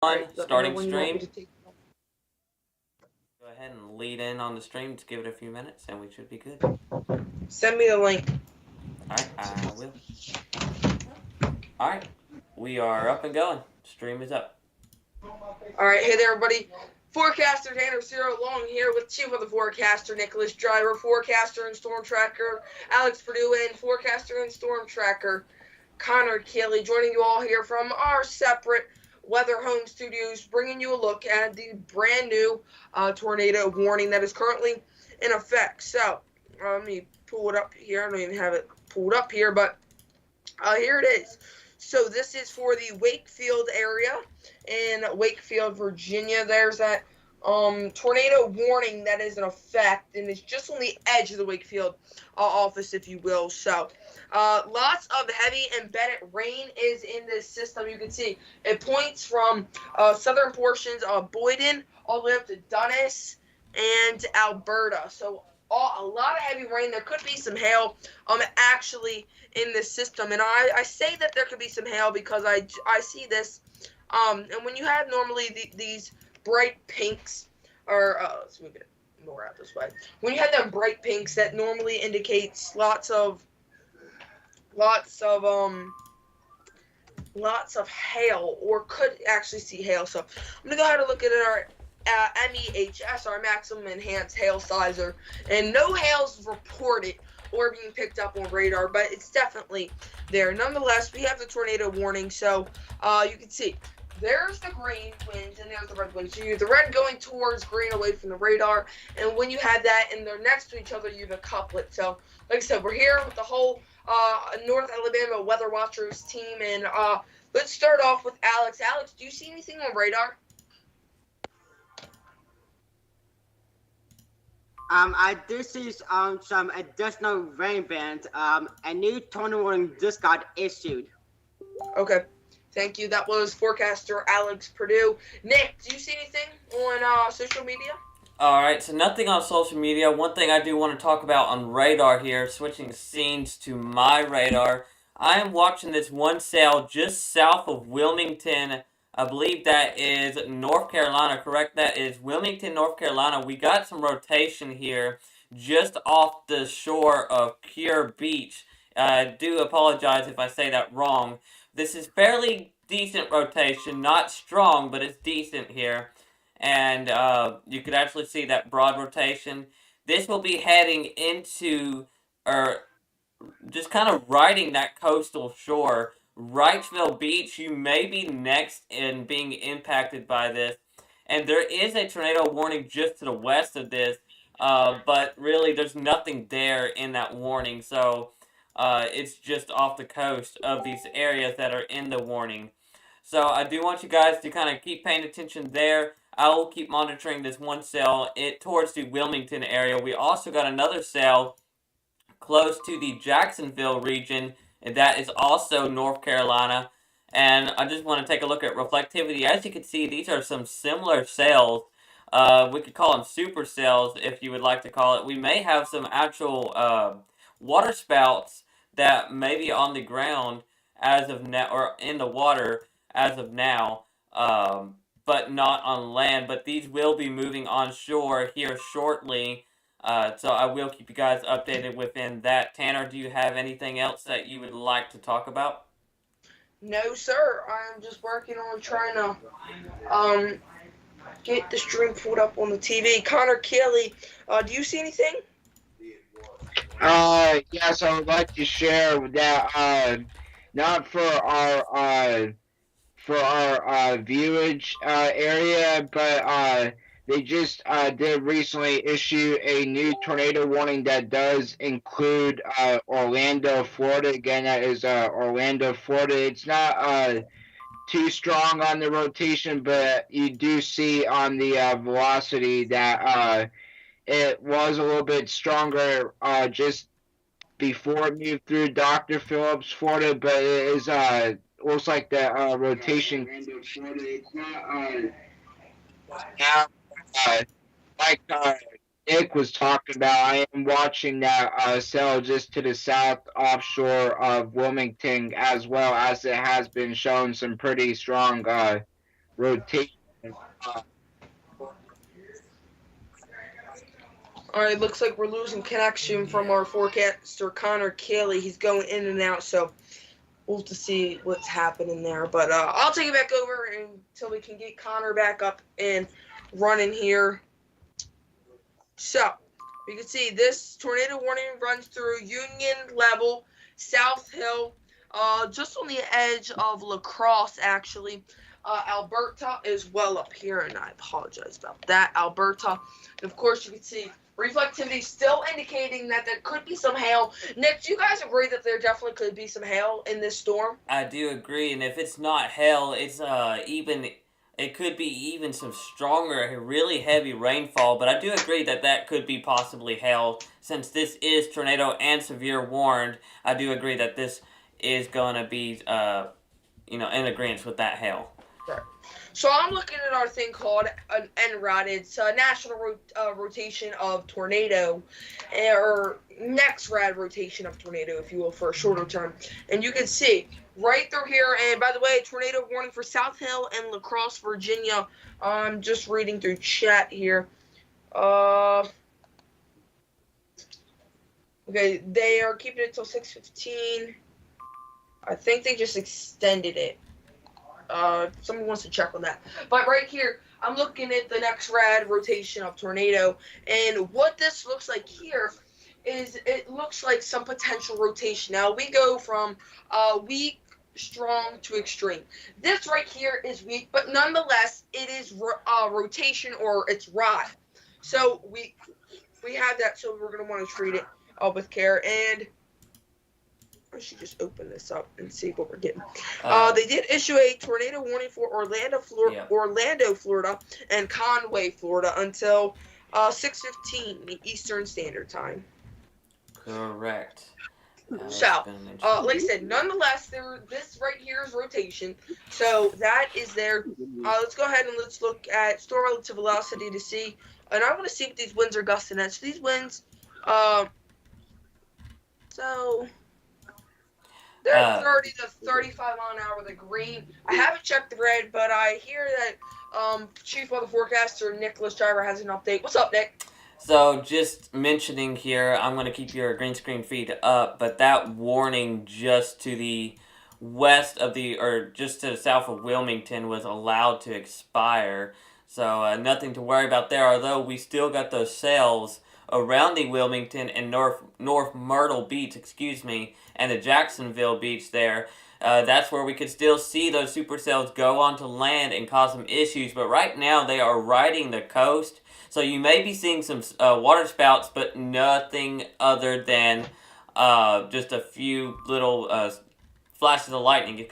Starting stream. Go ahead and lead in on the stream to give it a few minutes and we should be good. Send me the link. Alright, I will. Alright, we are up and going. Stream is up. Alright, hey there, everybody. Forecaster Tanner Zero Long here with Chief of the Forecaster, Nicholas Driver, Forecaster and Storm Tracker, Alex Purdue, and Forecaster and Storm Tracker, Connor Kelly, joining you all here from our separate Weather Home Studios, bringing you a look at the brand new tornado warning that is currently in effect. So, let me pull it up here. I don't even have it pulled up here, but here it is. So this is for the Wakefield area in Wakefield, Virginia. There's that tornado warning that is in effect, and it's just on the edge of the Wakefield office, if you will. So lots of heavy embedded rain is in this system. You can see it points from southern portions of Boyden all the way up to Dunnes and Alberta. So a lot of heavy rain. There could be some hail actually in this system, and I say that there could be some hail because I see this and when you have normally these bright pinks, or let's move it more out this way, when you have them bright pinks, that normally indicates lots of hail, or could actually see hail. So I'm gonna go ahead and look at our MEHS, our maximum enhanced hail sizer, and no hail's reported or being picked up on radar, but it's definitely there. Nonetheless, we have the tornado warning, so you can see there's the green winds and there's the red winds. So you have the red going towards green away from the radar, and when you have that and they're next to each other, you have a couplet. So like I said, we're here with the whole North Alabama Weather Watchers team, and let's start off with Alex. Alex, do you see anything on radar? I do see some additional rain bands. A new tornado warning just got issued. Okay, thank you. That was forecaster Alex Purdue. Nick, do you see anything on social media? Alright, so nothing on social media. One thing I do want to talk about on radar here, switching scenes to my radar. I am watching this one cell just south of Wilmington. I believe that is North Carolina, correct? That is Wilmington, North Carolina. We got some rotation here just off the shore of Cure Beach. I do apologize if I say that wrong. This is fairly decent rotation, not strong, but it's decent here. And you could actually see that broad rotation. This will be heading into, or just kind of riding that coastal shore. Wrightsville Beach, you may be next in being impacted by this. And there is a tornado warning just to the west of this, but really there's nothing there in that warning. So it's just off the coast of these areas that are in the warning. So I do want you guys to kind of keep paying attention there. I will keep monitoring this one cell towards the Wilmington area. We also got another cell close to the Jacksonville region, and that is also North Carolina. And I just want to take a look at reflectivity. As you can see, these are some similar cells. We could call them super cells if you would like to call it. We may have some actual water spouts that may be on the ground as of now, or in the water as of now, but not on land. But these will be moving on shore here shortly. So I will keep you guys updated within that. Tanner, do you have anything else that you would like to talk about? No, sir. I'm just working on trying to get the stream pulled up on the TV. Connor Kelly, do you see anything? Yes, I would like to share that, not for our viewage area, but they just did recently issue a new tornado warning that does include Orlando, Florida. Again, that is Orlando, Florida. It's not too strong on the rotation, but you do see on the velocity that it was a little bit stronger just before it moved through Dr. Phillips, Florida, but it is looks like the rotation. It's not now. Like Nick was talking about, I am watching that cell just to the south offshore of Wilmington, as well as it has been showing some pretty strong rotation. All right, looks like we're losing connection from our forecaster Connor Cayley. He's going in and out, so we'll have to see what's happening there. But I'll take it back over until we can get Connor back up and running here. So you can see this tornado warning runs through Union Level, South Hill, just on the edge of La Crosse, actually. Alberta is well up here, and I apologize about that. Alberta. And of course, you can see reflectivity still indicating that there could be some hail. Nick, do you guys agree that there definitely could be some hail in this storm? I do agree, and if it's not hail, it's it could be even some stronger, really heavy rainfall. But I do agree that that could be possibly hail, since this is tornado and severe warned. I do agree that this is gonna be in agreement with that hail. Right. So I'm looking at our thing called an NROD. It's a national rotation of tornado, or next rad rotation of tornado, if you will, for a shorter term. And you can see right through here. And by the way, tornado warning for South Hill and La Crosse, Virginia. I'm just reading through chat here. Okay, they are keeping it till 6:15. I think they just extended it. Someone wants to check on that. But right here, I'm looking at the next rad rotation of tornado, and what this looks like here is it looks like some potential rotation. Now, we go from weak, strong to extreme. This right here is weak, but nonetheless, it is rotation, or it's rod. So we have that, so we're going to want to treat it with care. And I should just open this up and see what we're getting. They did issue a tornado warning for Orlando, Florida, and Conway, Florida, until 6:15 Eastern Standard Time. Correct. So, like I said, nonetheless, this right here is rotation. So that is there. Let's go ahead and let's look at storm relative velocity to see. And I want to see what these winds are gusting at. So these winds, they're 30 to 35 mile an hour, the green. I haven't checked the red, but I hear that Chief Weather Forecaster Nicholas Driver has an update. What's up, Nick? So, just mentioning here, I'm going to keep your green screen feed up, but that warning just to the west of just to the south of Wilmington was allowed to expire. So, nothing to worry about there, although we still got those cells surrounding Wilmington and North Myrtle Beach, and the Jacksonville Beach there. That's where we could still see those supercells go onto land and cause some issues, but right now they are riding the coast. So you may be seeing some water spouts, but nothing other than just a few little flashes of lightning,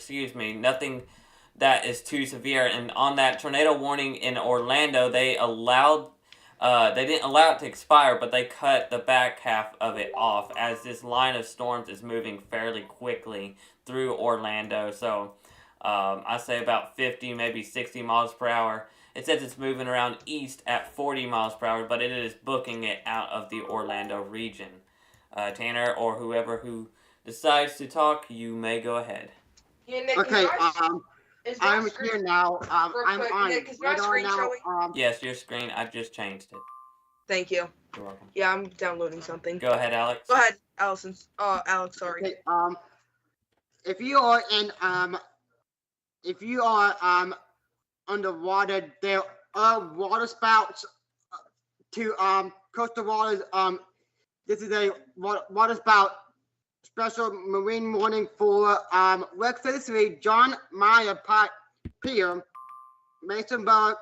nothing that is too severe. And on that tornado warning in Orlando, they didn't allow it to expire, but they cut the back half of it off as this line of storms is moving fairly quickly through Orlando. So I say about 50, maybe 60 miles per hour. It says it's moving around east at 40 miles per hour, but it is booking it out of the Orlando region. Tanner, or whoever who decides to talk, you may go ahead. Yeah, Nick, Okay, I'm screen- here now. I'm quick, on Nick, is my radar screen now. showing? Yes, your screen, I've just changed it. Thank you. You're welcome. Yeah, I'm downloading something. Go ahead, Alex. Go ahead, Alex, sorry. Okay, if you are underwater, there are water spouts to coastal waters. This is a water spout special marine warning for West 33, John Meyer Pier, Masonboro,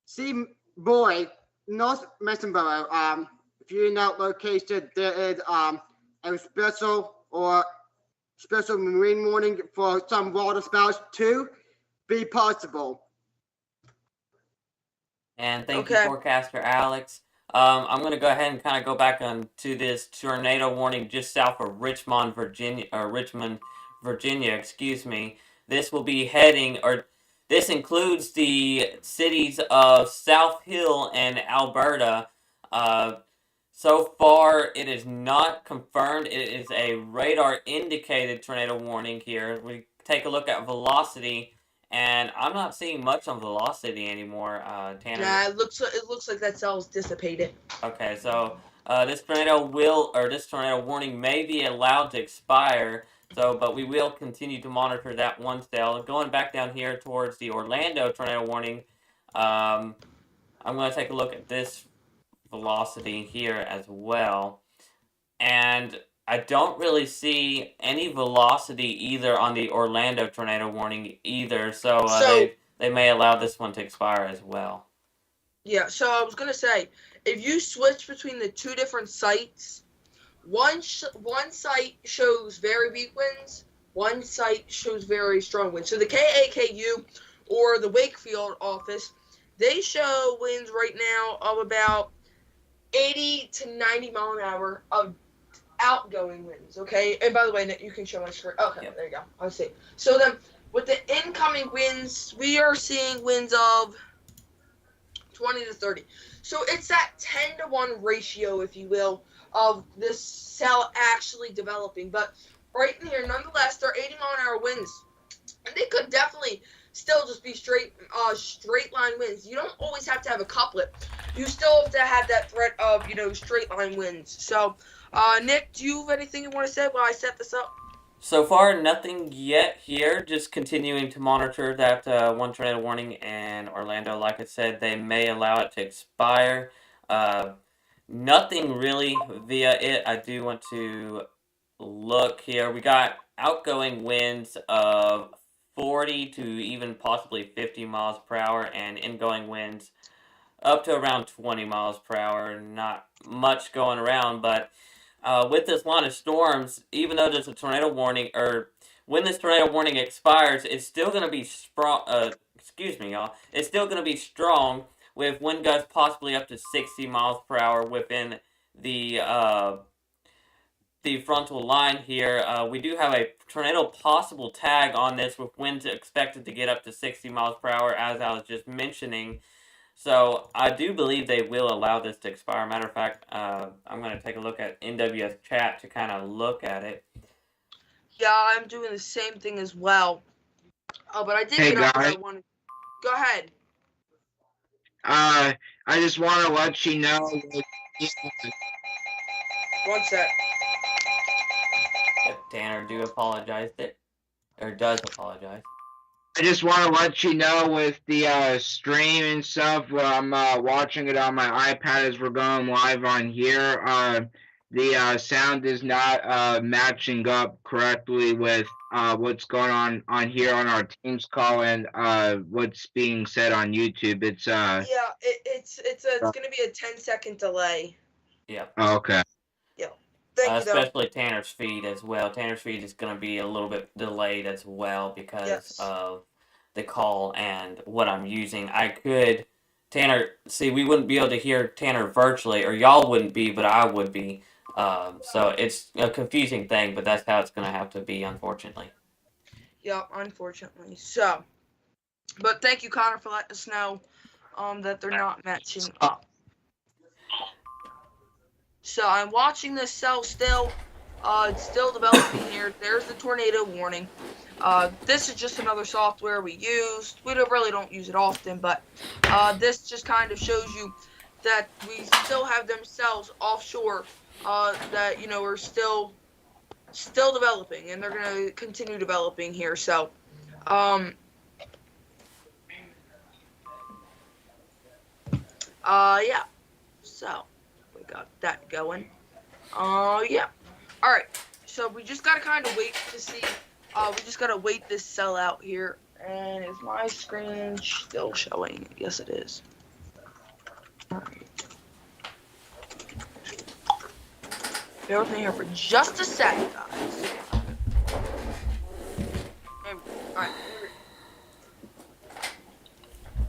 Sea Boy, North Masonboro. If you're in that location, there is a special marine warning for some water spouts to be possible. And thank you, forecaster Alex. I'm going to go ahead and kind of go back on to this tornado warning just south of Richmond, Virginia. This will be this includes the cities of South Hill and Alberta. So far, it is not confirmed. It is a radar indicated tornado warning here. We take a look at velocity, and I'm not seeing much on velocity anymore. Tanner. Yeah, it looks like that cell's dissipated. Okay, so this tornado warning may be allowed to expire. So, but we will continue to monitor that one cell. Going back down here towards the Orlando tornado warning, I'm going to take a look at this velocity here as well, and I don't really see any velocity either on the Orlando tornado warning either. So, they may allow this one to expire as well. Yeah, so I was gonna say, if you switch between the two different sites, one site shows very weak winds, one site shows very strong winds. So the KAKU or the Wakefield office, they show winds right now of about 80 to 90 mile an hour of outgoing winds. Okay, and by the way, you can show my screen. Okay, yep. There you go. I see. So then, with the incoming winds, we are seeing winds of 20 to 30. So it's that 10 to 1 ratio, if you will, of this cell actually developing. But right in here, nonetheless, they're 80 mile an hour winds. And they could definitely still just be straight line winds. You don't always have to have a couplet. You still have to have that threat of, straight line winds. So, Nick, do you have anything you want to say while I set this up? So far, nothing yet here. Just continuing to monitor that one tornado warning in Orlando. Like I said, they may allow it to expire. Nothing really via it. I do want to look here. We got outgoing winds of 40 to even possibly 50 miles per hour, and ingoing winds up to around 20 miles per hour. Not much going around, but with this line of storms, even though there's a tornado warning, or when this tornado warning expires, it's still going to be strong. Excuse me, y'all. It's still going to be strong with wind gusts possibly up to 60 miles per hour within the frontal line here. We do have a tornado possible tag on this with winds expected to get up to 60 miles per hour, as I was just mentioning. So I do believe they will allow this to expire. Matter of fact, I'm going to take a look at NWS chat to kind of look at it. Yeah, I'm doing the same thing as well. But I did get up what I wanted. Go ahead. I just want to let you know. One sec. Tanner does apologize. I just want to let you know with the stream and stuff, I'm watching it on my iPad as we're going live on here. The sound is not matching up correctly with what's going on here on our Teams call and what's being said on YouTube. It's it's gonna be a 10-second delay. Yeah. Oh, okay. Yeah. Especially Tanner's feed as well. Tanner's feed is going to be a little bit delayed as well because of the call and what I'm using. We wouldn't be able to hear Tanner virtually, or y'all wouldn't be, but I would be. So it's a confusing thing, but that's how it's going to have to be, unfortunately. Yeah, unfortunately. So, but thank you, Connor, for letting us know that they're not matching up. So I'm watching this cell still. It's still developing here. There's the tornado warning. This is just another software we use. We really don't use it often, but this just kind of shows you that we still have them cells offshore that are still developing, and they're going to continue developing here. So, yeah. So. Got that going. Yeah. All right. So we just gotta kind of wait to see. We just gotta wait this cell out here. And is my screen still showing? Yes, it is. All right. Bear with me here for just a second, guys. There we go. All right.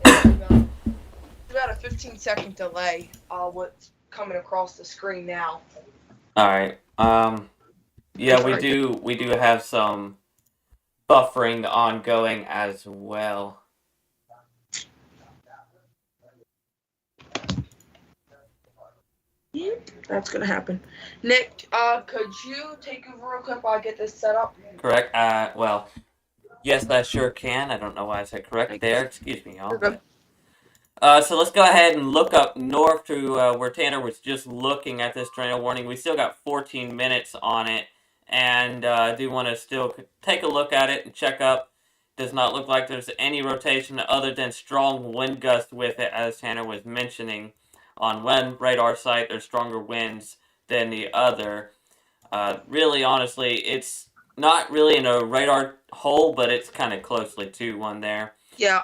It's about a 15-second delay. What's coming across the screen now. All right. Yeah, we do have some buffering ongoing as well. Yep, that's gonna happen. Nick, could you take over real quick while I get this set up? Correct. Well, Yes, I sure can. I don't know why I said correct Thank there. Excuse me, y'all. You're good. So let's go ahead and look up north to where Tanner was just looking at this tornado warning. We still got 14 minutes on it, and I do want to still take a look at it and check up. Does not look like there's any rotation other than strong wind gusts with it, as Tanner was mentioning. On one radar site, there's stronger winds than the other. Really, honestly, it's not really in a radar hole, but it's kind of closely to one there. Yeah.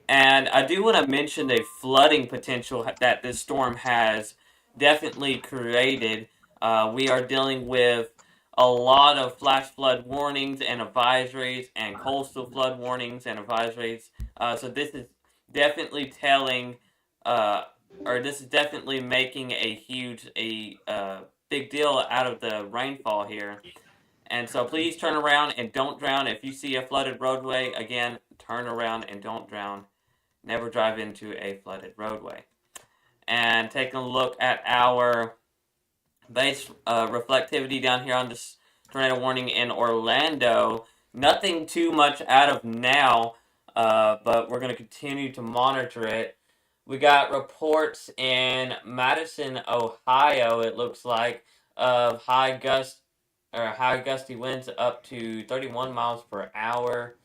And I do want to mention the flooding potential that this storm has definitely created. We are dealing with a lot of flash flood warnings and advisories and coastal flood warnings and advisories. So this is definitely telling, or this is definitely making a huge, big deal out of the rainfall here. And so please turn around and don't drown. If you see a flooded roadway, again, turn around and don't drown. Never drive into a flooded roadway. And taking a look at our base reflectivity down here on this tornado warning in Orlando, nothing too much out of now, but we're going to continue to monitor it. We got reports in Madison, Ohio, it looks like, of high gusty winds up to 31 miles per hour.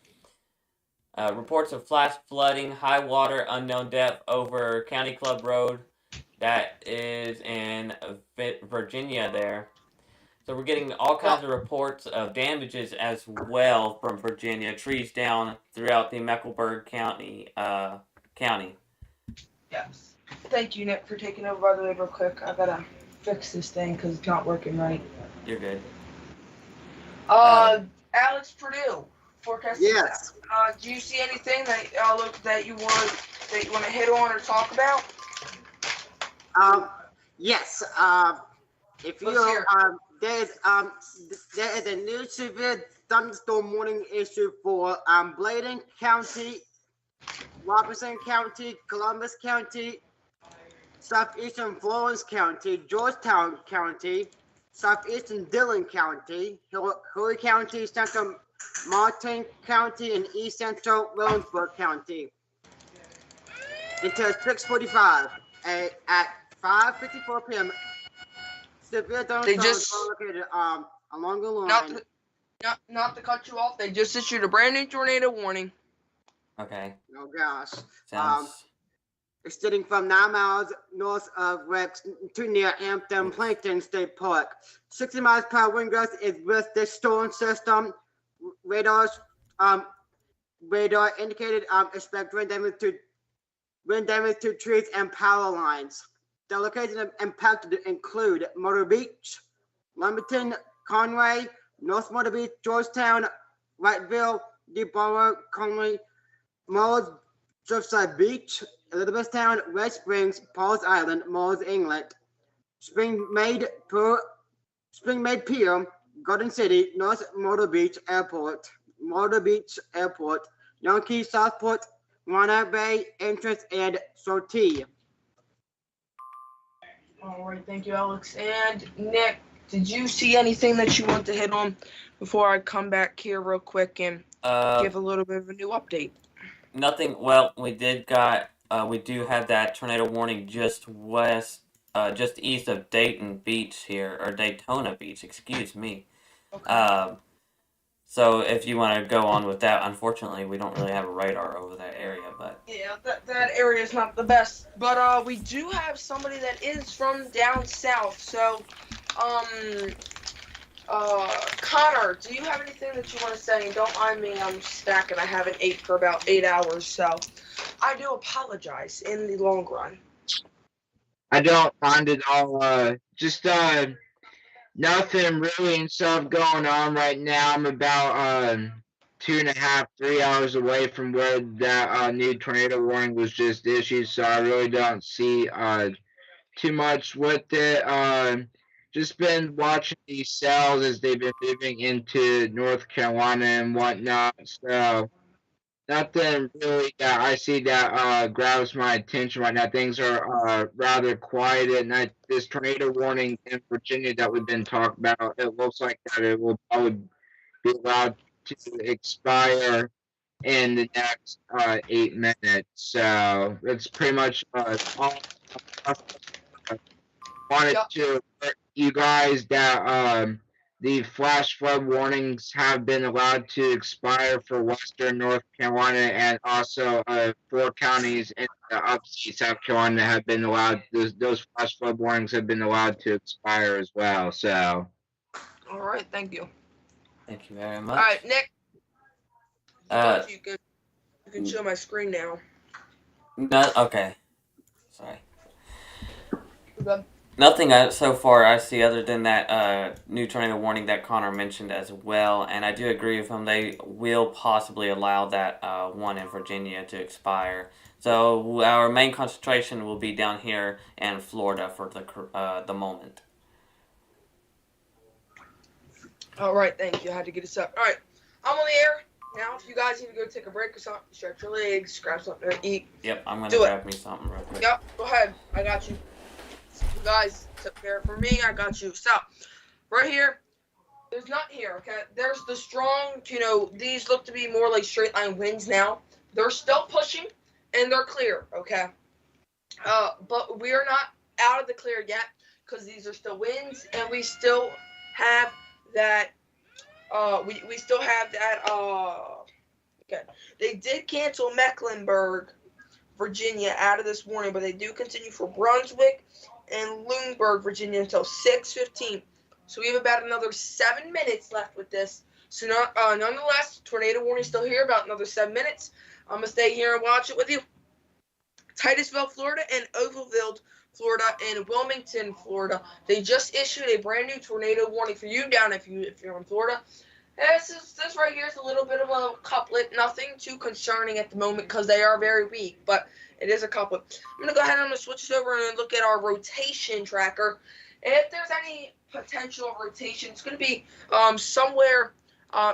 Reports of flash flooding, high water, unknown depth over County Club Road. That is in Virginia there. So we're getting all kinds of reports of damages as well from Virginia. Trees down throughout the Mecklenburg County. Yes. Thank you, Nick, for taking over. By the way, real quick, I gotta fix this thing because it's not working right. You're good. Alex Purdue, forecast. Yes. Do you see anything that you want to hit on or talk about? Yes. If Let's you hear. there is a new severe thunderstorm warning issued for Bladen County, Robertson County, Columbus County, southeastern Florence County, Georgetown County, southeastern Dillon County, Horry County, central Martin County, and east central Williamsburg County until 6:45 at 5:54 p.m. Severe thunderstorms are located along the line. Not to cut you off, they just issued a brand new tornado warning. Okay. Oh gosh. Sounds. Extending from 9 miles north of Rex to near Hampton Plankton State Park. 60 miles per hour wind gust is with this storm system. Radar indicated expect wind damage to trees and power lines. The locations impacted include Myrtle Beach, Lumberton, Conway, North Myrtle Beach, Georgetown, Wrightville, Deepboro, Conway, Malls, Surfside Beach, Elizabethtown, Red Springs, Paul's Island, Malls, England, Springmaid Pier, Garden City, North Myrtle Beach Airport, Yankee, Southport, Monterey Bay, Entrance, and Sortie. All right, thank you, Alex. And Nick, did you see anything that you want to hit on before I come back here real quick and give a little bit of a new update? Nothing. Well, we do have that tornado warning just east of Dayton Beach here, or Daytona Beach, excuse me. Okay. So if you want to go on with that, unfortunately, we don't really have a radar over that area, but Yeah, that area is not the best, but we do have somebody that is from down south. So, Connor, do you have anything that you want to say? And don't mind me, I'm stacking. I haven't ate for about 8 hours, so I do apologize in the long run. I don't mind it all. Just nothing really and stuff going on right now. I'm about 2.5, 3 hours away from where that new tornado warning was just issued, so I really don't see too much with it. Just been watching these cells as they've been moving into North Carolina and whatnot. So nothing really that I see that grabs my attention right now. Things are rather quiet, and this tornado warning in Virginia that we've been talking about, it looks like that it will probably be allowed to expire in the next 8 minutes. So that's pretty much all. Wanted Yep. to alert you guys that the flash flood warnings have been allowed to expire for Western North Carolina, and also 4 counties in the upstate South Carolina have been allowed. Those flash flood warnings have been allowed to expire as well. So. All right, thank you. Thank you very All much. right, Nick. Uh, You can show my screen now. No, okay. Sorry. We're good. Nothing so far I see other than that new tornado warning that Connor mentioned as well, and I do agree with him. They will possibly allow that one in Virginia to expire. So our main concentration will be down here in Florida for the moment. All right, thank you. I had to get this up. All right, I'm on the air now. If you guys need to go take a break or something, stretch your legs, grab something to eat. Yep, I'm gonna Do it. grab me something real quick. Yep, go ahead. I got you. You guys took care for me. I got you. So, right here, there's nothing here, okay? There's the strong, these look to be more like straight line winds now. They're still pushing, and they're clear, okay? But we are not out of the clear yet, because these are still winds, and we still have that, we still have that, okay. They did cancel Mecklenburg, Virginia out of this warning, but they do continue for Brunswick and Lunenburg, Virginia until 6:15. So we have about another 7 minutes left with this. So nonetheless, tornado warning still here, about another 7 minutes. I'm going to stay here and watch it with you. Titusville, Florida, and Ovalville, Florida, and Wilmington, Florida. They just issued a brand new tornado warning for you down if you're in Florida. This right here is a little bit of a couplet. Nothing too concerning at the moment because they are very weak, but it is a couplet. I'm going to go ahead and I'm going to switch this over and look at our rotation tracker. If there's any potential rotation, it's going to be somewhere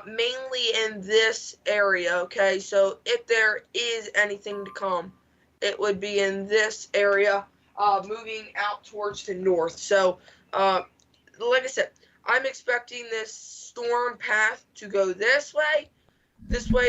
mainly in this area, okay? So if there is anything to come, it would be in this area, moving out towards the north. So, like I said, I'm expecting this storm path to go this way,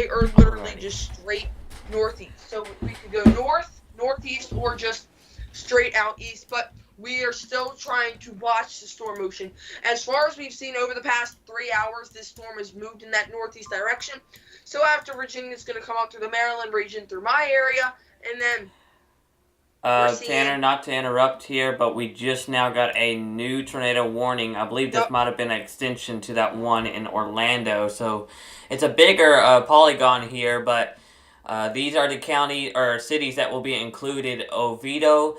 or literally just straight northeast. So we could go north, northeast, or just straight out east, but we are still trying to watch the storm motion. As far as we've seen over the past 3 hours, this storm has moved in that northeast direction. So after Virginia, it's going to come up through the Maryland region, through my area, and then Tanner, not to interrupt here, but we just now got a new tornado warning. I believe this might have been an extension to that one in Orlando. So it's a bigger polygon here, but these are the county or cities that will be included. Oviedo,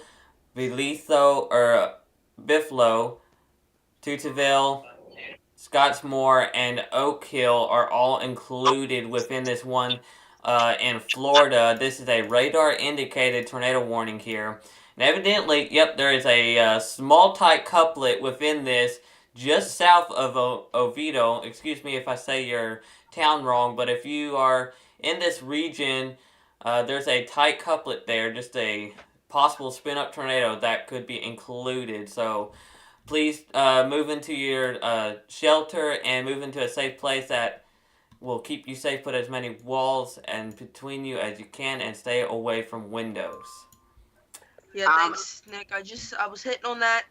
Buffalo, Tuteville, Scottsmore, and Oak Hill are all included within this one. In Florida, this is a radar-indicated tornado warning here. And evidently, yep, there is a small tight couplet within this just south of Oviedo. Excuse me if I say your town wrong, but if you are in this region, there's a tight couplet there, just a possible spin-up tornado that could be included. So please move into your shelter and move into a safe place that will keep you safe. Put as many walls and between you as you can, and stay away from windows. Yeah, thanks, Nick. I was hitting on that,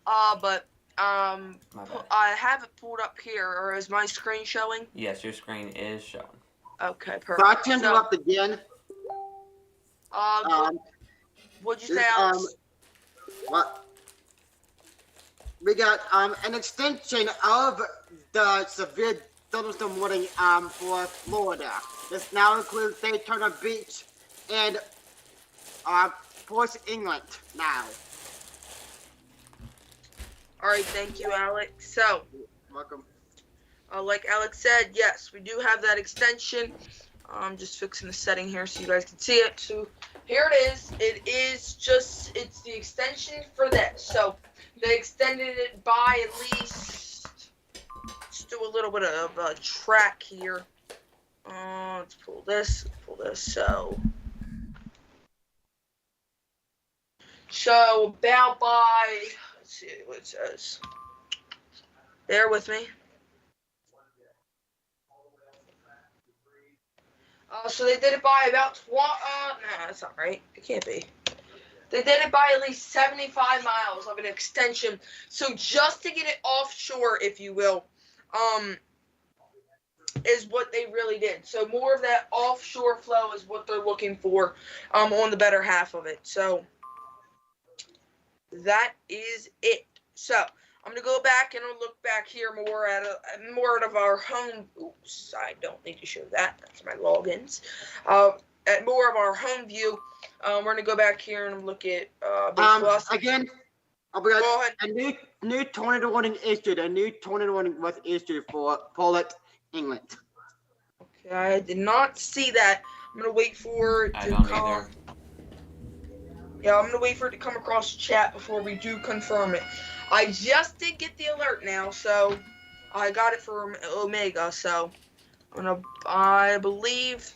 but I have it pulled up here. Or is my screen showing? Yes, your screen is showing. Okay, perfect. So I can interrupt again. What'd you say, Alex? What? We got an extension of the severe thunderstorm warning for Florida. This now includes Daytona Beach and Port England now. All right, thank you, Alex. So, welcome. Like Alex said, yes, we do have that extension. I'm just fixing the setting here so you guys can see it. So here it is. It's the extension for this. So they extended it by at least. Let's do a little bit of a track here. Let's pull this. So about by, let's see what it says. Bear with me. So they did it by about nah, that's not right. It can't be. They did it by at least 75 miles of an extension. So just to get it offshore, if you will, is what they really did. So more of that offshore flow is what they're looking for on the better half of it. So that is it. So I'm gonna go back and I'll look back here more of our home. Oops, I don't need to show that. That's my logins. At more of our home view. We're gonna go back here and look at again. Go ahead. A new tornado warning issued. A new tornado warning was issued for Poland, England. Okay, I did not see that. I'm gonna wait for it to I don't come. either. Yeah, I'm gonna wait for it to come across chat before we do confirm it. I just did get the alert now, so I got it from Omega. So I believe.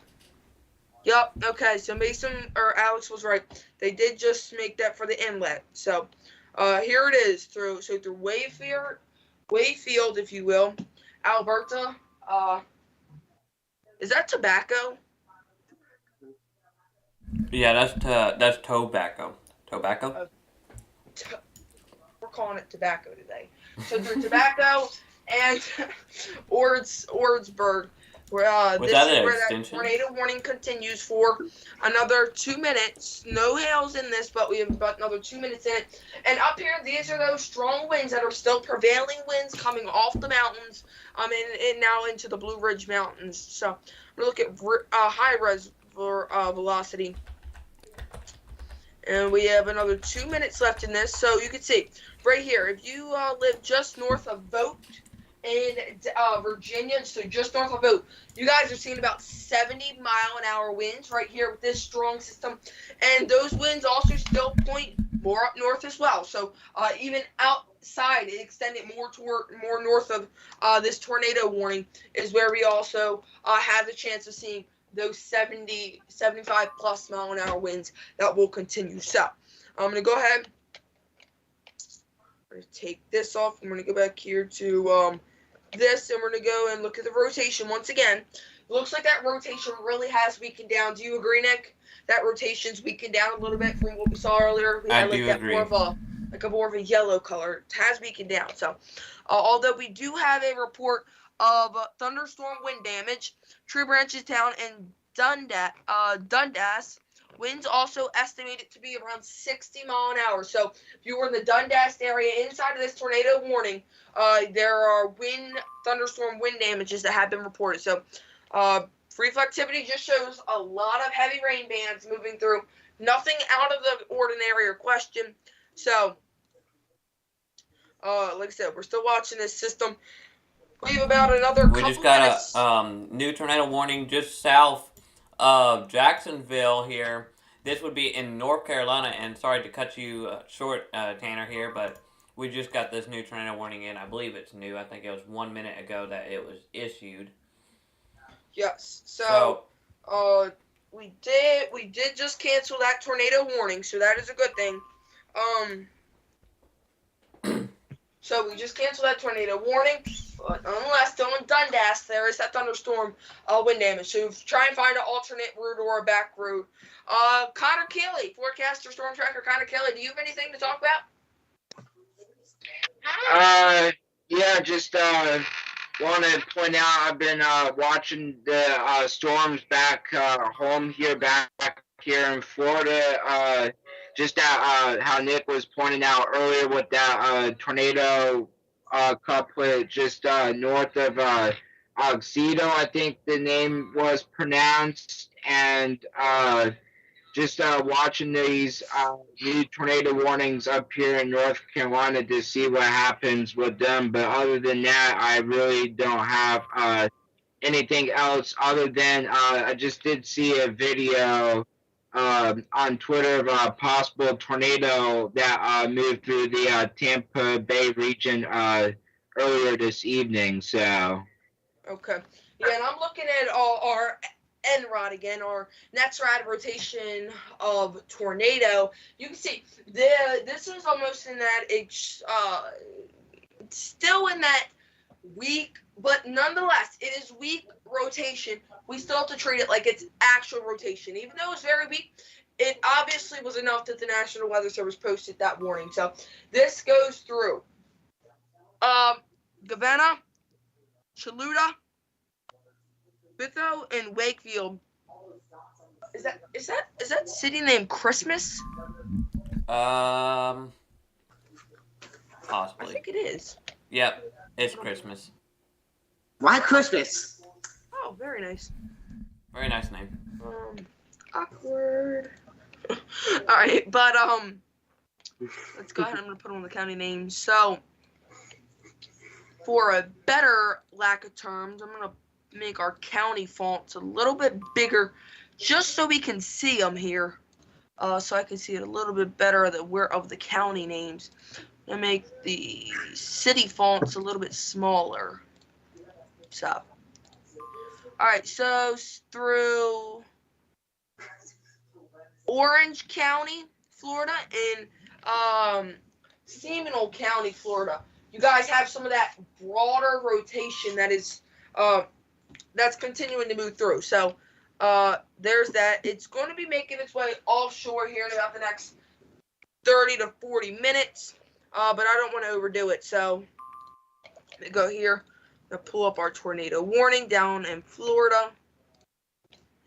Yup. Okay. So Mason or Alex was right. They did just make that for the inlet. So here it is through Wayfield, if you will, Alberta. Is that tobacco? Yeah, that's tobacco. Tobacco? We're calling it tobacco today. So through tobacco and Ordsburg. Where this is where that tornado warning continues for another 2 minutes. No hails in this, but we have about another 2 minutes in it. And up here, these are those strong winds that are still prevailing winds coming off the mountains, and now into the Blue Ridge Mountains. So I'm gonna look at high reservoir velocity, and we have another 2 minutes left in this. So you can see right here, if you live just north of Vogt in Virginia, so just north of Vogt, you guys are seeing about 70-mile-an-hour winds right here with this strong system, and those winds also still point more up north as well. So even outside, extended more north of this tornado warning is where we also have the chance of seeing those 75+ mile-an-hour winds that will continue. So I'm gonna go ahead. I'm gonna take this off. I'm gonna go back here to this, and we're going to go and look at the rotation once again. It looks like that rotation really has weakened down. Do you agree, Nick? That rotation's weakened down a little bit from what we saw earlier. We had I do agree. More of a yellow color. It has weakened down. So, although we do have a report of thunderstorm wind damage, Tree Branches Town and Dundas. Winds also estimated to be around 60 miles an hour. So if you were in the Dundas area inside of this tornado warning, there are thunderstorm wind damages that have been reported. So reflectivity just shows a lot of heavy rain bands moving through. Nothing out of the ordinary or question. So like I said, we're still watching this system. We have about another couple minutes. We just got a new tornado warning just south of Jacksonville here. This would be in North Carolina, and sorry to cut you short, Tanner, here, but we just got this new tornado warning in. I believe it's new. I think it was 1 minute ago that it was issued. Yes. So we did just cancel that tornado warning, so that is a good thing. So we just canceled that tornado warning, but nonetheless, still in Dundas, there is that thunderstorm wind damage. So try and find an alternate route or a back route. Connor Kelly, forecaster, storm tracker. Connor Kelly, do you have anything to talk about? Yeah, just want to point out I've been watching the storms back home here, back here in Florida. Just how Nick was pointing out earlier with that tornado couplet just north of Oxedo, I think the name was pronounced, and just watching these new tornado warnings up here in North Carolina to see what happens with them. But other than that, I really don't have anything else other than I just did see a video on Twitter of a possible tornado that moved through the Tampa Bay region earlier this evening. So. Okay. Yeah, and I'm looking at our NROD again, our NETSRAD rotation of tornado. You can see this is almost in that still in that weak But nonetheless, it is weak rotation. We still have to treat it like it's actual rotation. Even though it's very weak, it obviously was enough that the National Weather Service posted that warning. So this goes through Gavenna, Chaluda, Bitho, and Wakefield. Is that city named Christmas? Possibly. I think it is. Yep, it's Christmas. Why Christmas? Oh, very nice. Very nice name. Awkward. All right, but let's go ahead. I'm gonna put on the county names. So, for a better lack of terms, I'm gonna make our county fonts a little bit bigger, just so we can see them here. So I can see it a little bit better that we're of the county names. And make the city fonts a little bit smaller. So, all right. So through Orange County, Florida, and Seminole County, Florida. You guys have some of that broader rotation that is that's continuing to move through. So there's that. It's going to be making its way offshore here in about the next 30 to 40 minutes. But I don't want to overdo it. So let me go here. I'm going to pull up our tornado warning down in Florida.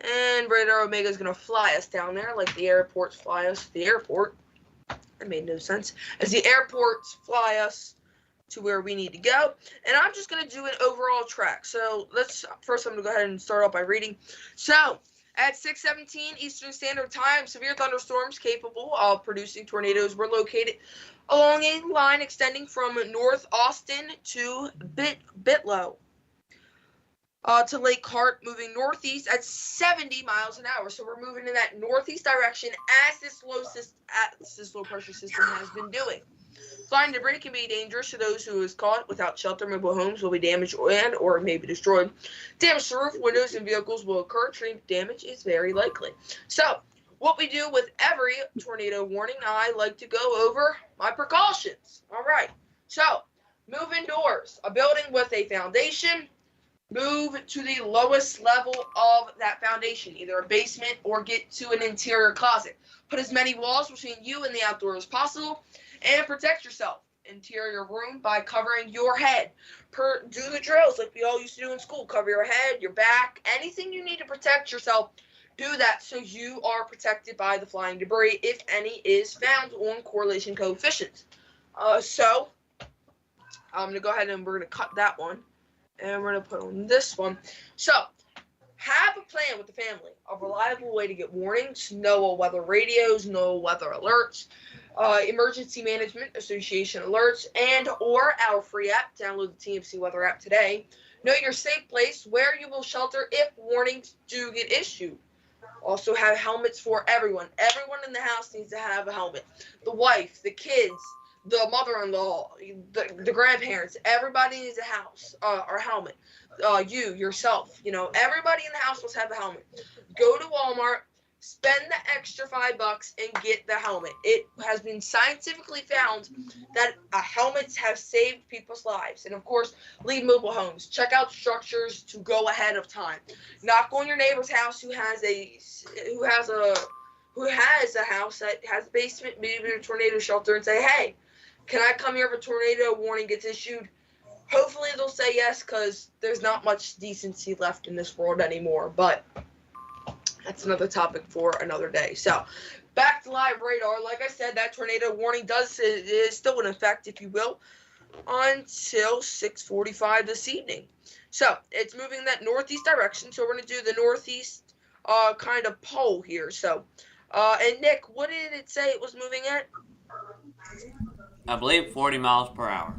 And Radar Omega is going to fly us down there like the airports fly us to the airport. That made no sense. As the airports fly us to where we need to go. And I'm just going to do an overall track. So first I'm going to go ahead and start off by reading. So at 6:17 Eastern Standard Time, severe thunderstorms capable of producing tornadoes were located along a line extending from North Austin to Bitlow. To Lake Hart, moving northeast at 70 miles an hour. So we're moving in that northeast direction as this low pressure system has been doing. Flying debris can be dangerous to those who is caught without shelter. Mobile homes will be damaged or may be destroyed. Damage to roof, windows, and vehicles will occur. Tree damage is very likely. So what we do with every tornado warning, I like to go over my precautions. All right. So move indoors. A building with a foundation. Move to the lowest level of that foundation, either a basement or get to an interior closet. Put as many walls between you and the outdoor as possible, and protect yourself. Interior room by covering your head. Do the drills like we all used to do in school. Cover your head, your back, anything you need to protect yourself. Do that so you are protected by the flying debris, if any is found on correlation coefficients. So I'm going to go ahead and we're going to cut that one. And we're going to put on this one. So, have a plan with the family. A reliable way to get warnings, NOAA weather radios, NOAA weather alerts, Emergency Management Association alerts, and or our free app. Download the TMC Weather app today. Know your safe place where you will shelter if warnings do get issued. Also have helmets for everyone. Everyone in the house needs to have a helmet. The wife, the kids, the mother-in-law, the grandparents, everybody needs a house or helmet. You, yourself, everybody in the house must have a helmet. Go to Walmart, spend the extra $5 and get the helmet. It has been scientifically found that helmets have saved people's lives. And of course, leave mobile homes. Check out structures to go ahead of time. Knock on your neighbor's house who has a house that has a basement, maybe a tornado shelter, and say, hey, can I come here if a tornado warning gets issued? Hopefully they'll say yes, because there's not much decency left in this world anymore. But that's another topic for another day. So back to live radar. Like I said, that tornado warning is still in effect, if you will, until 6:45 this evening. So it's moving in that northeast direction. So we're going to do the northeast kind of pole here. So, and Nick, what did it say it was moving at? I believe 40 miles per hour.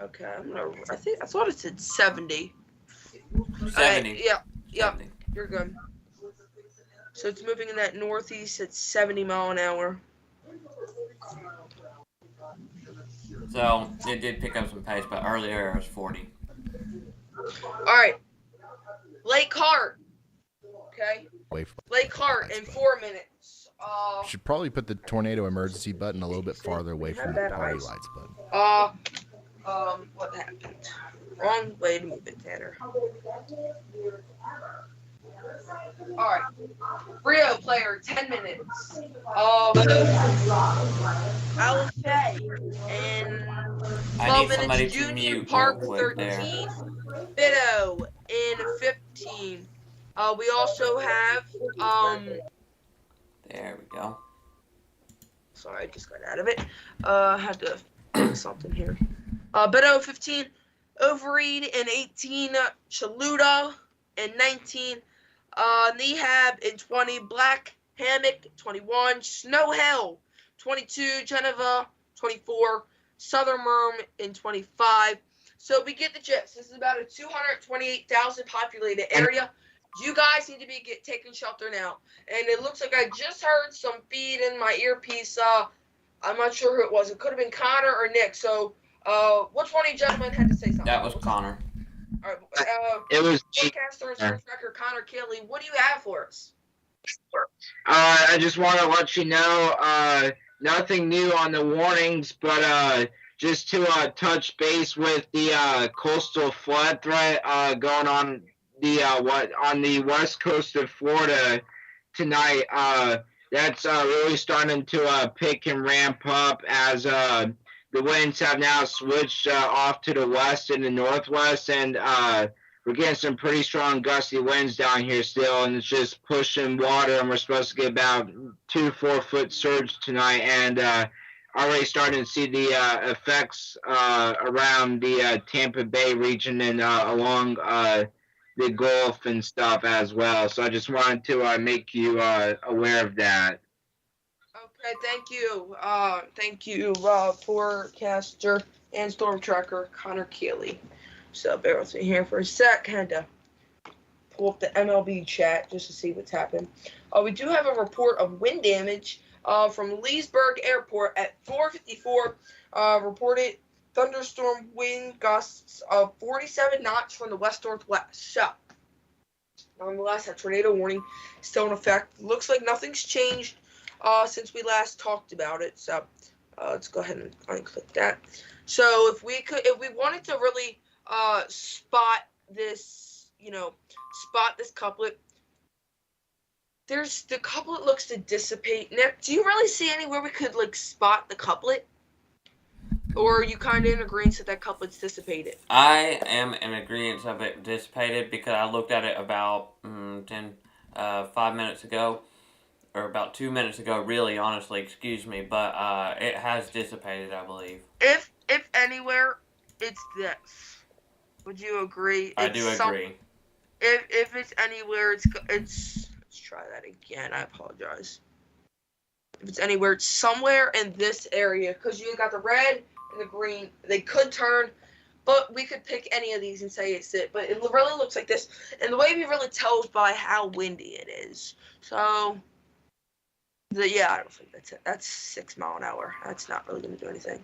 Okay, I thought it said 70. 70. Yeah, 70. You're good. So it's moving in that northeast at 70 mile an hour. So it did pick up some pace, but earlier it was 40. All right, Lake Hart. Okay. Lake Hart in 4 minutes. Should probably put the tornado emergency button a little bit farther away from the party lights button. What happened? Wrong way to move it, Tanner. Alright. Rio player, 10 minutes. Alfay in I 12 need somebody minutes. to Union mute real Park, quick there. 13. Bido in 15. We also have, There we go. sorry, I just got out of it. Had to fix something here. Bido 15. Overeed in 18. Chaluda in 19. Nehab in 20. Black Hammock 21. Snow Hell 22. Geneva 24. Southern Merm in 25. So we get the gist. This is about a 228,000 populated area. You guys need to be taking shelter now. And it looks like I just heard some feed in my earpiece. I'm not sure who it was. It could have been Connor or Nick. So which one of you gentlemen had to say something? That was Connor. All right. It was. Forecaster and Sports Record Connor Kelly. What do you have for us? I just want to let you know, nothing new on the warnings, but just to touch base with the coastal flood threat going on the west coast of Florida tonight. That's really starting to pick and ramp up as the winds have now switched off to the west and the northwest, and we're getting some pretty strong gusty winds down here still, and it's just pushing water, and we're supposed to get about 2-4 foot surge tonight, and already starting to see the effects around the Tampa Bay region and along the Gulf and stuff as well. So I just wanted to make you aware of that. Okay, thank you. Thank you, forecaster and storm tracker Connor Keeley. So bear with me here for a sec. Had to pull up the MLB chat just to see what's happened. We do have a report of wind damage from Leesburg Airport at 4:54. Reported thunderstorm wind gusts of 47 knots from the west-northwest. So, nonetheless, that tornado warning is still in effect. Looks like nothing's changed since we last talked about it. So, let's go ahead and unclick that. So, if we wanted to really spot this couplet, the couplet looks to dissipate. Nick, do you really see anywhere we could spot the couplet? Or are you kind of in agreement that couplet's dissipated? I am in agreement of it dissipated because I looked at it about 5 minutes ago, or about 2 minutes ago, really, honestly, excuse me, but it has dissipated, I believe. If anywhere, it's this. Would you agree? I do agree. If it's anywhere, it's let's try that again. I apologize. If it's anywhere, it's somewhere in this area, because you got the red and the green. They could turn, but we could pick any of these and say it's it. But it really looks like this, and the way we really tell is by how windy it is. So, I don't think that's it. That's 6 miles an hour. That's not really going to do anything.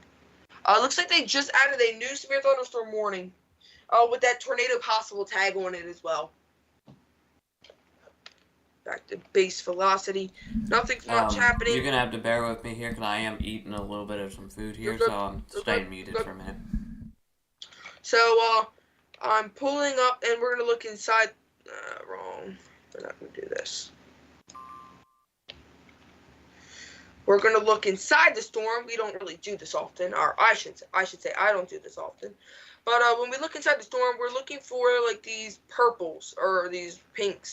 Looks like they just added a new severe thunderstorm warning. With that tornado possible tag on it as well. Back to base velocity. Nothing's much happening. You're going to have to bear with me here because I am eating a little bit of some food here, so I'm staying muted for a minute. So, I'm pulling up, and we're going to look inside. Wrong. We're not going to do this. We're going to look inside the storm. We don't really do this often. Or I should say I don't do this often. But when we look inside the storm, we're looking for these purples or these pinks.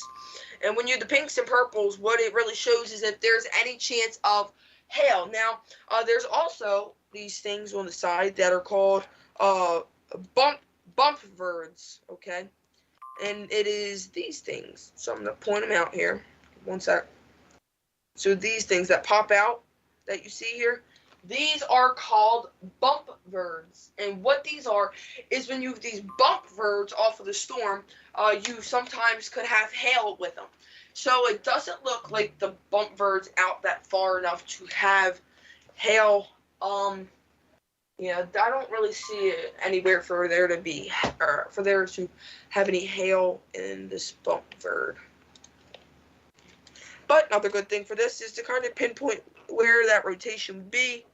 And when you do the pinks and purples, what it really shows is if there's any chance of hail. Now, there's also these things on the side that are called bump verds, okay? And it is these things. So I'm going to point them out here. One sec. So these things that pop out that you see here, these are called bump verds. And what these are is when you have these bump verds off of the storm, you sometimes could have hail with them. So it doesn't look like the bump verds out that far enough to have hail. I don't really see it anywhere for there to be, or for there to have any hail in this bump verd. But another good thing for this is to kind of pinpoint where that rotation would be.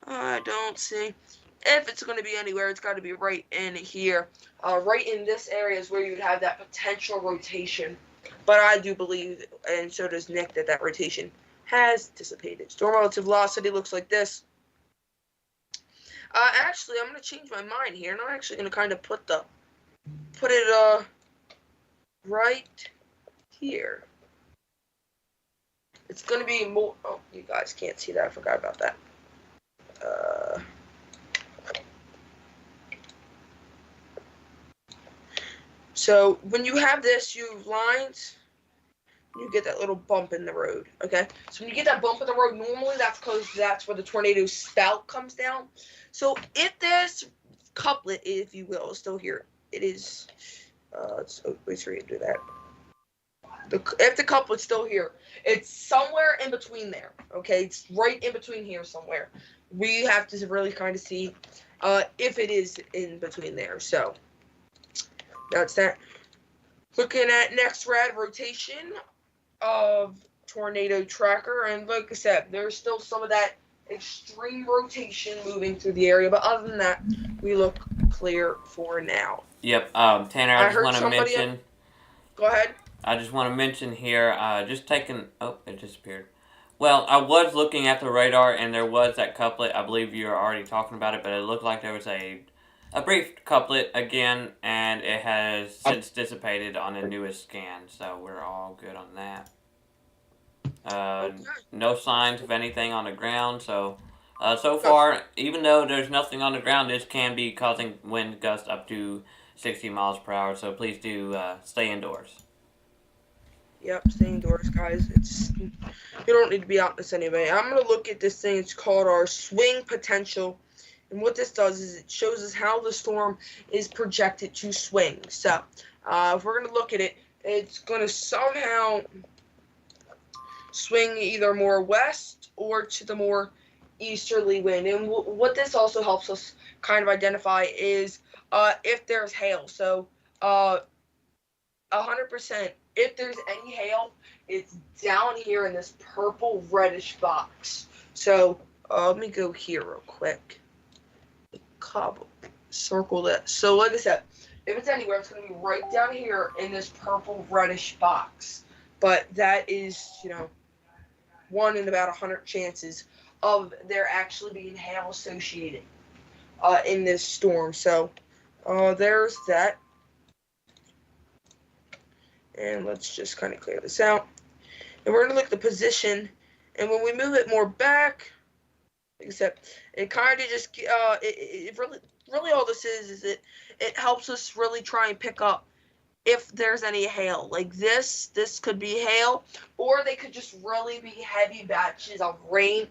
I don't see If it's going to be anywhere, it's got to be right in here. Right in this area is where you would have that potential rotation. But I do believe, and so does Nick, that rotation has dissipated. Storm relative velocity looks like this. Actually, I'm going to change my mind here, and I'm actually going to kind of put it right here. It's going to be more. Oh, you guys can't see that. I forgot about that. So when you have this, you have lines. You get that little bump in the road. Okay. So when you get that bump in the road, normally that's because that's where the tornado spout comes down. So if this couplet, if you will, is still here, it is. Let's wait for you to do that. If the couplet's still here, it's somewhere in between there. Okay, it's right in between here somewhere. We have to really kind of see if it is in between there. So that's that. Looking at next rad rotation of tornado tracker, and like I said, there's still some of that extreme rotation moving through the area, but other than that, we look clear for now. Yep. Tanner, I just want to mention. Go ahead. I just want to mention here, just taking. Oh, it disappeared. Well, I was looking at the radar, and there was that couplet. I believe you were already talking about it, but it looked like there was a brief couplet again, and it has since dissipated on the newest scan, so we're all good on that. No signs of anything on the ground, so so far, even though there's nothing on the ground, this can be causing wind gusts up to 60 miles per hour, so please do stay indoors. Yep, stay indoors, guys. You don't need to be out in this anyway. I'm going to look at this thing. It's called our swing potential. And what this does is it shows us how the storm is projected to swing. So, if we're going to look at it, it's going to somehow swing either more west or to the more easterly wind. And what this also helps us kind of identify is if there's hail. So, 100%, if there's any hail, it's down here in this purple reddish box. So, let me go here real quick. Circle that. So, like I said, if it's anywhere, it's going to be right down here in this purple reddish box. But that is, 1 in about 100 chances of there actually being hail associated in this storm. So, there's that. And let's just kind of clear this out. And we're going to look at the position. And when we move it more back, like I said, it kind of just, it really all this is it helps us really try and pick up if there's any hail. Like this could be hail, or they could just really be heavy batches of rain,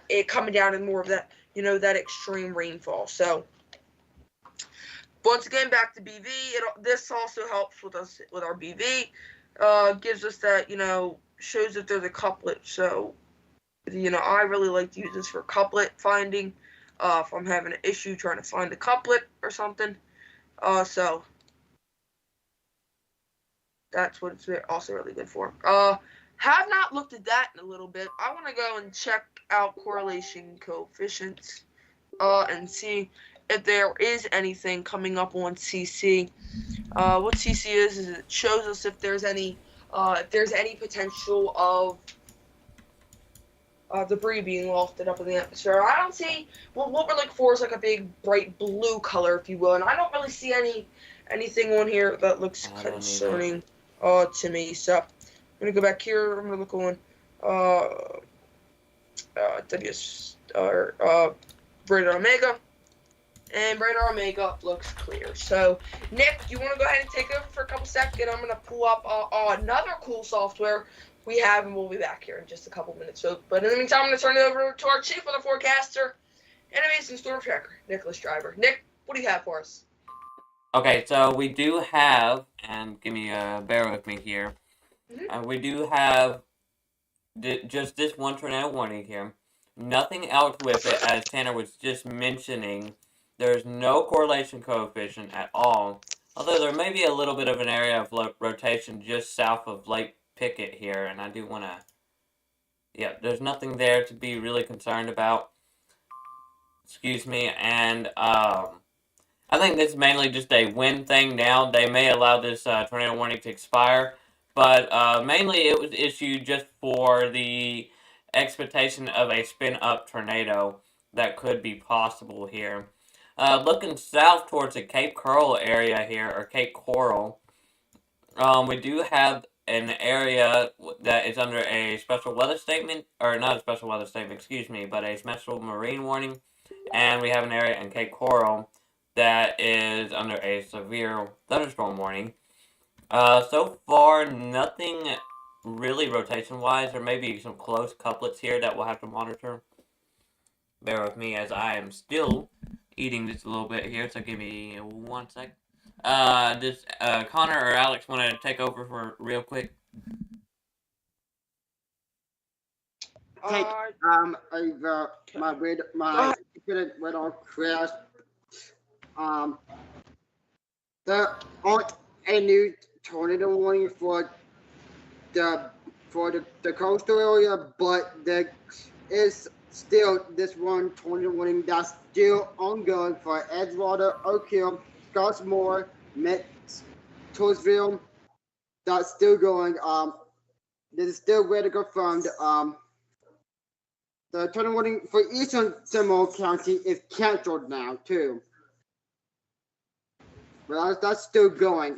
it coming down in more of that, that extreme rainfall. So, once again, back to BV. This also helps with us with our BV. Gives us that, shows that there's a couplet. So, I really like to use this for couplet finding. If I'm having an issue trying to find a couplet or something. So, that's what it's also really good for. Have not looked at that in a little bit. I want to go and check out correlation coefficients and see if there is anything coming up on CC. What CC is it shows us if there's any potential of debris being lofted up in the atmosphere. I don't see, what we're looking for is like a big bright blue color, if you will, and I don't really see anything on here that looks concerning to me. So I'm gonna go back here. I'm gonna look on Radar Omega. And Radar Omega looks clear. So, Nick, you want to go ahead and take over for a couple seconds? I'm going to pull up another cool software we have, and we'll be back here in just a couple minutes. So, but in the meantime, I'm going to turn it over to our chief weather forecaster and amazing storm tracker, Nicholas Driver. Nick, what do you have for us? Okay, so we do have, and bear with me here. Mm-hmm. We do have just this one tornado warning here. Nothing else with it, as Tanner was just mentioning. There's no correlation coefficient at all, although there may be a little bit of an area of rotation just south of Lake Pickett here, and I do want to, there's nothing there to be really concerned about. Excuse me, and I think this is mainly just a wind thing now. They may allow this tornado warning to expire, but mainly it was issued just for the expectation of a spin-up tornado that could be possible here. Looking south towards the Cape Coral area here, or Cape Coral, we do have an area that is under a special weather statement, or not a special weather statement, excuse me, but a special marine warning, and we have an area in Cape Coral that is under a severe thunderstorm warning. So far, nothing really rotation-wise. There may be some close couplets here that we'll have to monitor. Bear with me as I am still eating just a little bit here, so give me 1 sec. Does Connor or Alex want to take over for real quick? Take over my infinite radar crash. There aren't a new tornado warning for the coastal area, but there is still this one tornado warning that's still ongoing for Edgewater, Oak Hill, Scottsmore, Metz, Toursville. That's still going. This is still ready to confirmed. The tornado warning for Eastern Seminole County is canceled now too. But that's still going.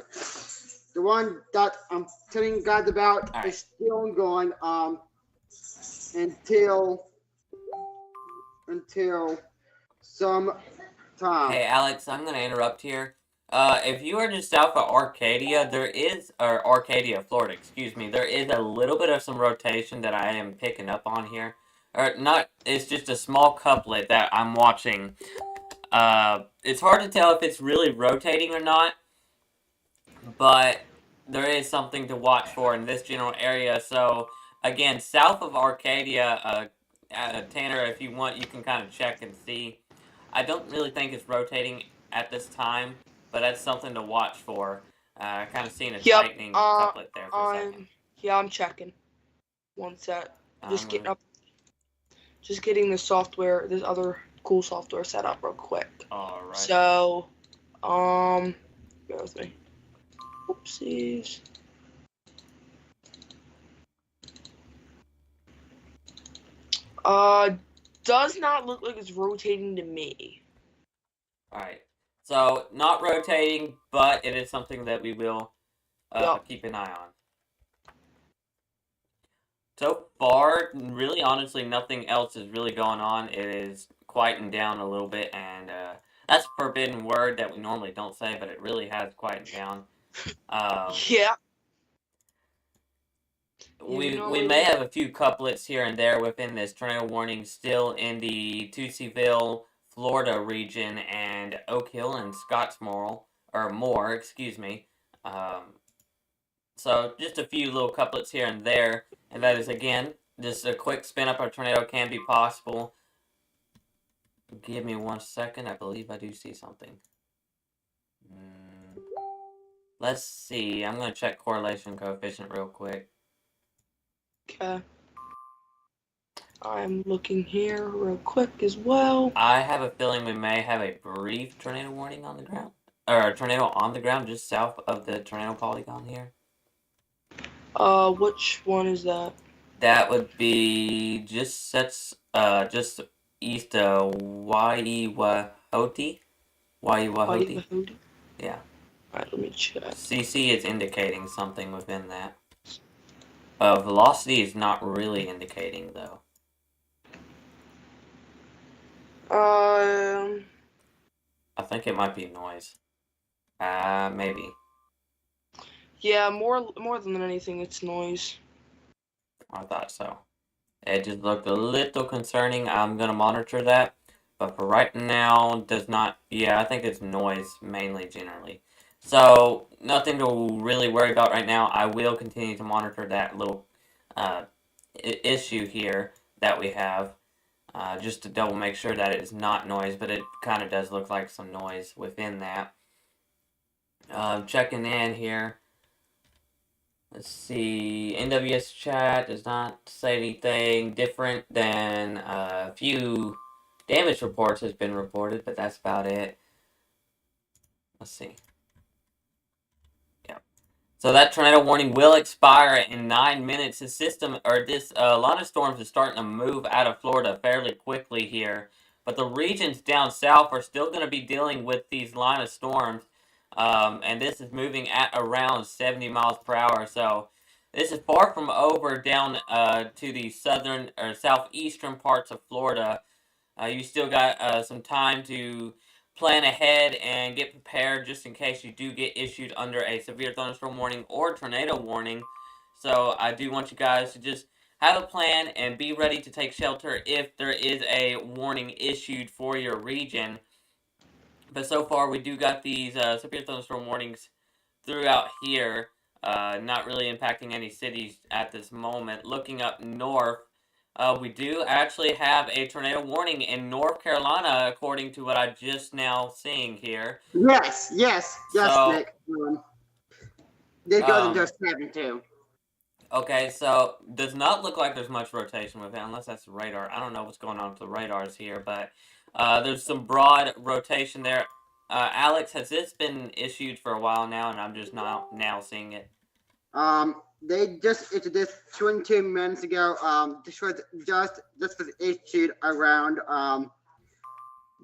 The one that I'm telling you guys about is still going until some time. Hey Alex, I'm gonna interrupt here. If you are just south of Arcadia, Arcadia, Florida, excuse me, there is a little bit of some rotation that I am picking up on here. Or not, it's just a small couplet that I'm watching. It's hard to tell if it's really rotating or not, but there is something to watch for in this general area. So, again, south of Arcadia, Tanner, if you want, you can kind of check and see. I don't really think it's rotating at this time, but that's something to watch for. Kind of seeing a tightening couplet there for a second. Yeah, I'm checking. 1 sec. Just getting the software, this other cool software set up real quick. Alright. So, bear with me. Oopsies. Does not look like it's rotating to me. Alright. So, not rotating, but it is something that we will keep an eye on. So far, really honestly, nothing else is really going on. It is quieting down a little bit, and that's a forbidden word that we normally don't say, but it really has quieted down. Yeah. We may have a few couplets here and there within this tornado warning still in the Tussieville, Florida region, and Oak Hill and Scottsmore, or more, excuse me. So just a few little couplets here and there, and that is, again, just a quick spin up of a tornado can be possible. Give me 1 second, I believe I do see something. Let's see, I'm going to check correlation coefficient real quick. Okay. I'm looking here real quick as well. I have a feeling we may have a brief tornado warning on the ground. Or a tornado on the ground just south of the tornado polygon here. Which one is that? That would be just east of Waiwahoti. Waiwahoti? Yeah. Alright, let me check. CC is indicating something within that. Velocity is not really indicating, though. I think it might be noise. Maybe. Yeah, more than anything, it's noise. I thought so. It just looked a little concerning. I'm gonna monitor that, but for right now, does not. Yeah, I think it's noise mainly, generally. So nothing to really worry about right now. I will continue to monitor that little issue here that we have, just to double make sure that it is not noise, but it kind of does look like some noise within that. Checking in here. Let's see, NWS chat does not say anything different than a few Damage reports has been reported, but that's about it. Let's see. Yep. So that tornado warning will expire in 9 minutes. The system, or this line of storms is starting to move out of Florida fairly quickly here. But the regions down south are still going to be dealing with these line of storms. And this is moving at around 70 miles per hour. So this is far from over down to the southern or southeastern parts of Florida. You still got some time to plan ahead and get prepared just in case you do get issued under a severe thunderstorm warning or tornado warning. So I do want you guys to just have a plan and be ready to take shelter if there is a warning issued for your region. But so far, we do got these severe thunderstorm warnings throughout here, not really impacting any cities at this moment. Looking up north, we do actually have a tornado warning in North Carolina, according to what I'm just now seeing here. Yes, So, Nick. This goes into 7 too. Okay, so does not look like there's much rotation with it, unless that's the radar. I don't know what's going on with the radars here, but there's some broad rotation there. Alex, has this been issued for a while now, and I'm just now seeing it? They just issued this 22 minutes ago. This was issued around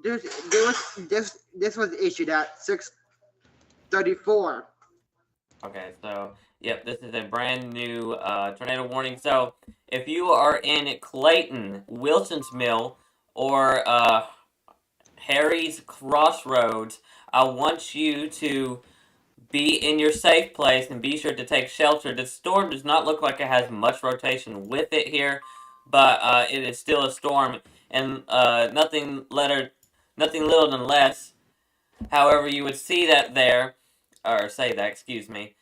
this was issued at 6:34. Okay, so yep, this is a brand new tornado warning. So if you are in Clayton, Wilson's Mill, or Harry's Crossroads, I want you to be in your safe place and be sure to take shelter. The storm does not look like it has much rotation with it here, but it is still a storm, and nothing little than less. However, you would see that there, or say that, excuse me.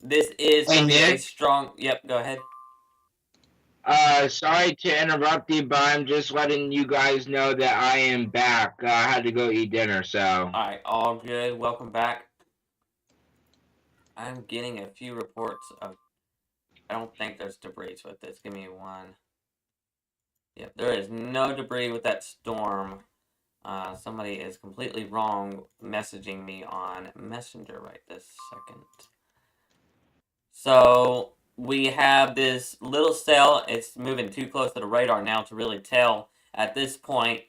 This is going to be a strong. Yep, go ahead. Sorry to interrupt you, but I'm just letting you guys know that I am back. I had to go eat dinner, so. Alright, all good. Welcome back. I'm getting a few reports of. I don't think there's debris with this. Give me one. Yep, there is no debris with that storm. Somebody is completely wrong messaging me on Messenger right this second. So we have this little cell. It's moving too close to the radar now to really tell at this point.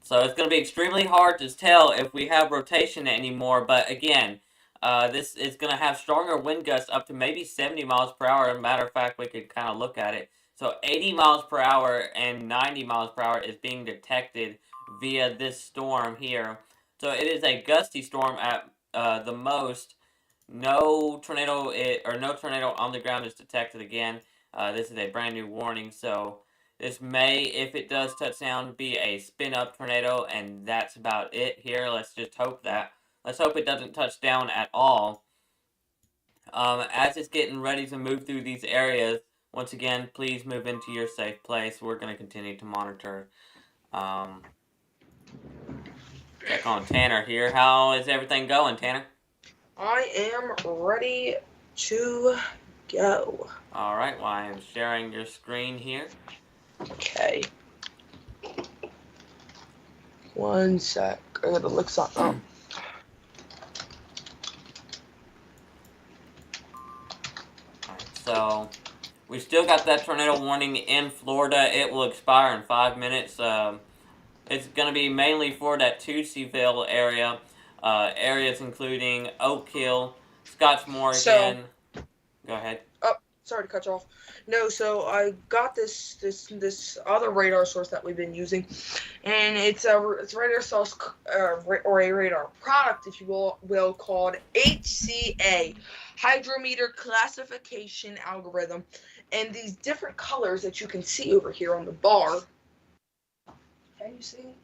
So it's going to be extremely hard to tell if we have rotation anymore. But again, this is going to have stronger wind gusts up to maybe 70 miles per hour. As a matter of fact, we could kind of look at it. So 80 miles per hour and 90 miles per hour is being detected via this storm here. So it is a gusty storm at the most. No tornado on the ground is detected again. This is a brand new warning. So this may, if it does touch down, be a spin-up tornado, and that's about it here. Let's just hope that. Let's hope it doesn't touch down at all. As it's getting ready to move through these areas, once again, please move into your safe place. We're going to continue to monitor. Check on Tanner here. How is everything going, Tanner? I am ready to go. All right, well, I am sharing your screen here. Okay. One sec. I gotta look something up. So, we still got that tornado warning in Florida. It will expire in 5 minutes. It's going to be mainly for that Tucsyville area. Areas including Oak Hill, Scottsmore. Go ahead. Oh, sorry to cut you off. No, so I got this other radar source that we've been using, and it's a radar source or a radar product, if you will, called HCA, Hydrometer Classification Algorithm, and these different colors that you can see over here on the bar. Can you see?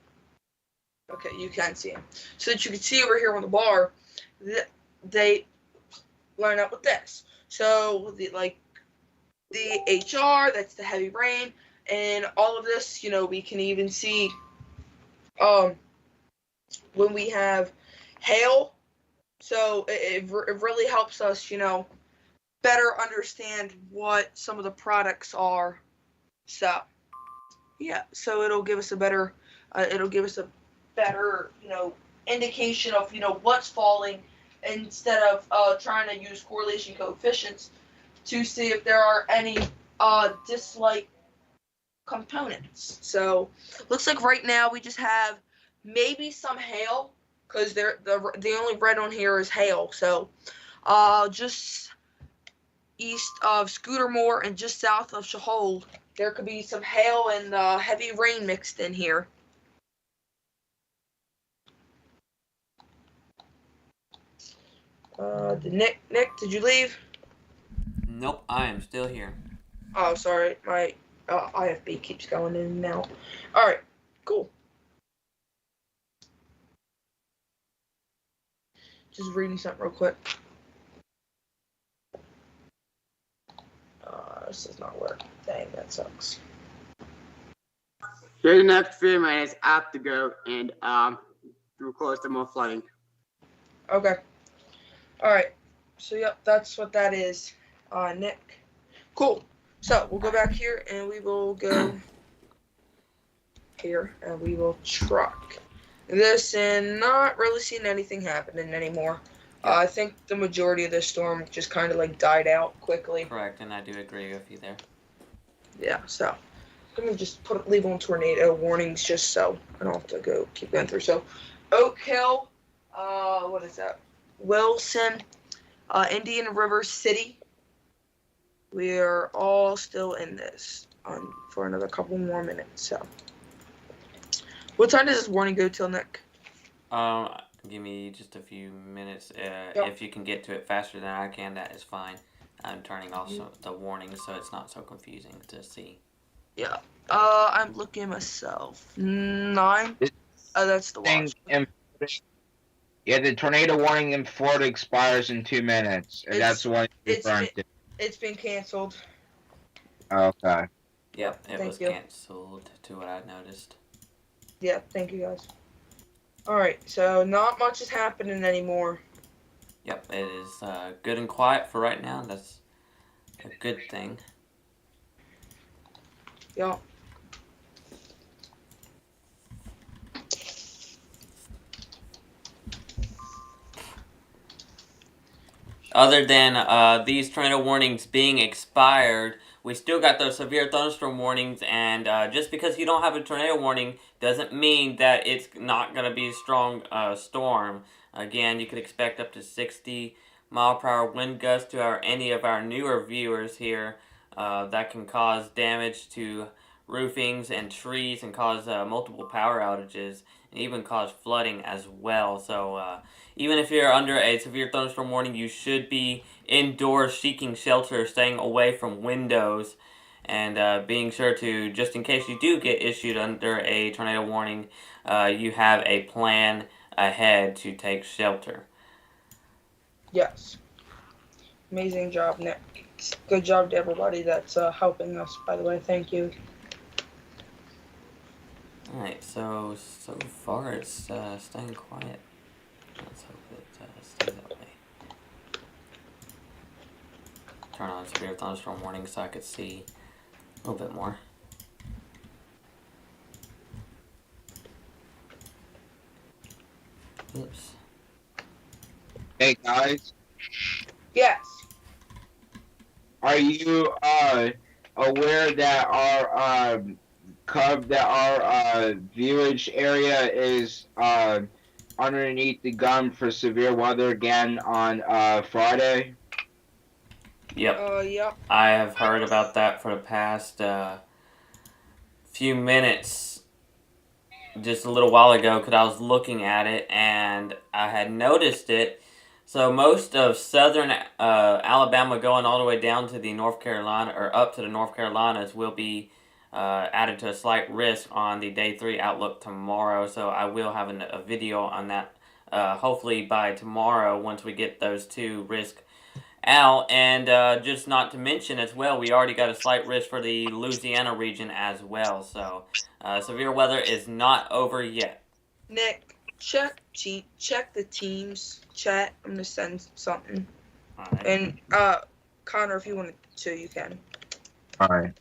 Okay, you can see them. So that you can see over here on the bar, they line up with this. So the HR, that's the heavy rain, and all of this, we can even see when we have hail. So it really helps us, better understand what some of the products are. So Yeah, so it'll give us a better, indication of what's falling, instead of trying to use correlation coefficients to see if there are any dislike components. So looks like right now we just have maybe some hail, because the only red on here is hail. So just east of Scootermore and just south of Shahold, there could be some hail and heavy rain mixed in here. Nick, did you leave? Nope, I am still here. Oh, sorry, my IFB keeps going in and out. All right, cool. Just reading something real quick. This does not work. Dang, that sucks. Here's the next few minutes I have to go and record some more flooding. Okay. All right. So yep, that's what that is, Nick. Cool. So we'll go back here and we will go here and we will truck this, and not really seeing anything happening anymore. I think the majority of this storm just kind of like died out quickly. Correct, and I do agree with you there. Yeah. So let me just leave on tornado warnings just so I don't have to keep going through. So Oak Hill, what is that? Wilson, Indian River City. We are all still in this for another couple more minutes. So, what time does this warning go till, Nick? Give me just a few minutes. If you can get to it faster than I can, that is fine. I'm turning off the warnings so it's not so confusing to see. Yeah. I'm looking myself. 9. Oh, that's the watch. Yeah, the tornado warning in Florida expires in 2 minutes. And that's what it's referring to. It's been canceled. Okay. Yep, it Thank was you. canceled to what I noticed. Yeah, thank you guys. Alright, so not much is happening anymore. Yep, it is good and quiet for right now. That's a good thing. Yeah. Other than these tornado warnings being expired, we still got those severe thunderstorm warnings, and just because you don't have a tornado warning doesn't mean that it's not going to be a strong storm. Again, you could expect up to 60-mile-per-hour wind gusts to any of our newer viewers here. That can cause damage to roofings and trees and cause multiple power outages and even cause flooding as well. So even if you're under a severe thunderstorm warning, you should be indoors seeking shelter, staying away from windows, and being sure to, just in case you do get issued under a tornado warning, you have a plan ahead to take shelter. Yes. Amazing job, Nick. Good job to everybody that's helping us, by the way. Thank you. Alright, so far it's staying quiet. Let's hope it stays that way. Turn on severe thunderstorm warning so I could see a little bit more. Oops. Hey guys, Yes. are you aware that our viewage area is underneath the gun for severe weather again on Friday? Yep. Yep. I have heard about that for the past few minutes, just a little while ago, because I was looking at it and I had noticed it. So most of southern Alabama going all the way down to the North Carolina, or up to the North Carolinas, will be added to a slight risk on the Day 3 outlook tomorrow. So I will have a video on that hopefully by tomorrow once we get those two risks out. And just not to mention as well, we already got a slight risk for the Louisiana region as well. So severe weather is not over yet. Nick, check the team's chat. I'm gonna send something. All right. And Connor, if you wanted to, you can. Alright.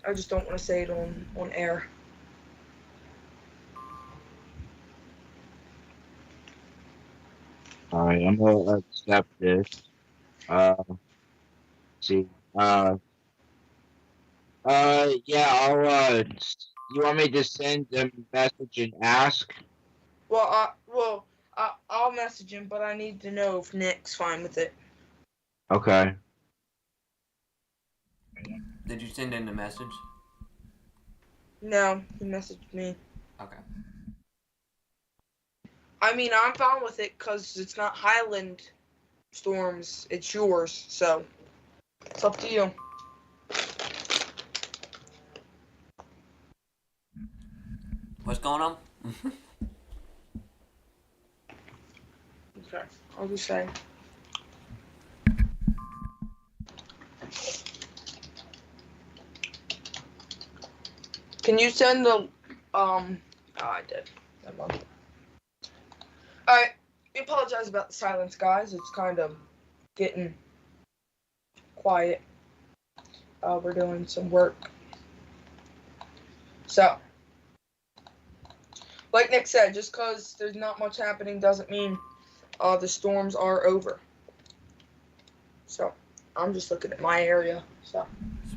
I just don't want to say it on air. Alright, I'm gonna accept this. Let's see. Yeah, you want me to send them a message and ask? I'll message him, but I need to know if Nick's fine with it. Okay. Did you send in the message? No, he messaged me. Okay. I mean, I'm fine with it because it's not Highland Storms, it's yours, so it's up to you. What's going on? Okay, I'll just say. Can you send the oh, I did. Never mind. Alright, we apologize about the silence, guys. It's kind of getting quiet. We're doing some work. So, like Nick said, just because there's not much happening doesn't mean the storms are over. So, I'm just looking at my area. So,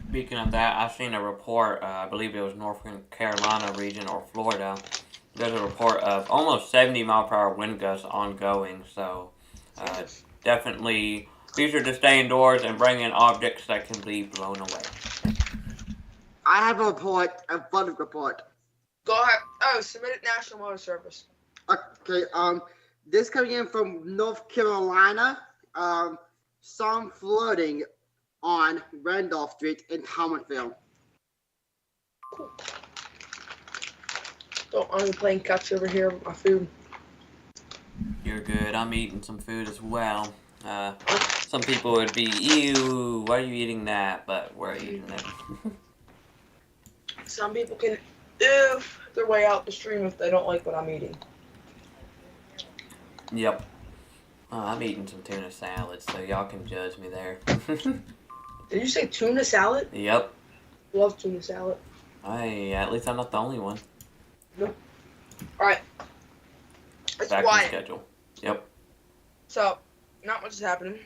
Speaking of that, I've seen a report, I believe it was North Carolina region or Florida. There's a report of almost 70-mile-per-hour wind gusts ongoing, so definitely be sure to stay indoors and bring in objects that can be blown away. I have a report, a flood report. go ahead. Oh, submit it National Weather Service. Okay, this coming in from North Carolina, some flooding on Randolph Street in Thomasville. Cool. Don't I'm playing catch over here with my food. You're good. I'm eating some food as well. Some people would be, ew, why are you eating that? But we're eating it. Some people can oof their way out the stream if they don't like what I'm eating. Yep. I'm eating some tuna salad, so y'all can judge me there. Did you say tuna salad? Yep. Love tuna salad. At least I'm not the only one. Alright. It's Back on quiet. schedule. Yep. So, not much is happening.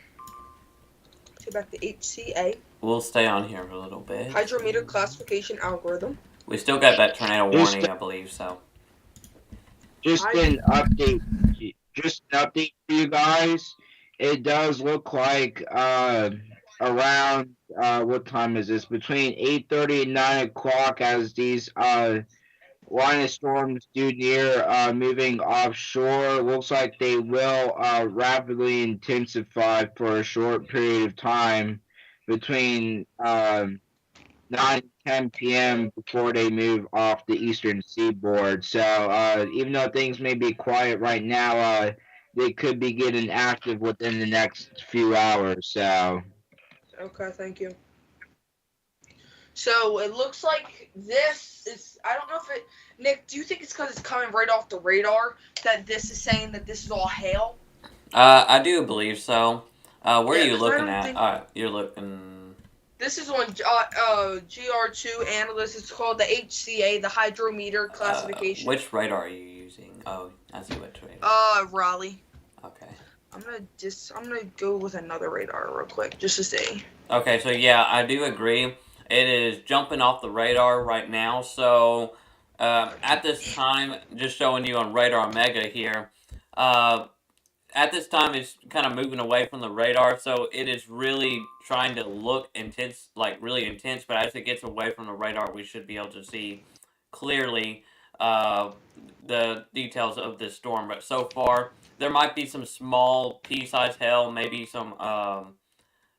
Go back to HCA. We'll stay on here for a little bit. Hydrometer classification algorithm. We still got that tornado warning, I believe, so. Just an update for you guys. It does look like around what time is this? Between 8:30 and 9 o'clock, as these line of storms do near moving offshore. Looks like they will rapidly intensify for a short period of time between 9 and 10 p.m. before they move off the eastern seaboard. So even though things may be quiet right now, they could be getting active within the next few hours. So. Okay, thank you. So it looks like this is, I don't know if it, Nick, do you think it's because it's coming right off the radar that this is saying that this is all hail? I do believe so. Where are you 'cause I looking don't at? think- You're looking. This is on GR2 Analyst. It's called the HCA, the Hydrometer Classification. Which radar are you using? Oh, I see which radar. Raleigh. Okay. I'm gonna go with another radar real quick just to see. Okay, so yeah, I do agree. It is jumping off the radar right now. So at this time, just showing you on Radar Mega here, at this time it's kind of moving away from the radar. So it is really trying to look intense, like really intense. But as it gets away from the radar, we should be able to see clearly the details of this storm. But so far, there might be some small pea-sized hail, maybe some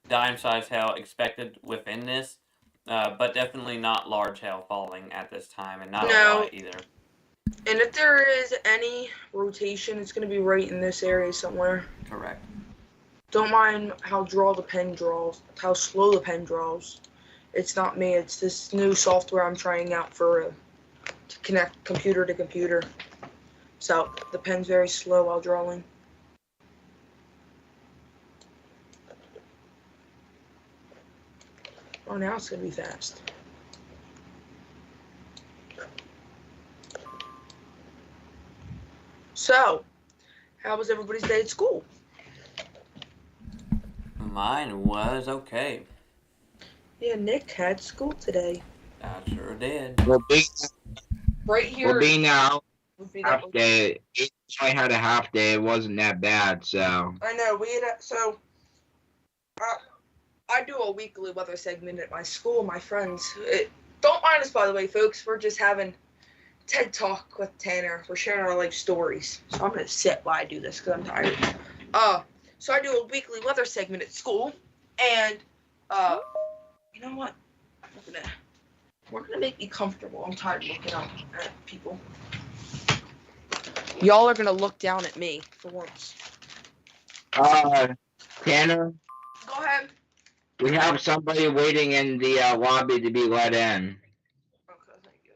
dime-sized hail expected within this. But definitely not large hail falling at this time, and not a lot either. And if there is any rotation, it's going to be right in this area somewhere. Correct. Don't mind how slow the pen draws. It's not me. It's this new software I'm trying out to connect computer to computer. So the pen's very slow while drawing. Oh, now it's going to be fast. So, how was everybody's day at school? Mine was okay. Yeah, Nick had school today. I sure did. Well, Right here. being now would be that half day, it only had a half day. It wasn't that bad, so. I know. I do a weekly weather segment at my school. My friends, don't mind us, by the way, folks. We're just having TED Talk with Tanner. We're sharing our life stories. So I'm gonna sit while I do this because I'm tired. So I do a weekly weather segment at school, and you know what? We're gonna make me comfortable. I'm tired of looking up at people. Y'all are gonna look down at me for once. Tanner, Go ahead. we have somebody waiting in the lobby to be let in. Okay, thank you.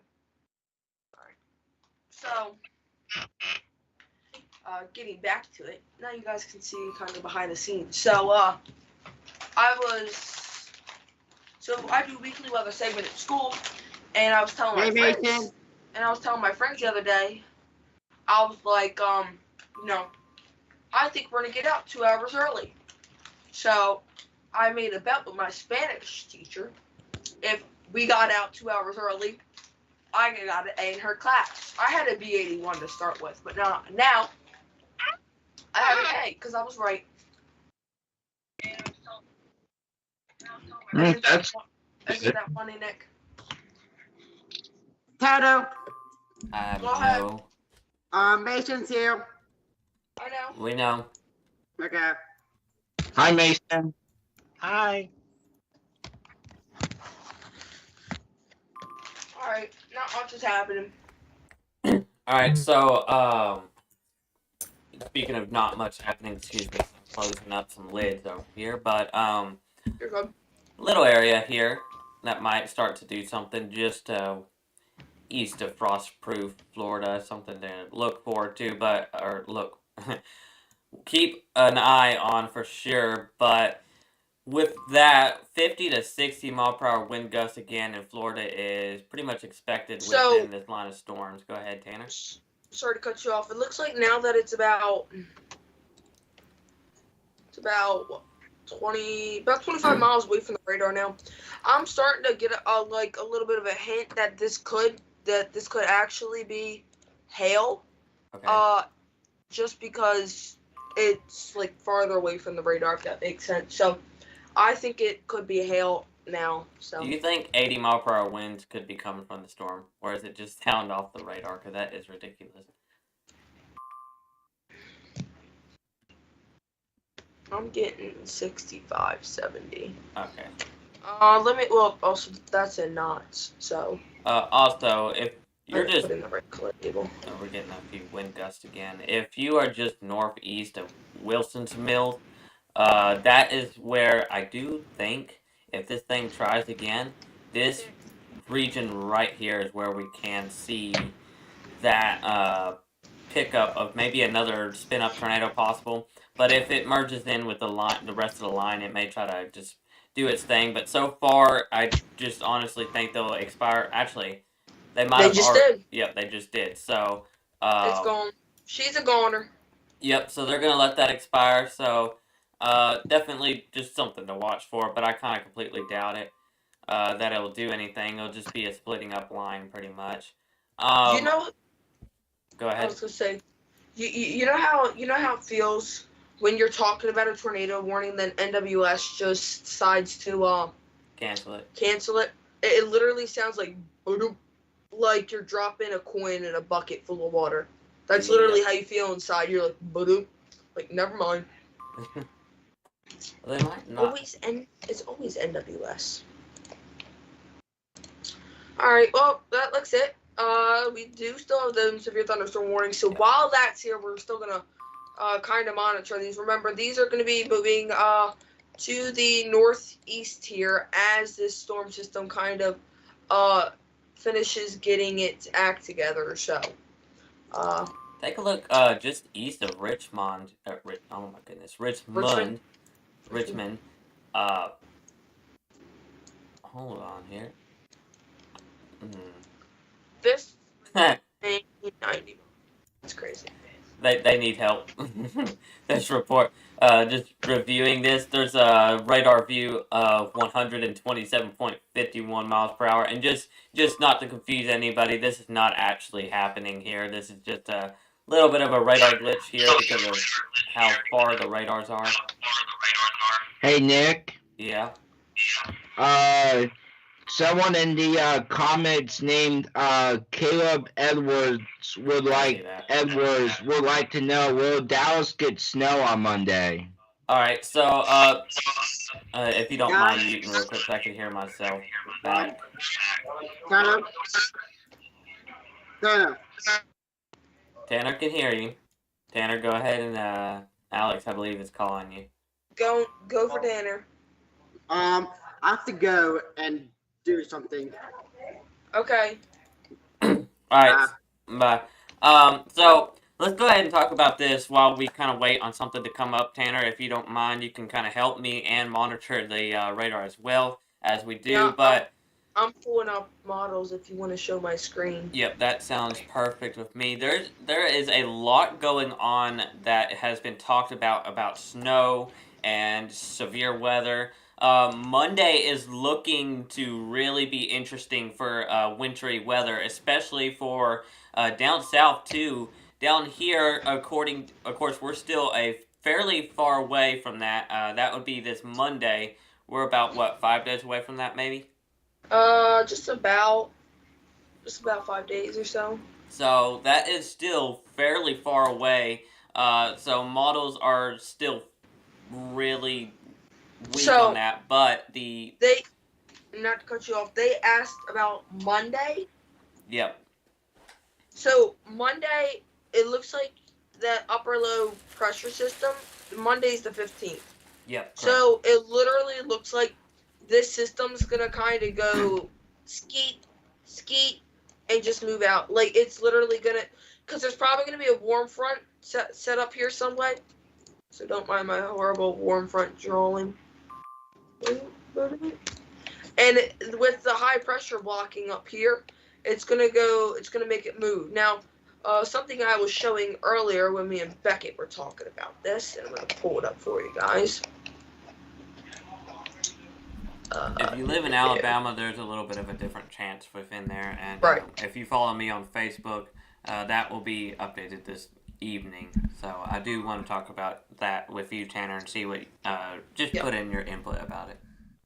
Alright. So, getting back to it, now you guys can see kind of behind the scenes. So, I do weekly weather segment at school, and I was telling my friends, the other day, I was like, I think we're gonna get out 2 hours early. So, I made a bet with my Spanish teacher. If we got out 2 hours early, I got an A in her class. I had a B81 to start with, but now I have an A because I was right. Isn't that funny, Nick? Tato, I Go ahead. know. Mason's here. I know. We know. Okay. Hi, Mason. Hi. Alright, not much is happening. Alright, so, speaking of not much happening, excuse me, I'm closing up some lids over here, but, You're good. little area here that might start to do something just, east of Frostproof, Florida, something to look forward to, keep an eye on for sure, but with that, 50 to 60 mile per hour wind gusts again in Florida is pretty much expected within this line of storms. Go ahead, Tanner. Sorry to cut you off. It looks like now that it's about 25 miles away from the radar now. I'm starting to get a little bit of a hint that this could actually be hail. Okay. Just because it's like farther away from the radar, if that makes sense. So I think it could be hail now. So Do you think 80 mile per hour winds could be coming from the storm, or is it just sound off the radar? Because that is ridiculous. I'm getting 65, 70. Okay. Also that's in knots. So Also, if you're just put in the right label. oh, we're getting a few wind gusts again. If you are just northeast of Wilson's Mill, that is where I do think if this thing tries again, this region right here is where we can see that pickup of maybe another spin up tornado possible. But if it merges in with the rest of the line, it may try to just do its thing. But so far, I just honestly think they'll expire. Actually, they might have just already. did. Yep, they just did. So It's gone. She's a goner. Yep, so they're gonna let that expire. So definitely just something to watch for. But I kind of completely doubt it that it'll do anything. It'll just be a splitting up line, pretty much. Go I ahead. was gonna say, you know how it feels when you're talking about a tornado warning, then NWS just decides to Cancel it. It literally sounds like you're dropping a coin in a bucket full of water. That's literally how you feel inside. You're like never mind. Well, they might not. It's always NWS. All right, well that's it. We do still have them severe thunderstorm warnings. So while that's here, we're still gonna kind of monitor these. Remember, these are gonna be moving to the northeast here as this storm system kind of finishes getting its act together. So take a look just east of Richmond. Oh my goodness, Richmond. Hold on here. This 90. That's crazy. they need help. This report, just reviewing this, there's a radar view of 127.51 miles per hour, and just not to confuse anybody, this is not actually happening here. This is just a little bit of a radar glitch here because of how far the radars are. Hey, Nick. Yeah. Someone in the comments named Caleb Edwards would like to know, will Dallas get snow on Monday? All right. So, if you don't mind muting real quick, so I can hear myself back. Tanner? Tanner can hear you. Tanner, go ahead and Alex, I believe, is calling you. Go for Tanner. I have to go and do something. Okay. All right. Bye. So let's go ahead and talk about this while we kind of wait on something to come up. Tanner, if you don't mind, you can kind of help me and monitor the radar as well as we do. Yeah, but I'm pulling up models if you want to show my screen. Yep, that sounds perfect with me. There is a lot going on that has been talked about snow and severe weather. Monday is looking to really be interesting for wintry weather, especially for down south too. Down here, of course, we're still a fairly far away from that. That would be this Monday. We're about, what, 5 days away from that, maybe? Just about 5 days or so. So that is still fairly far away. So models are still really weak on that, but not to cut you off, they asked about Monday. Yep. So Monday, it looks like that upper low pressure system, Monday's the 15th. Yep. Correct. So it literally looks like this system's gonna kind of go skeet, and just move out. Like, it's literally gonna, because there's probably gonna be a warm front set up here somewhere. So don't mind my horrible warm front drawing. And with the high pressure blocking up here, it's gonna make it move. Now, something I was showing earlier when me and Beckett were talking about this, and I'm gonna pull it up for you guys. If you live in Alabama, there's a little bit of a different chance within there, and right. If you follow me on Facebook, that will be updated this evening. So I do want to talk about that with you, Tanner, and see what just put in your input about it.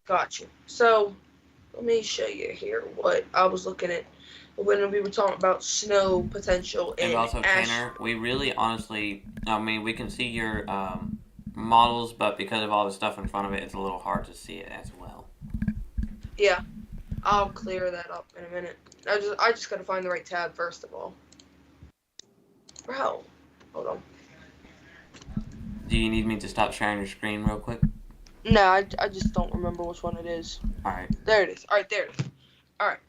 Gotcha. So let me show you here what I was looking at when we were talking about snow potential. And also, Tanner, we really honestly, I mean, we can see your models, but because of all the stuff in front of it, it's a little hard to see it as well. Yeah, I'll clear that up in a minute. I just gotta find the right tab first of all. Bro, hold on. Do you need me to stop sharing your screen real quick? No, I just don't remember which one it is. Alright. There it is. Alright, there it is. Alright.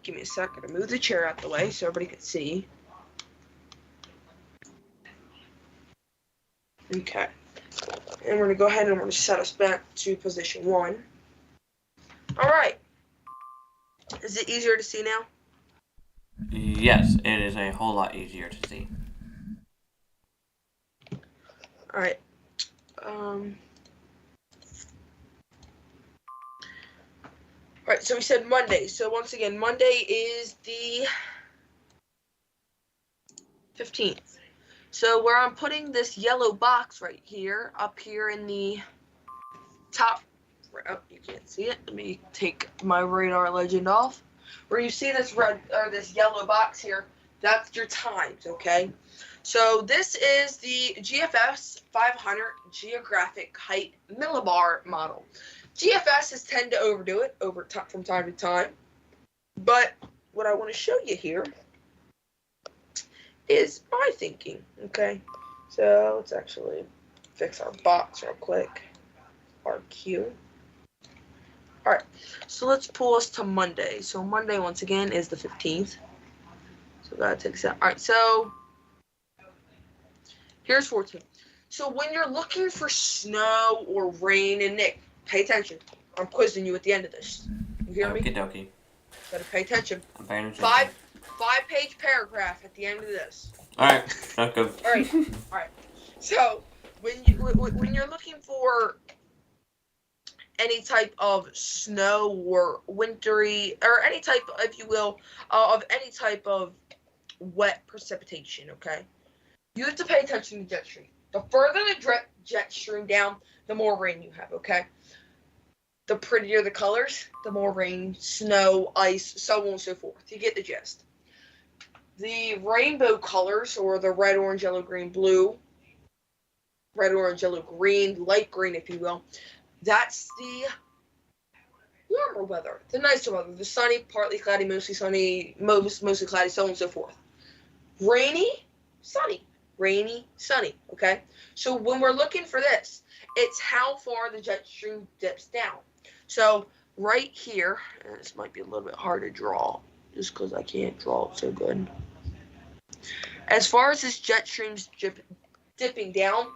Give me a second to move the chair out the way so everybody can see. Okay. And we're gonna go ahead and we're gonna set us back to position 1. Alright. Is it easier to see now? Yes, it is a whole lot easier to see. Alright. Alright, so we said Monday. So once again, Monday is the 15th. So where I'm putting this yellow box right here, up here in the top. Oh, you can't see it. Let me take my radar legend off. Where you see this red or this yellow box here, that's your times, okay? So this is the GFS 500 Geographic Height Millibar model. GFSs tend to overdo it from time to time, but what I want to show you here is my thinking, okay? So let's actually fix our box real quick. RQ. Alright, so let's pull us to Monday. So Monday, once again, is the 15th. So that takes that. Alright, so here's 14. So when you're looking for snow or rain, and Nick, pay attention. I'm quizzing you at the end of this. You hear me? Okie dokie. Gotta pay attention. I'm paying attention. 5-page paragraph at the end of this. All right. Not good. All right. So when you're looking for any type of snow or wintry or any type, if you will, of any type of wet precipitation, okay, you have to pay attention to jet stream. The further the jet stream down, the more rain you have, okay? The prettier the colors, the more rain, snow, ice, so on and so forth. You get the gist. The rainbow colors, or the red, orange, yellow, green, blue, red, orange, yellow, green, light green, if you will, that's the warmer weather, the nicer weather, the sunny, partly cloudy, mostly sunny, mostly cloudy, so on and so forth. Rainy, sunny. Rainy, sunny, okay? So when we're looking for this, it's how far the jet stream dips down. So right here, and this might be a little bit hard to draw, just because I can't draw it so good. As far as this jet stream's dipping down,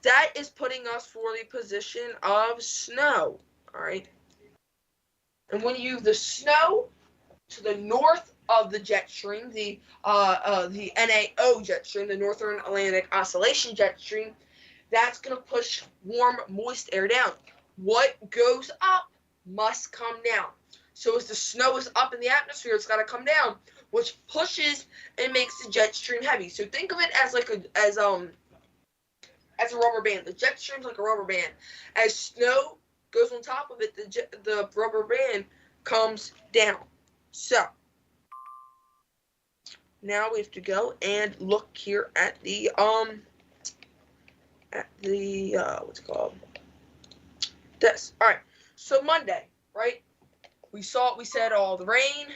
that is putting us for the position of snow, all right? And when you have the snow to the north of the jet stream, the NAO jet stream, the Northern Atlantic Oscillation jet stream, that's going to push warm, moist air down. What goes up must come down. So as the snow is up in the atmosphere, it's got to come down, which pushes and makes the jet stream heavy. So think of it as like as a rubber band. The jet stream's like a rubber band. As snow goes on top of it, the rubber band comes down. So now we have to go and look here at the what's it called? This. All right. So Monday, right? We said all the rain,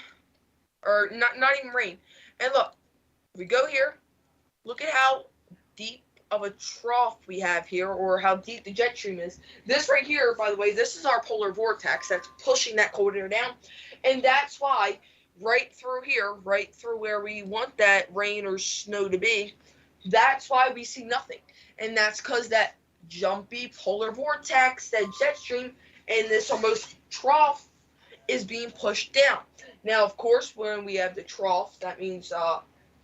or not even rain. And look, if we go here, look at how deep of a trough we have here, or how deep the jet stream is. This right here, by the way, this is our polar vortex that's pushing that cold air down, and that's why right through here, right through where we want that rain or snow to be, that's why we see nothing. And that's because that jumpy polar vortex, that jet stream, and this almost trough is being pushed down. Now, of course, when we have the trough, that means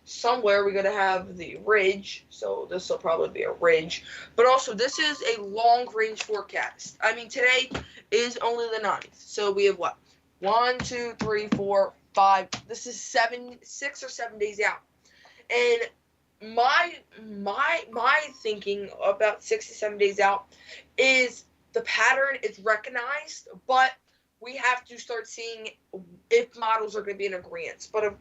somewhere we're going to have the ridge. So this will probably be a ridge. But also, this is a long-range forecast. I mean, today is only the 9th. So we have what? 1, 2, 3, 4, 5. This is 6 or 7 days out. And my thinking about 6 to 7 days out is the pattern is recognized, but we have to start seeing if models are going to be in agreement. But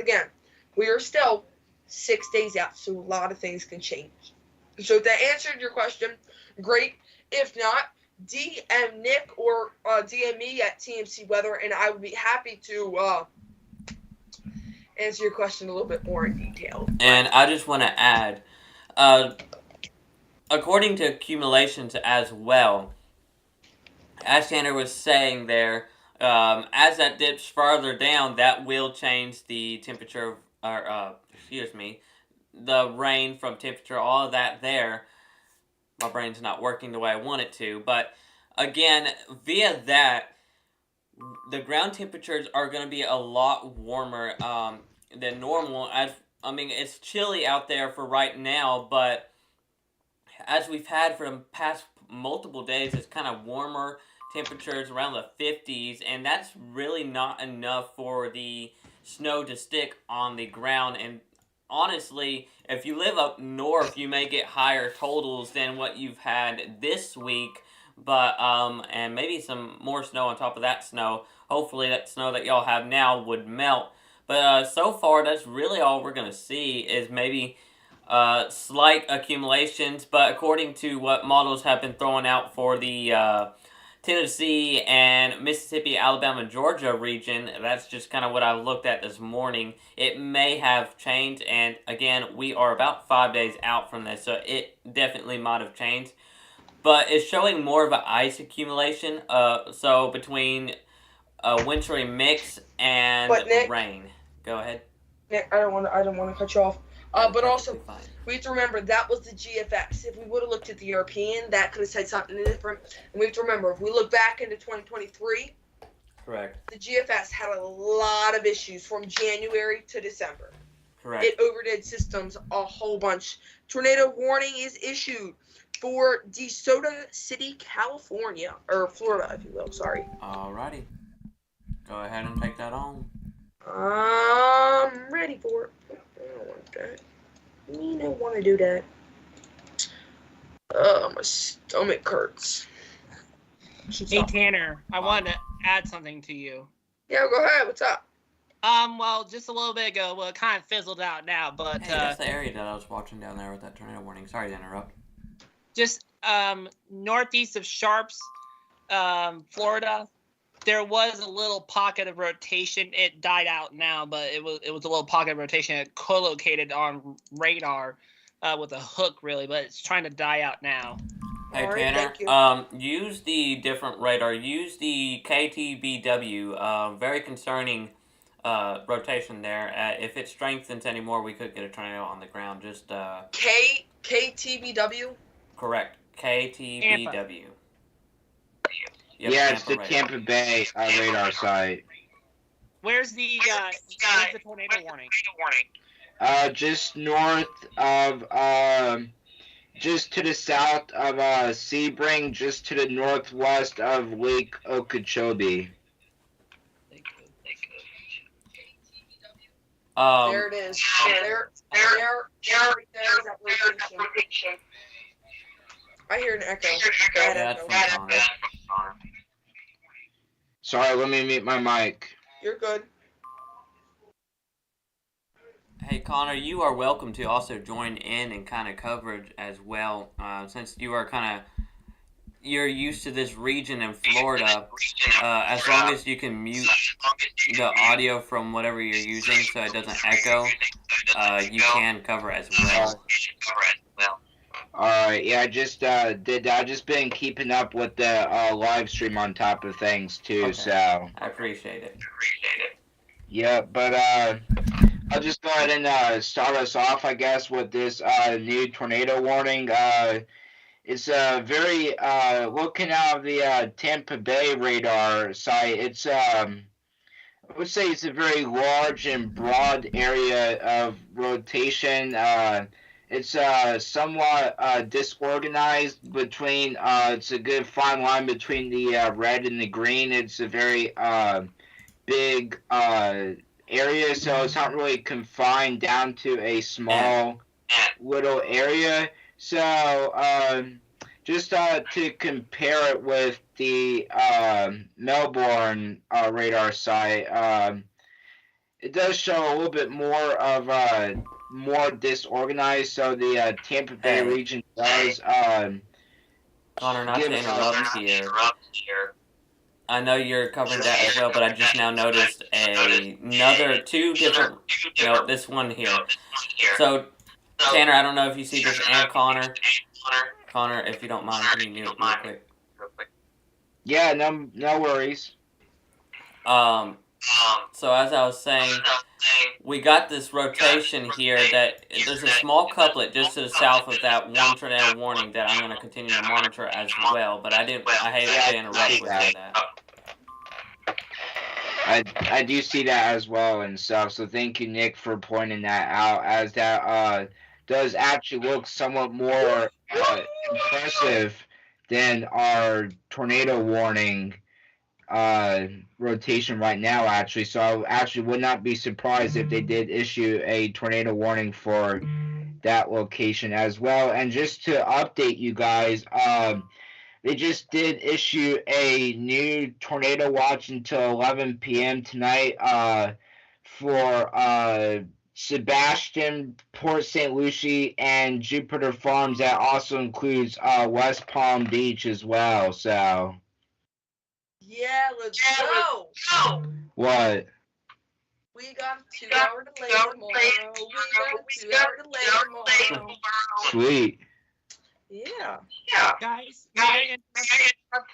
again, we are still 6 days out, so a lot of things can change. So if that answered your question, great. If not, DM Nick or DM me at TMC Weather, and I would be happy to answer your question a little bit more in detail. And I just want to add, according to accumulations as well, as Tanner was saying there, as that dips farther down, that will change the temperature, the rain from temperature, all of that there. My brain's not working the way I want it to, but again, via that, the ground temperatures are going to be a lot warmer than normal. It's chilly out there for right now, but as we've had for the past multiple days, it's kind of warmer temperatures around the 50s, and that's really not enough for the snow to stick on the ground. And honestly, if you live up north, you may get higher totals than what you've had this week, but and maybe some more snow on top of that snow. Hopefully that snow that y'all have now would melt. But so far, that's really all we're going to see is maybe slight accumulations. But according to what models have been throwing out for the Tennessee and Mississippi, Alabama, Georgia region, that's just kind of what I looked at this morning. It may have changed, and again, we are about 5 days out from this, so it definitely might have changed. But it's showing more of an ice accumulation, so between a wintry mix and Nick, rain. Go ahead. Nick, I don't want to cut you off. But also, fine. We have to remember that was the GFX. If we would have looked at the European, that could have said something different. And we have to remember, if we look back into 2023, correct, the GFS had a lot of issues from January to December. Correct. It overdid systems a whole bunch. Tornado warning is issued for DeSoto City, California, or Florida, if you will. Sorry. Alrighty. Go ahead and take that on. I'm ready for it. I don't want that. You don't want to do that. My stomach hurts. Hey Tanner, I wanted to add something to you. Yeah, go ahead. What's up? Well, just a little bit ago, well, it kind of fizzled out now, but Hey, that's the area that I was watching down there with that tornado warning. Sorry to interrupt. just northeast of Sharps, Florida, there was a little pocket of rotation. It died out now, but it was a little pocket of rotation. It co-located on radar with a hook, really, but it's trying to die out now. Hey, All right, Tanner, thank you. use the different radar. Use the KTBW. Very concerning rotation there. If it strengthens anymore, we could get a tornado on the ground. Just KTBW? correct. KTBW. Yep, Yeah, it's the radar. Tampa Bay radar site. Where's the tornado warning? Just north of, just to the south of Sebring, just to the northwest of Lake Okeechobee. There it is. There is that location. I hear an echo. Bad That's echo. from Connor. Sorry, let me mute my mic. You're good. Hey Connor, you are welcome to also join in and kind of coverage as well, since you are you're used to this region in Florida. As long as you can mute the audio from whatever you're using so it doesn't echo, you can cover as well. Alright, yeah, I just did. I just been keeping up with the live stream on top of things too. Okay. So I appreciate it. yeah, but I'll just go ahead and start us off, I guess, with this new tornado warning. It's very looking out of the Tampa Bay radar site. It's I would say it's a very large and broad area of rotation. It's somewhat disorganized between. It's a good fine line between the red and the green. It's a very big area, so it's not really confined down to a small little area. So just to compare it with the Melbourne radar site, it does show a little bit more of more disorganized. So the Tampa Bay region does. Connor, not to interrupt here. I know you're covering that as well, but I just now noticed two different, this one here. So, Tanner, I don't know if you see this, and Connor. Connor, if you don't mind, can you mute it real quick? Yeah, no worries. So as I was saying, we got this rotation here that there's a small couplet just to the south of that one tornado warning that I'm going to continue to monitor as well, but I hate to interrupt with that. I do see that as well and stuff, so thank you, Nick, for pointing that out, as that does actually look somewhat more impressive than our tornado warning rotation right now, actually. So I actually would not be surprised if they did issue a tornado warning for that location as well. And just to update you guys, they just did issue a new tornado watch until 11 p.m. tonight for Sebastian, Port St. Lucie, and Jupiter Farms. That also includes West Palm Beach as well. So Yeah, let's go. what? We got a 2-hour delay tomorrow. We got a 2-hour delay tomorrow. Sweet. Yeah. Guys, may I interrupt?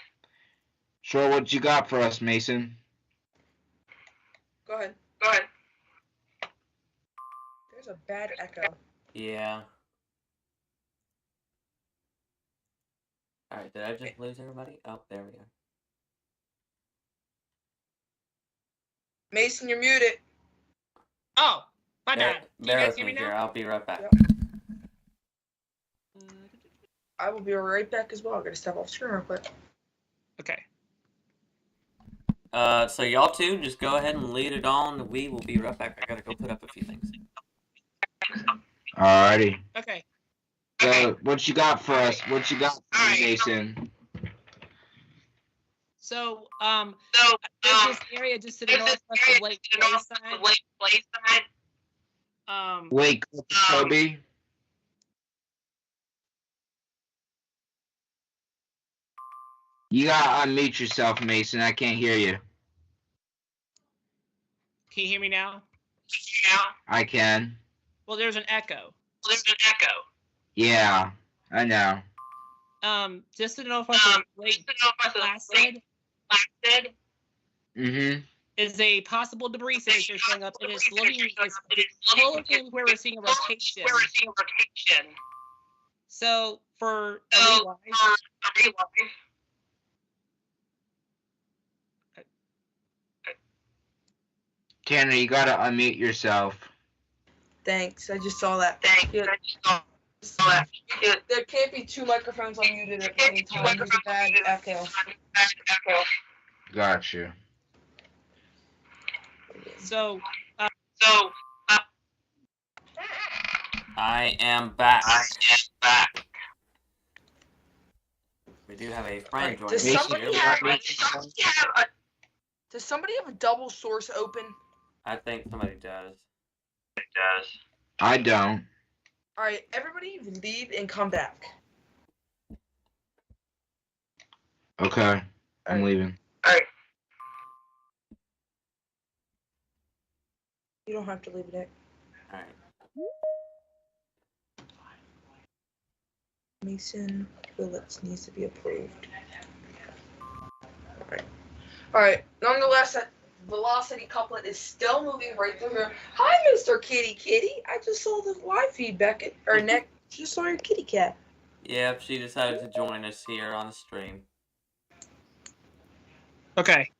Sure, what you got for us, Mason? Go ahead. There's a bad echo. Yeah. Alright, did I just lose everybody? Oh, there we go. Mason, you're muted. Oh, My bad. Do you Bear guys with hear me me here. now? I'll be right back. Yep. I will be right back as well. I'm gonna step off screen real quick. Okay. So y'all two, just go ahead and lead it on. We will be right back. I gotta go put up a few things. Alrighty. Okay. So, what you got for us? What you got for me, Jason? So, there's this area just to the northwest of Lake Wayside. Lake Okeechobee. You gotta unmute yourself, Mason. I can't hear you. Can you hear me now? I can. Well, there's an echo. Yeah, I know. Just to the northwest of Lake Placid Mm-hmm. is a possible debris signature showing up. It is looking closely where we're seeing a rotation. So for a rewind, Tanner, you gotta unmute yourself. Thanks. I just saw that. Yeah. There can't be two microphones unmuted at the same time. There's a bad echo. Got you. so I am back. We do have a friend joining Does us somebody here. have Does somebody have a double source open? I think somebody does. I don't. All right, everybody leave and come back. Okay. I'm leaving. You don't have to leave it. Nick. All right. Mason Phillips needs to be approved. All right. Nonetheless, that velocity couplet is still moving right through here. Hi, Mr. Kitty Kitty. I just saw the live feed, Beckett. Or Nick, just saw your kitty cat. Yep, she decided to join us here on the stream. okay.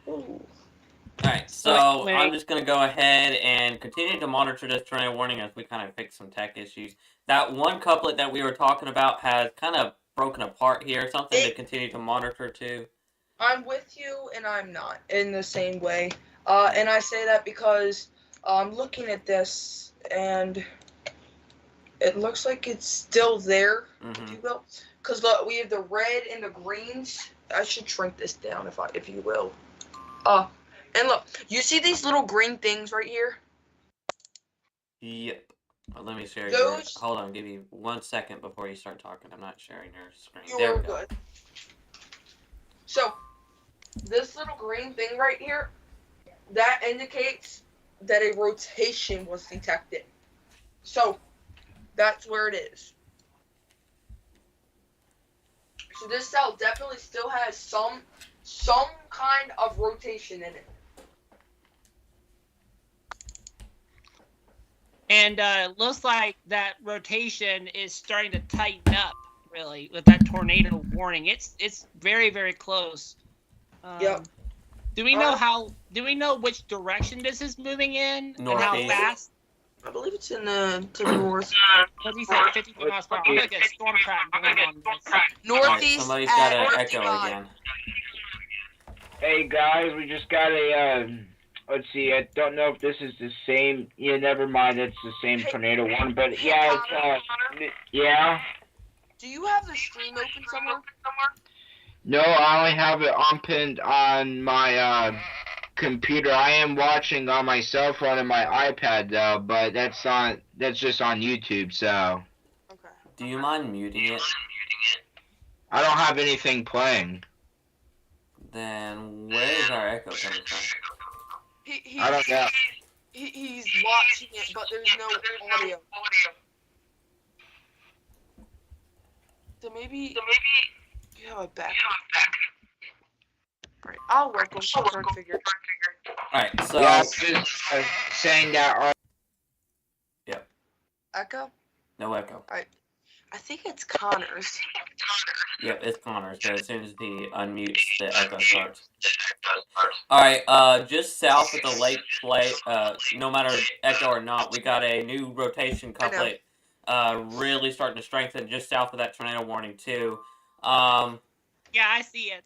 Ooh. Alright, so Wait. I'm just going to go ahead and continue to monitor this tornado warning as we kind of fix some tech issues. That one couplet that we were talking about has kind of broken apart here. Something to continue to monitor too. I'm with you and I'm not in the same way. And I say that because I'm looking at this and it looks like it's still there, if you will. Because look, we have the red and the greens. I should shrink this down if you will. And look, you see these little green things right here? Yep. Well, let me share Those- Hold on, give me 1 second before you start talking. I'm not sharing your screen. You There are we go. good. So, this little green thing right here, that indicates that a rotation was detected. So, that's where it is. So this cell definitely still has some kind of rotation in it. And it looks like that rotation is starting to tighten up, really, with that tornado warning. It's very, very close. Yep. Do we know Do we know which direction this is moving in and how Northeast. fast? I believe it's in the to the north. What do you say? 53 miles per hour. I'm gonna get storm track going on this. Alright, Northeast somebody's got at an echo 55. again. Hey guys, we just got a let's see, I don't know if this is the same. Yeah, never mind, it's the same tornado one, but yeah, it's yeah. Do you have the stream open somewhere? No, I only have it unpinned on my computer. I am watching on my cell phone and my iPad though, but that's just on YouTube, so Okay. Do you mind muting it? I don't have anything playing. Then where is our echo coming from? I don't know. He's watching it, but there's no audio. So maybe you have a back. Alright, I'll work on some figure. Alright, so Yeah, I'm just saying that. Echo? no echo. I think it's Connors. Yep, it's Connor. So as soon as he unmutes, the echo starts. Alright, just south of the lake plate, no matter echo or not, we got a new rotation I know. couplet, really starting to strengthen just south of that tornado warning too. Yeah, I see it.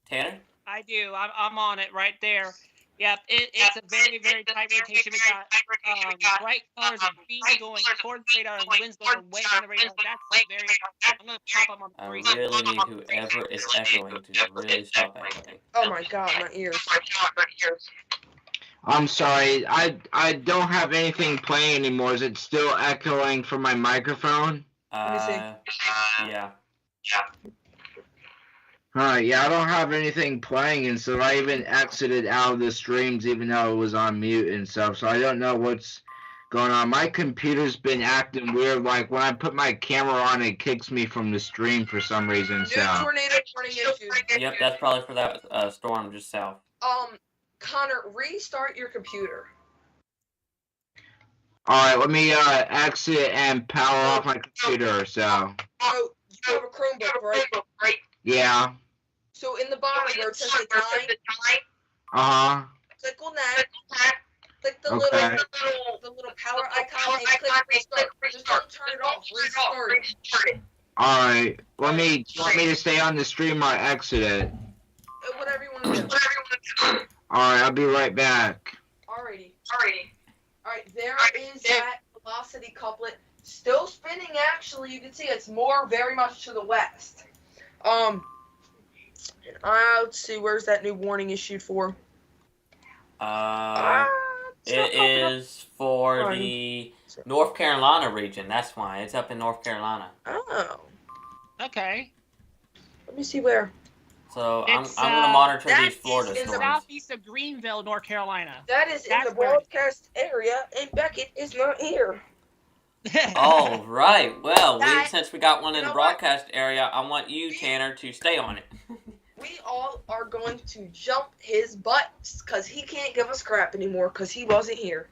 Tanner? I do. I'm on it right there. Yep, it's a very, very tight rotation. We got bright colors of beam going towards the radar and winds going away from the radar. That's very. I'm gonna pop up on I three. really need whoever is echoing to really stop echoing. Oh my god, my ears. I'm sorry. I don't have anything playing anymore. Is it still echoing from my microphone? me see. Yeah. Alright, yeah, I don't have anything playing, and so I even exited out of the streams even though it was on mute and stuff, so I don't know what's going on. My computer's been acting weird, like when I put my camera on, it kicks me from the stream for some reason, New so. tornado warning issues. Yep, that's probably for that storm just south. Connor, restart your computer. Alright, let me exit and power off my computer, so. Oh, you have a Chromebook, right? Yeah. So in the bottom where it says the time, Uh-huh. click on that. Click the Okay. little power icon and click restart. Just don't turn it off. Restart it. Alright. Want me to stay on the stream or exit it? Whatever you want to do. Alright, I'll be right back. Alrighty. Alright, there is that velocity couplet. Still spinning, actually. You can see it's more very much to the west. Let's see, where's that new warning issued for? It is for the North Carolina region. That's why it's up in North Carolina. Oh, Okay. let me see where. So It's, I'm gonna monitor that these Florida is in the storms. Southeast of Greenville, North Carolina. That is in That's the where- broadcast area, and Beckett is not here. All right. Well, That- since we got one in you the know what? broadcast area, I want you, Tanner, to stay on it. We all are going to jump his butt because he can't give us crap anymore because he wasn't here.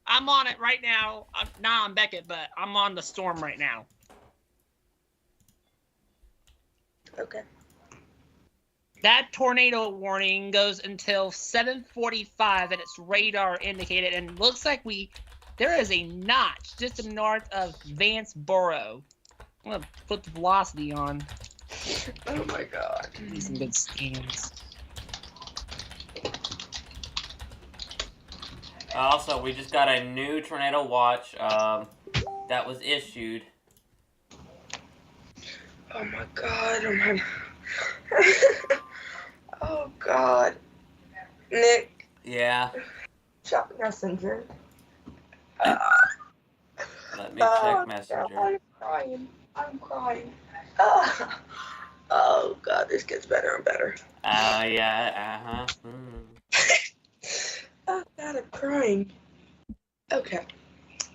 I'm on it right now. Nah, I'm Beckett, but I'm on the storm right now. Okay. That tornado warning goes until 7:45, and it's radar indicated, and looks like there is a notch just to the north of Vanceboro. I'm gonna put the velocity on. Oh my god. These some good scans. Also, we just got a new tornado watch that was issued. Oh my god. Oh god. Nick, Yeah. check Messenger. Let me check Messenger. I'm crying. Oh god, this gets better and better. Yeah. Oh god, I'm crying. Okay.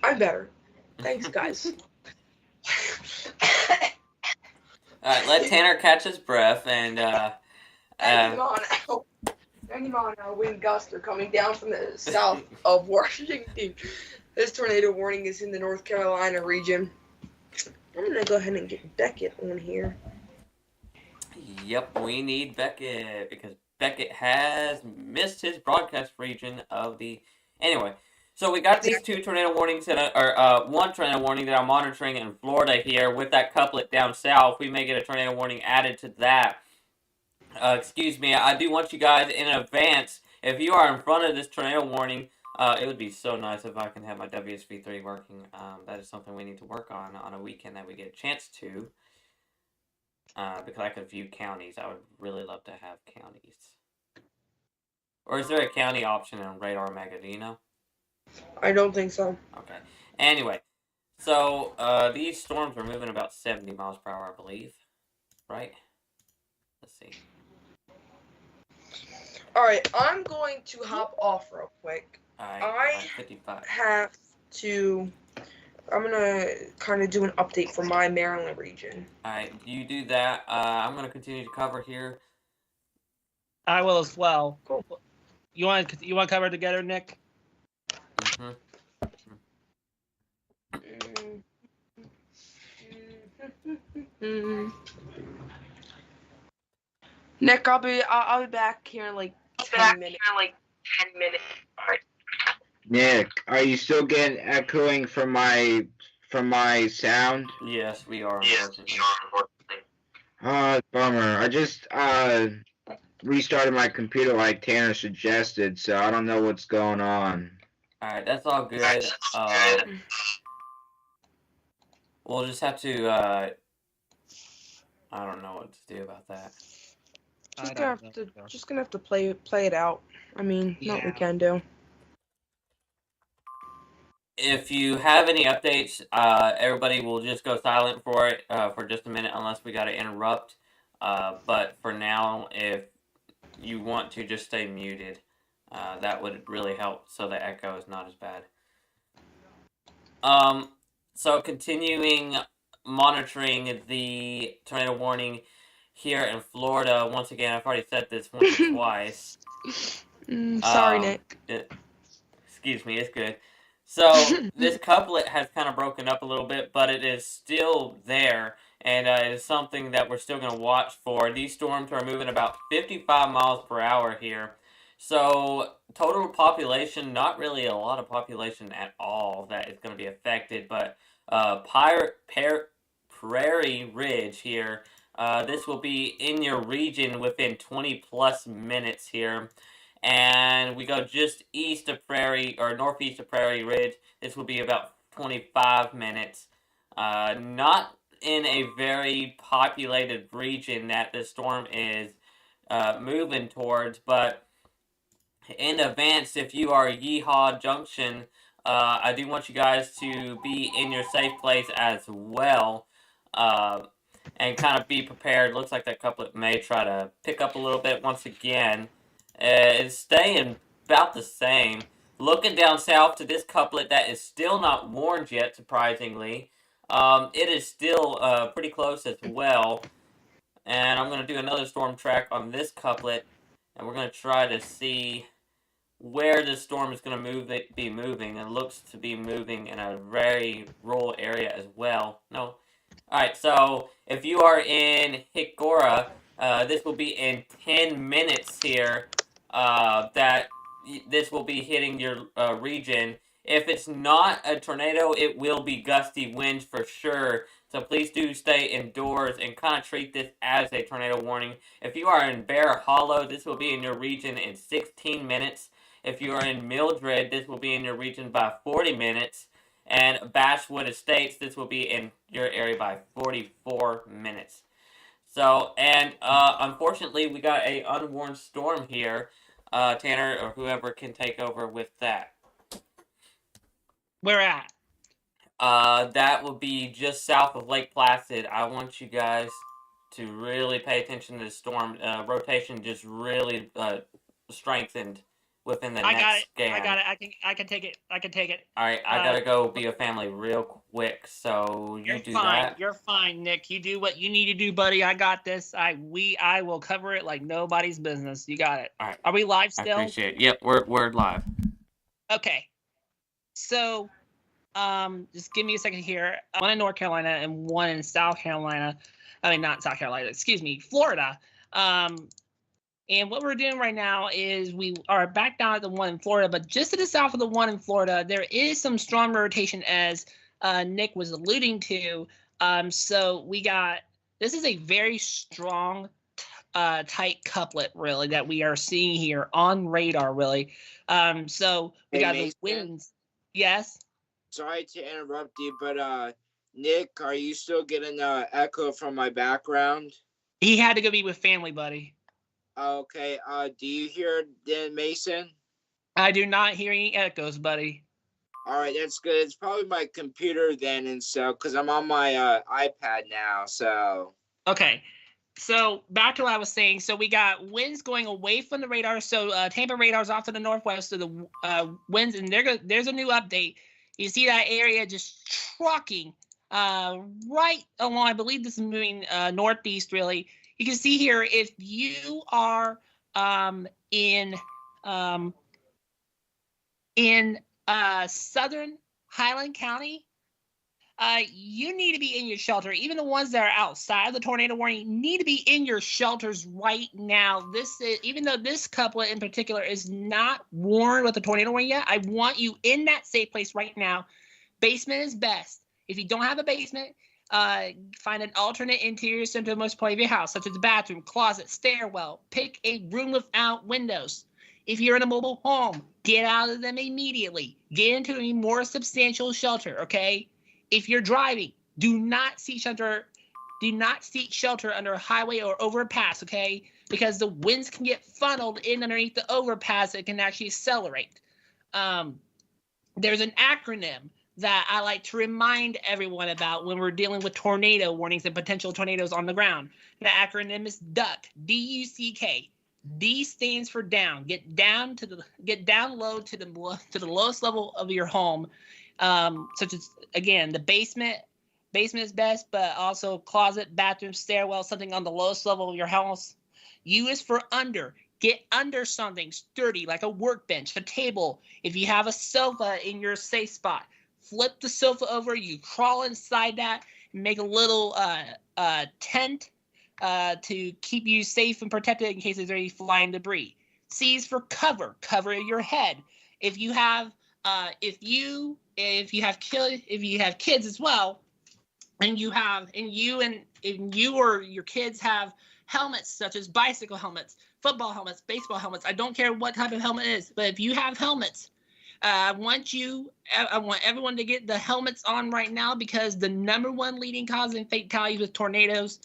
I'm better. Thanks, guys. All right, let Tanner catch his breath and Hanging on, our wind gusts are coming down from the south of Washington. This tornado warning is in the North Carolina region. I'm gonna go ahead and get Beckett on here. Yep, we need Beckett because Beckett has missed his broadcast region of the. Anyway, so we got these two tornado warnings or one tornado warning that I'm monitoring in Florida here with that couplet down south. We may get a tornado warning added to that. Excuse me, I do want you guys in advance. If you are in front of this tornado warning, it would be so nice if I can have my WSV3 working. That is something we need to work on a weekend that we get a chance to. Because I could view counties. I would really love to have counties. Or is there a county option in Radar Mega? Do you know? I don't think so. Okay. Anyway, so these storms are moving about 70 miles per hour, I believe. Right? Let's see. Alright, I'm going to hop off real quick. I 55. I'm gonna kind of do an update for my Maryland region. Alright, you do that. I'm going to continue to cover here. I will as well. Cool. You want to cover it together, Nick? Mm-hmm. Nick, I'll be back here in like 10 minutes. Nick, are you still getting echoing from my sound? Yes, we are, unfortunately. Bummer. I just restarted my computer like Tanner suggested, so I don't know what's going on. Alright, that's all good. We'll just have to, I don't know what to do about that. Just gonna have to play it out. I mean, not what we Yeah. can do. If you have any updates, everybody will just go silent for it for just a minute unless we got to interrupt. But for now, if you want to just stay muted, that would really help so the echo is not as bad. So continuing monitoring the tornado warning here in Florida. Once again, I've already said this once or twice. Sorry, Nick. Excuse me, it's good. So this couplet has kind of broken up a little bit, but it is still there, and it is something that we're still going to watch for. These storms are moving about 55 miles per hour here. So total population, not really a lot of population at all that is going to be affected, but Prairie Ridge here, this will be in your region within 20 plus minutes here. And we go just east of Prairie, or northeast of Prairie Ridge. This will be about 25 minutes. Not in a very populated region that the storm is moving towards, but in advance, if you are Yeehaw Junction, I do want you guys to be in your safe place as well. And kind of be prepared. Looks like that couplet may try to pick up a little bit once again. It's staying about the same. Looking down south to this couplet that is still not warned yet, surprisingly. It is still pretty close as well. And I'm going to do another storm track on this couplet. And we're going to try to see where this storm is going to be moving. It looks to be moving in a very rural area as well. No. Alright, so if you are in Hikora, this will be in 10 minutes here. That this will be hitting your region. If it's not a tornado, it will be gusty winds for sure. So please do stay indoors and kind of treat this as a tornado warning. If you are in Bear Hollow, this will be in your region in 16 minutes. If you are in Mildred, this will be in your region by 40 minutes. And Bashwood Estates, this will be in your area by 44 minutes. So, and unfortunately, we got a unwarned storm here. Tanner or whoever can take over with that. Where at? That will be just south of Lake Placid. I want you guys to really pay attention to the storm. Rotation just really strengthened within the next scan. I got it. I can take it. All right, I gotta go be a family real quick. So you do that. You're fine, Nick. You do what you need to do, buddy. I got this. I will cover it like nobody's business. You got it. All right. Are we live still? I appreciate it. Yep, we're live. Okay. So, just give me a second here. One in North Carolina and one in South Carolina. I mean, not South Carolina. Excuse me, Florida. And what we're doing right now is we are back down at the one in Florida, but just to the south of the one in Florida, there is some strong rotation as Nick was alluding to. So this is a very strong, tight couplet, really, that we are seeing here on radar, really. So we got those winds. Yes? Sorry to interrupt you, but Nick, are you still getting echo from my background? He had to go be with family, buddy. Okay, do you hear Dan Mason? I do not hear any echoes, buddy. All right, that's good. It's probably my computer then, and so because I'm on my iPad now, so. Okay, so back to what I was saying. So we got winds going away from the radar. So Tampa radar's off to the northwest, so the winds, and there's a new update. You see that area just trucking right along. I believe this is moving northeast, really. You can see here, if you are in southern Highland County, you need to be in your shelter. Even the ones that are outside of the tornado warning need to be in your shelters right now. This is, even though this couplet in particular is not warned with the tornado warning yet, I want you in that safe place right now. Basement is best. If you don't have a basement, find an alternate interior to the most part of your house, such as a bathroom, closet, stairwell. Pick a room without windows. If you're in a mobile home, get out of them immediately. Get into a more substantial shelter, okay? If you're driving, do not seek shelter under a highway or overpass, okay? Because the winds can get funneled in underneath the overpass. It can actually accelerate. There's an acronym that I like to remind everyone about when we're dealing with tornado warnings and potential tornadoes on the ground. The acronym is DUCK, D-U-C-K. D stands for down. Get down low to the lowest level of your home, such as, again, the basement. Basement is best, but also closet, bathroom, stairwell, something on the lowest level of your house. U is for under. Get under something sturdy, like a workbench, a table. If you have a sofa in your safe spot, flip the sofa over. You crawl inside that and make a little tent to keep you safe and protected in case there's any flying debris. C is for cover. Cover your head. If you have kids as well, and you or your kids have helmets such as bicycle helmets, football helmets, baseball helmets. I don't care what type of helmet it is, but if you have helmets, I want everyone to get the helmets on right now, because the #1 leading cause in fatalities with tornadoes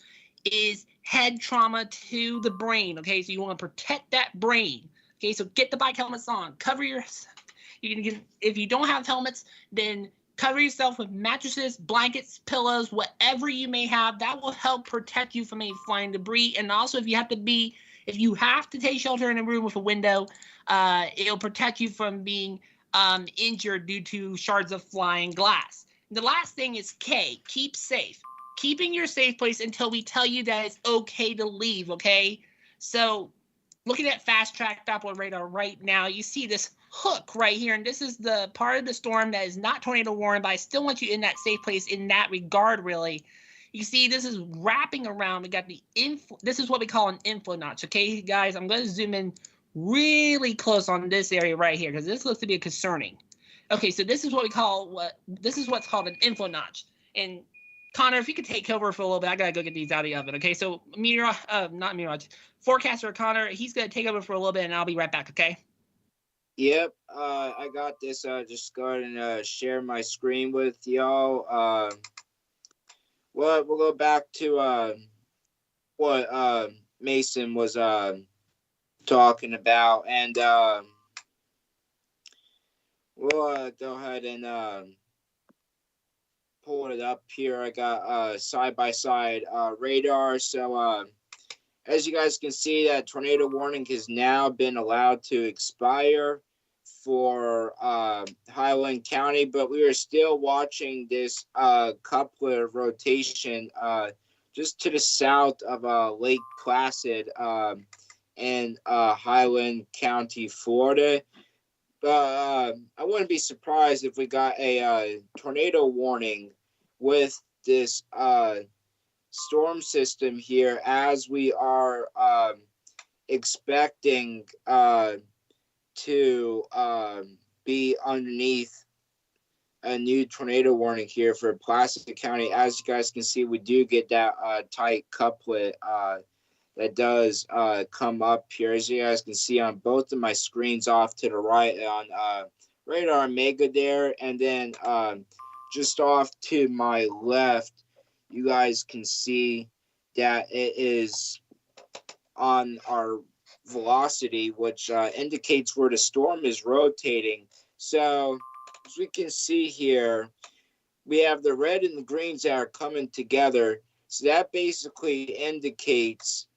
is head trauma to the brain. Okay, so you want to protect that brain. Okay, so get the bike helmets on. Cover your. If you don't have helmets, then cover yourself with mattresses, blankets, pillows, whatever you may have. That will help protect you from any flying debris. And also, if you have to take shelter in a room with a window, it'll protect you from being injured due to shards of flying glass. The last thing is K, keep safe. Keeping your safe place until we tell you that it's okay to leave, okay? So looking at Fast Track Doppler radar right now, you see this hook right here, and this is the part of the storm that is not tornado warned, but I still want you in that safe place in that regard, really. You see, this is wrapping around. We got the this is what we call an inflow notch, okay, guys? I'm going to zoom in really close on this area right here, because this looks to be concerning. Okay, so this is what what's called an inflow notch. And Connor, if you could take over for a little bit, I gotta go get these out of the oven. Okay, so forecaster Connor, he's gonna take over for a little bit, and I'll be right back. Okay. Yep, I got this. Just go ahead and share my screen with y'all. Well, we'll go back to what Mason was talking about, and we'll go ahead and pull it up here. I got side-by-side radar. So as you guys can see, that tornado warning has now been allowed to expire for Highland County, but we are still watching this couplet of rotation just to the south of Lake Placid in Highland County, Florida. I wouldn't be surprised if we got a tornado warning with this storm system here, as we are expecting to be underneath a new tornado warning here for Placid County. As you guys can see, we do get that tight couplet that does come up here. As you guys can see on both of my screens off to the right on Radar Mega there, and then just off to my left, you guys can see that it is on our velocity, which indicates where the storm is rotating. So as we can see here, we have the red and the greens that are coming together. So that basically indicates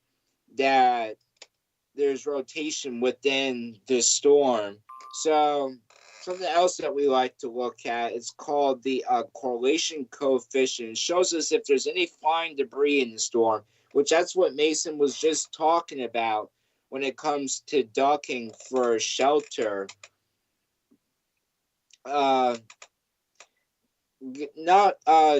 that there's rotation within the storm. So something else that we like to look at is called the correlation coefficient. It shows us if there's any flying debris in the storm, which that's what Mason was just talking about when it comes to ducking for shelter.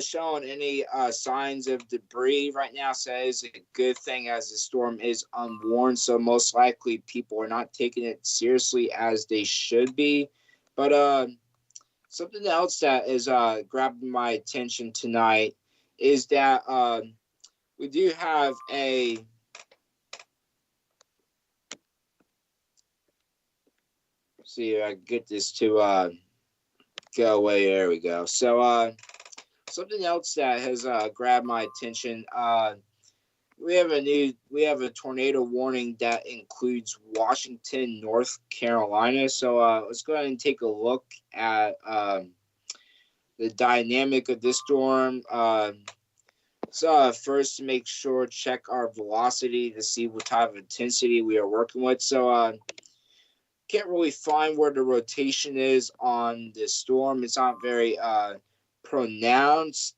showing any signs of debris right now, so that is a good thing as the storm is unwarned. So most likely people are not taking it seriously as they should be. But something else that is grabbing my attention tonight is that we do have a see if I can get this to go away. There we go. So something else that has grabbed my attention. We have a tornado warning that includes Washington, North Carolina. So let's go ahead and take a look at the dynamic of this storm. So first, to make sure, check our velocity to see what type of intensity we are working with. So can't really find where the rotation is on this storm. It's not very pronounced,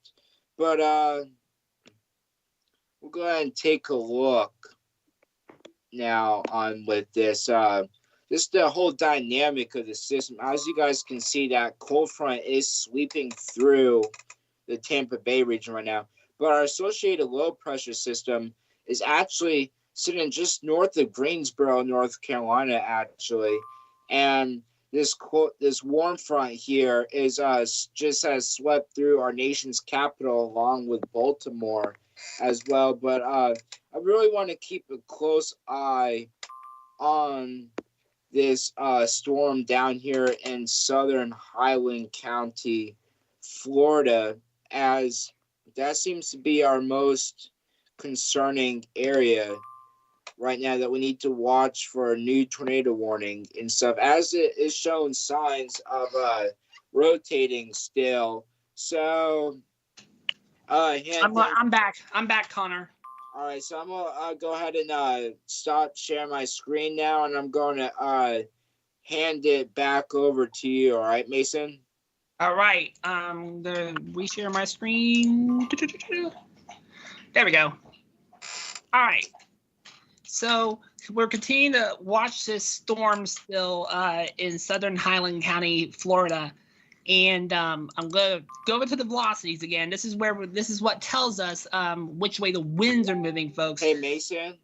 but we'll go ahead and take a look now on with this. Just the whole dynamic of the system. As you guys can see, that cold front is sweeping through the Tampa Bay region right now. But our associated low pressure system is actually sitting just north of Greensboro, North Carolina, actually. And this warm front here is just has swept through our nation's capital along with Baltimore as well. But I really want to keep a close eye on this storm down here in southern Highland County, Florida, as that seems to be our most concerning area right now that we need to watch for a new tornado warning and stuff, as it is showing signs of rotating still. So I'm back, Connor. All right, so I'm gonna go ahead and stop sharing my screen now, and I'm going to hand it back over to you. All right, Mason? All right, I'm gonna reshare my screen. There we go. All right, so we're continuing to watch this storm still in southern Highland County, Florida. And I'm going to go over to the velocities again. This is what tells us which way the winds are moving, folks. Hey, Mason?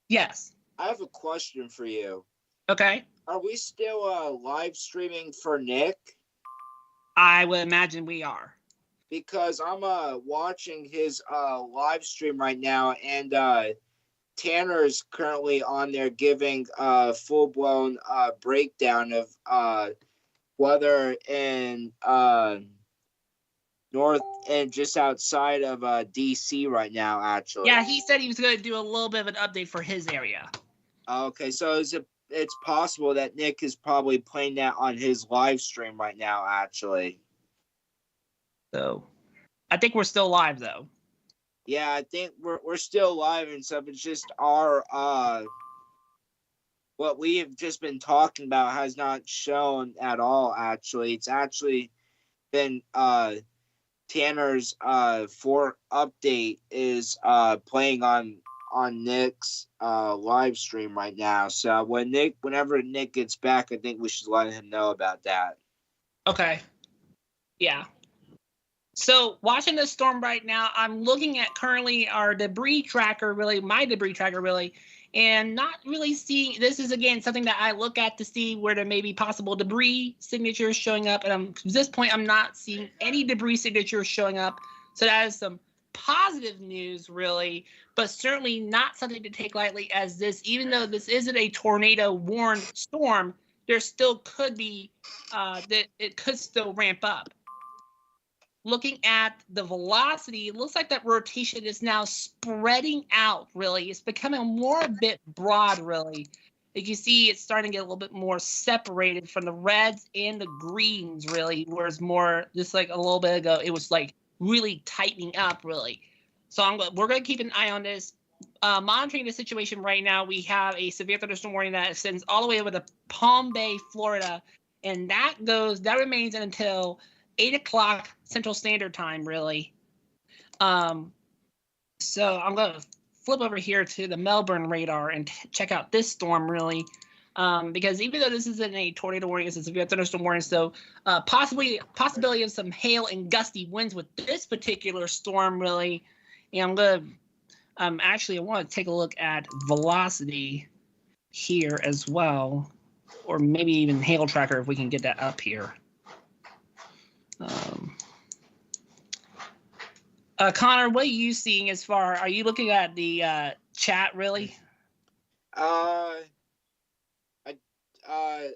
Yes. I have a question for you. Okay. Are we still live streaming for Nick? I would imagine we are. Because I'm watching his live stream right now, and Tanner's currently on there giving a full-blown breakdown of weather in north and just outside of DC right now, actually. Yeah, he said he was going to do a little bit of an update for his area. Okay, so it's possible that Nick is probably playing that on his live stream right now, actually. So, I think we're still live, though. Yeah, I think we're still live and stuff. It's just our what we have just been talking about has not shown at all, actually. It's actually been Tanner's for update is playing on Nick's live stream right now. So whenever Nick gets back, I think we should let him know about that. Okay. Yeah. So watching this storm right now, I'm looking at currently our debris tracker, my debris tracker, and not really seeing. This is, again, something that I look at to see where there may be possible debris signatures showing up. And at this point, I'm not seeing any debris signatures showing up. So that is some positive news, really, but certainly not something to take lightly, as this, even though this isn't a tornado warned storm, there still could be, that it could still ramp up. Looking at the velocity, it looks like that rotation is now spreading out, really. It's becoming more a bit broad, really. As you see, it's starting to get a little bit more separated from the reds and the greens, really, whereas more, just like a little bit ago, it was like really tightening up, really. So we're going to keep an eye on this. Monitoring the situation right now, we have a severe thunderstorm warning that extends all the way over to Palm Bay, Florida, and that remains until 8 o'clock Central Standard Time, really. So I'm going to flip over here to the Melbourne radar and check out this storm, really. Because even though this isn't a tornado warning, it's a severe thunderstorm warning, so possibility of some hail and gusty winds with this particular storm, really. And I want to take a look at velocity here as well, or maybe even hail tracker if we can get that up here. Connor, what are you seeing as far? Are you looking at the chat really? I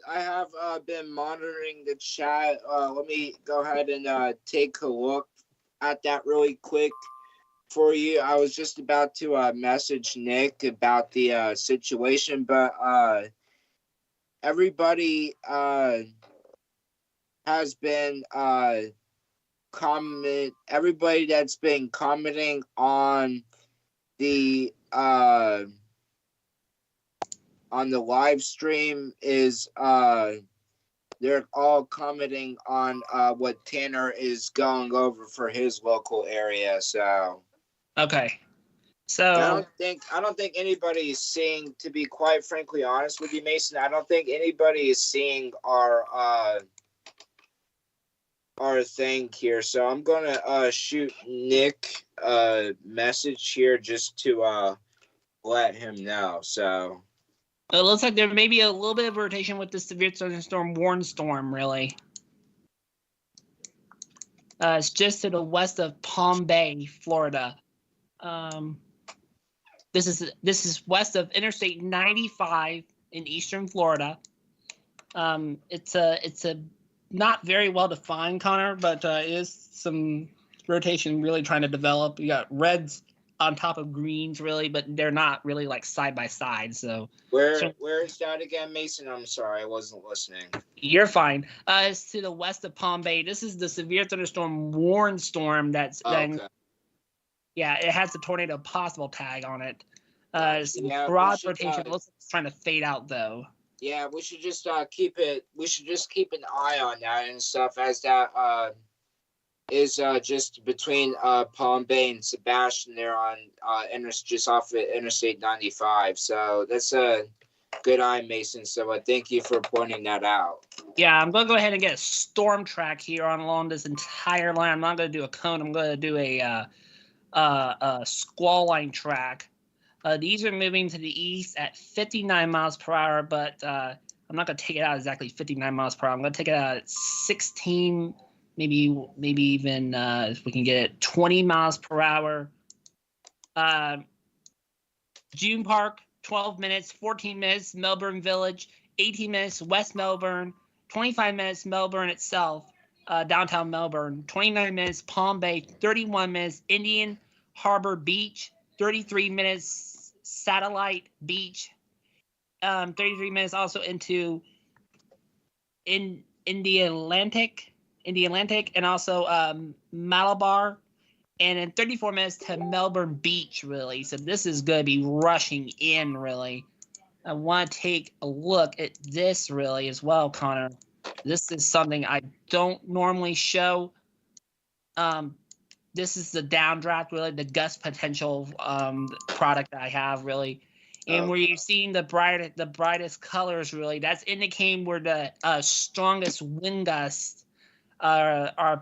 have been monitoring the chat. Let me go ahead and take a look at that really quick for you. I was just about to message Nick about the situation, but everybody has been everybody that's been commenting on the live stream is they're all commenting on what Tanner is going over for his local area. So okay, so I don't think anybody is seeing, to be quite frankly honest with you, Mason, I don't think anybody is seeing our thing here. So I'm gonna shoot Nick a message here just to let him know. So it looks like there may be a little bit of rotation with the severe thunderstorm warn storm, really. It's just to the west of Palm Bay, Florida. This is west of Interstate 95 in eastern Florida. It's a not very well defined, Connor, but it is some rotation really trying to develop. You got reds on top of greens, really, but they're not really like side by side. So where is that again, Mason? I'm sorry, I wasn't listening. You're fine. It's to the west of Palm Bay. This is the severe thunderstorm warn storm. Okay. Yeah, it has the tornado possible tag on it. Some Yeah, broad rotation. It looks like it's trying to fade out though. Yeah, we should just keep it. We should just keep an eye on that and stuff, as that is just between Palm Bay and Sebastian there on just off of Interstate 95. So that's a good eye, Mason. So thank you for pointing that out. Yeah, I'm gonna go ahead and get a storm track here on along this entire line. I'm not gonna do a cone. I'm gonna do a squall line track. These are moving to the east at 59 miles per hour, but I'm not going to take it out exactly 59 miles per hour. I'm going to take it out at 16, maybe even if we can get it 20 miles per hour. June Park, 12 minutes, 14 minutes, Melbourne Village, 18 minutes, West Melbourne, 25 minutes, Melbourne itself, downtown Melbourne, 29 minutes, Palm Bay, 31 minutes, Indian Harbor Beach, 33 minutes, Satellite Beach, 33 minutes also into India Atlantic, and also Malabar, and in 34 minutes to Melbourne Beach, really. So this is going to be rushing in, really. I want to take a look at this, really, as well, Connor. This is something I don't normally show. This is the downdraft, really, the gust potential product that I have, really. And where you're seeing the brightest colors, really, that's indicating where the strongest wind gusts are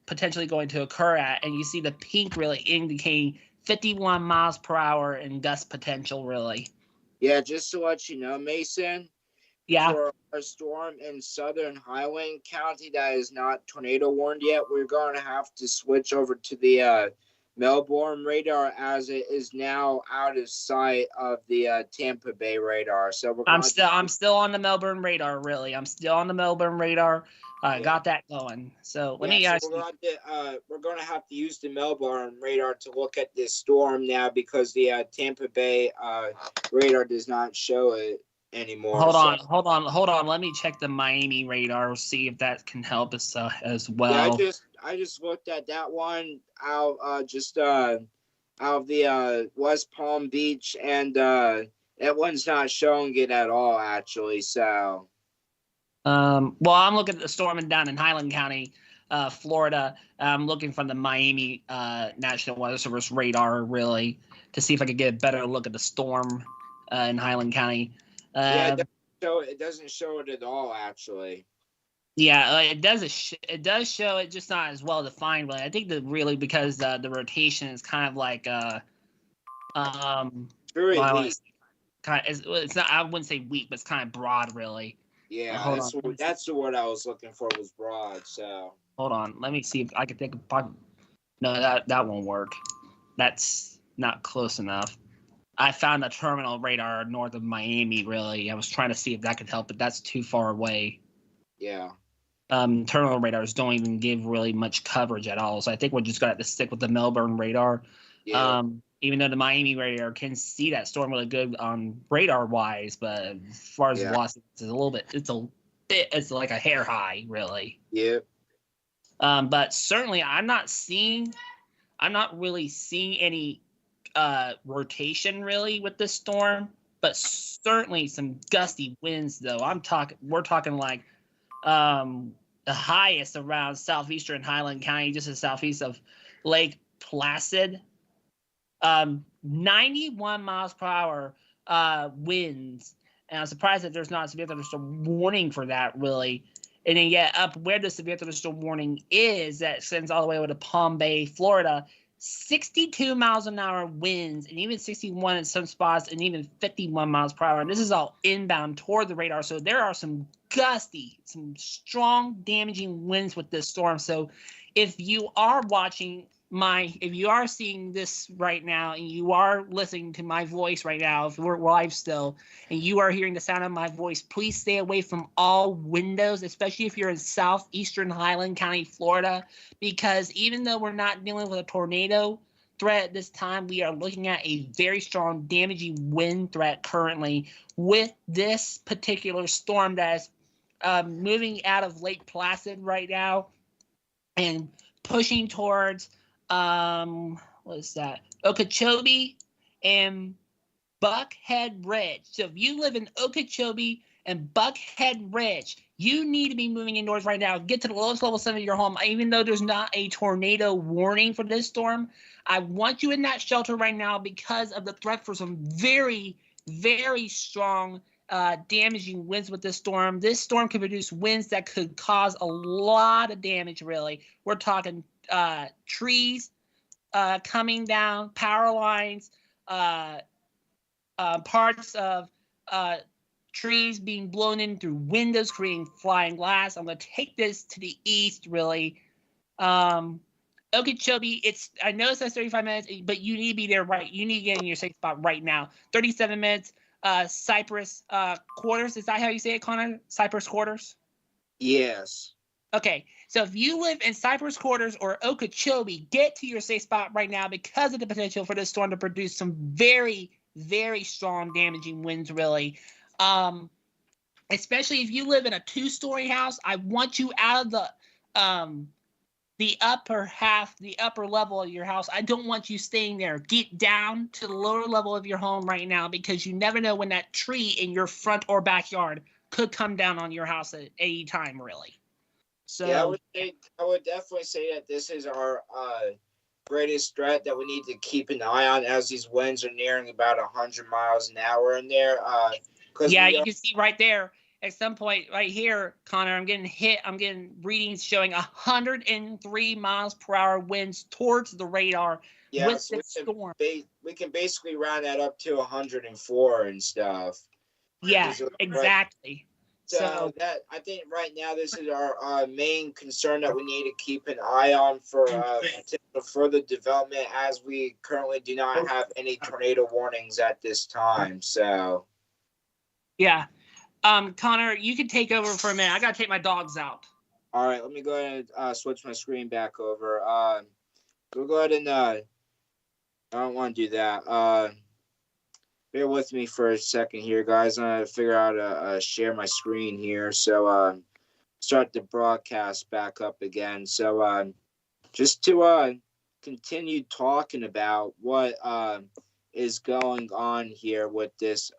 potentially going to occur at. And you see the pink really indicating 51 miles per hour in gust potential, really. Yeah, just to let you know, Mason. Yeah. For a storm in southern Highland County that is not tornado warned yet, we're going to have to switch over to the Melbourne radar, as it is now out of sight of the Tampa Bay radar. So I'm still on the Melbourne radar, really. I'm still on the Melbourne radar. Got that going. So let me ask you. We're going to have to use the Melbourne radar to look at this storm now, because the Tampa Bay radar does not show it anymore. Hold on. Let me check the Miami radar, see if that can help us as well. Yeah, I just looked at that one out of the West Palm Beach, and that one's not showing it at all, actually. So well, I'm looking at the storm down in Highland County, Florida. I'm looking from the Miami National Weather Service radar, really, to see if I could get a better look at the storm in Highland County. Yeah, Um, it doesn't show it at all, actually. Yeah, it does. It does show it, just not as well defined. But I think that really because the rotation is kind of like It's very well, weak. it's not. I wouldn't say weak, but it's kind of broad, really. Yeah, Hold on. that's the word I was looking for, was broad. So Hold on. Let me see if I can take a. No, that won't work. That's not close enough. I found a terminal radar north of Miami. Really, I was trying to see if that could help, but that's too far away. yeah, Terminal radars don't even give really much coverage at all. So I think we're just gonna have to stick with the Melbourne radar. yeah, Even though the Miami radar can see that storm really good on radar wise, but as far as Yeah. velocity, it's like a hair high, really. yeah. But certainly I'm not really seeing any rotation really with this storm, but certainly some gusty winds though. We're talking like the highest around southeastern Highland County, just as southeast of Lake Placid. 91 miles per hour winds. And I'm surprised that there's not a severe thunderstorm warning for that, really. And then, yet, up where the severe thunderstorm warning is, that extends all the way over to Palm Bay, Florida, 62 miles an hour winds, and even 61 in some spots, and even 51 miles per hour. And this is all inbound toward the radar. So there are some gusty, some strong, damaging winds with this storm. So if you are if you are seeing this right now and you are listening to my voice right now, if we're live still, and you are hearing the sound of my voice, please stay away from all windows, especially if you're in southeastern Highland County, Florida, because even though we're not dealing with a tornado threat at this time, we are looking at a very strong damaging wind threat currently with this particular storm that's moving out of Lake Placid right now and pushing towards what is that? Okeechobee and Buckhead Ridge. So if you live in Okeechobee and Buckhead Ridge, you need to be moving indoors right now. Get to the lowest level center of your home. Even though there's not a tornado warning for this storm, I want you in that shelter right now because of the threat for some very, very strong damaging winds with this storm. This storm could produce winds that could cause a lot of damage, really. We're talking trees coming down, power lines, parts of trees being blown in through windows, creating flying glass. I'm going to take this to the east, really. Okeechobee, I know it says 35 minutes, but you need to be there right. You need to get in your safe spot right now. 37 minutes. Cypress Quarters. Is that how you say it, Connor? Cypress Quarters? Yes. Okay, so if you live in Cypress Quarters or Okeechobee, get to your safe spot right now because of the potential for this storm to produce some very, very strong damaging winds, really. Especially if you live in a 2-story house, I want you out of the upper level of your house. I don't want you staying there. Get down to the lower level of your home right now because you never know when that tree in your front or backyard could come down on your house at any time, really. So yeah, I would definitely say that this is our greatest threat that we need to keep an eye on as these winds are nearing about 100 miles an hour in there. You can see right there at some point right here, Connor, I'm getting readings showing 103 miles per hour winds towards the radar with so this storm. We can basically round that up to 104 and stuff. Yeah, exactly. So that I think right now this is our main concern that we need to keep an eye on for further development, as we currently do not have any tornado warnings at this time. So yeah, Connor, you can take over for a minute. I gotta take my dogs out. All right, let me go ahead and switch my screen back over. We'll go ahead and I don't want to do that. Bear with me for a second here, guys. I'm going to figure out to share my screen here. So start the broadcast back up again. So just to continue talking about what is going on here with this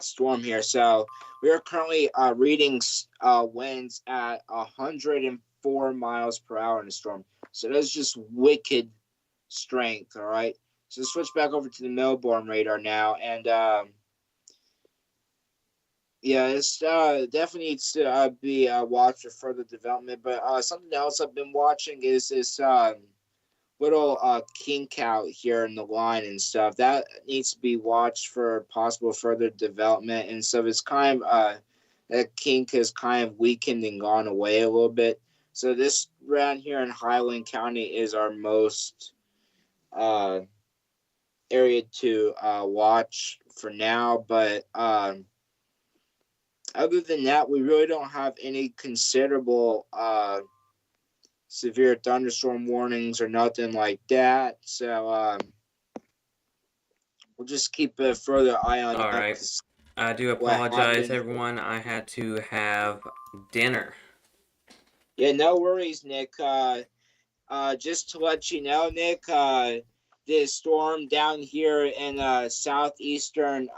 storm here. So we are currently reading winds at 104 miles per hour in the storm. So that's just wicked strength, all right? So switch back over to the Melbourne radar now, and yeah, it's definitely needs to be watched for further development. But something else I've been watching is this little kink out here in the line and stuff that needs to be watched for possible further development and stuff. It's kind of that kink has kind of weakened and gone away a little bit. So this round here in Highland County is our most area to watch for now. But other than that, we really don't have any considerable severe thunderstorm warnings or nothing like that. So we'll just keep a further eye on All that. right. I do apologize, everyone. I had to have dinner. Yeah, no worries, Nick. Just to let you know, Nick, the storm down here in southeastern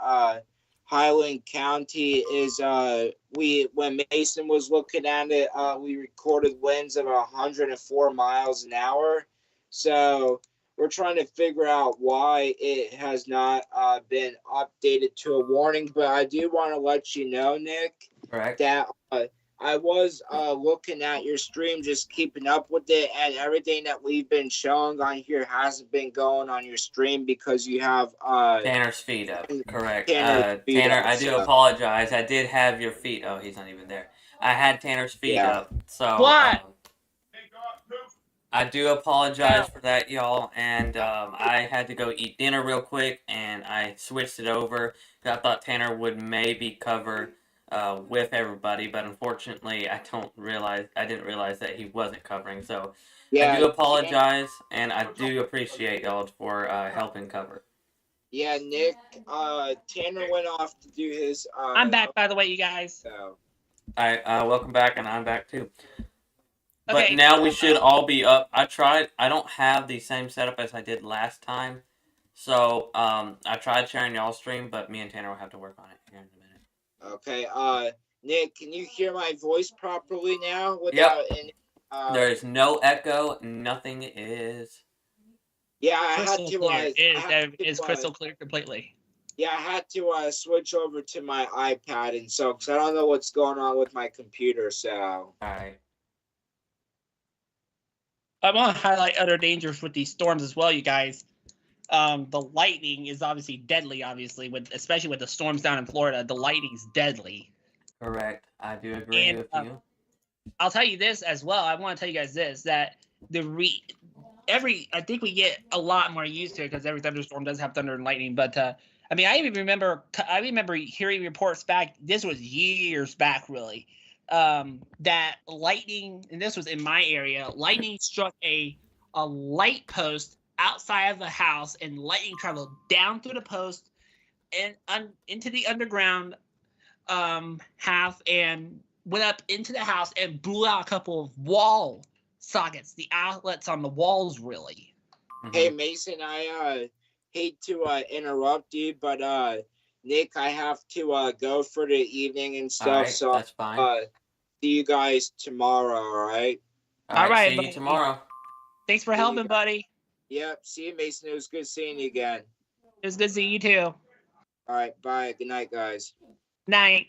Highland County is when Mason was looking at it, we recorded winds of 104 miles an hour. So we're trying to figure out why it has not been updated to a warning. But I do want to let you know, Nick, Correct. that I was looking at your stream, just keeping up with it, and everything that we've been showing on here hasn't been going on your stream because you have Tanner's feet up. Correct. Tanner's feet Tanner, up, I do so- apologize. I did have your feet. Oh, he's not even there. I had Tanner's feet Yeah. up. So What? I do apologize for that, y'all. And I had to go eat dinner real quick, and I switched it over. I thought Tanner would maybe cover with everybody, but unfortunately, I didn't realize that he wasn't covering. So I do apologize, and I do appreciate y'all for helping cover. Yeah, Nick, Tanner went off to do his. I'm back, by the way, you guys. So. All right, welcome back, and I'm back too. But Okay. now we should all be up. I don't have the same setup as I did last time. So I tried sharing y'all's stream, but me and Tanner will have to work on it here in a minute. Okay, Nick, can you hear my voice properly now? Without any, there is no echo. Nothing is. Yeah, I had Crystal to. clear. It It's crystal clear completely. Yeah, I had to switch over to my iPad and so because I don't know what's going on with my computer. So. All right. I want to highlight other dangers with these storms as well, you guys. The lightning is obviously deadly, especially with the storms down in Florida. The lightning's deadly. Correct. I do agree with you. I'll tell you this as well. I want to tell you guys this, that I think we get a lot more used to it because every thunderstorm does have thunder and lightning. But I remember hearing reports back. This was years back, really. That lightning, and this was in my area, lightning struck a light post outside of the house, and lightning traveled down through the post and into the underground half and went up into the house and blew out a couple of wall sockets, the outlets on the walls, really. Mm-hmm. Hey, Mason, I hate to interrupt you, but Nick, I have to go for the evening and stuff. All right, so that's fine. See you guys tomorrow. All right. All right, see buddy. you tomorrow. Thanks for helping, buddy. Yep. See you, Mason. It was good seeing you again. It was good seeing you too. All right. Bye. Good night, guys. Night.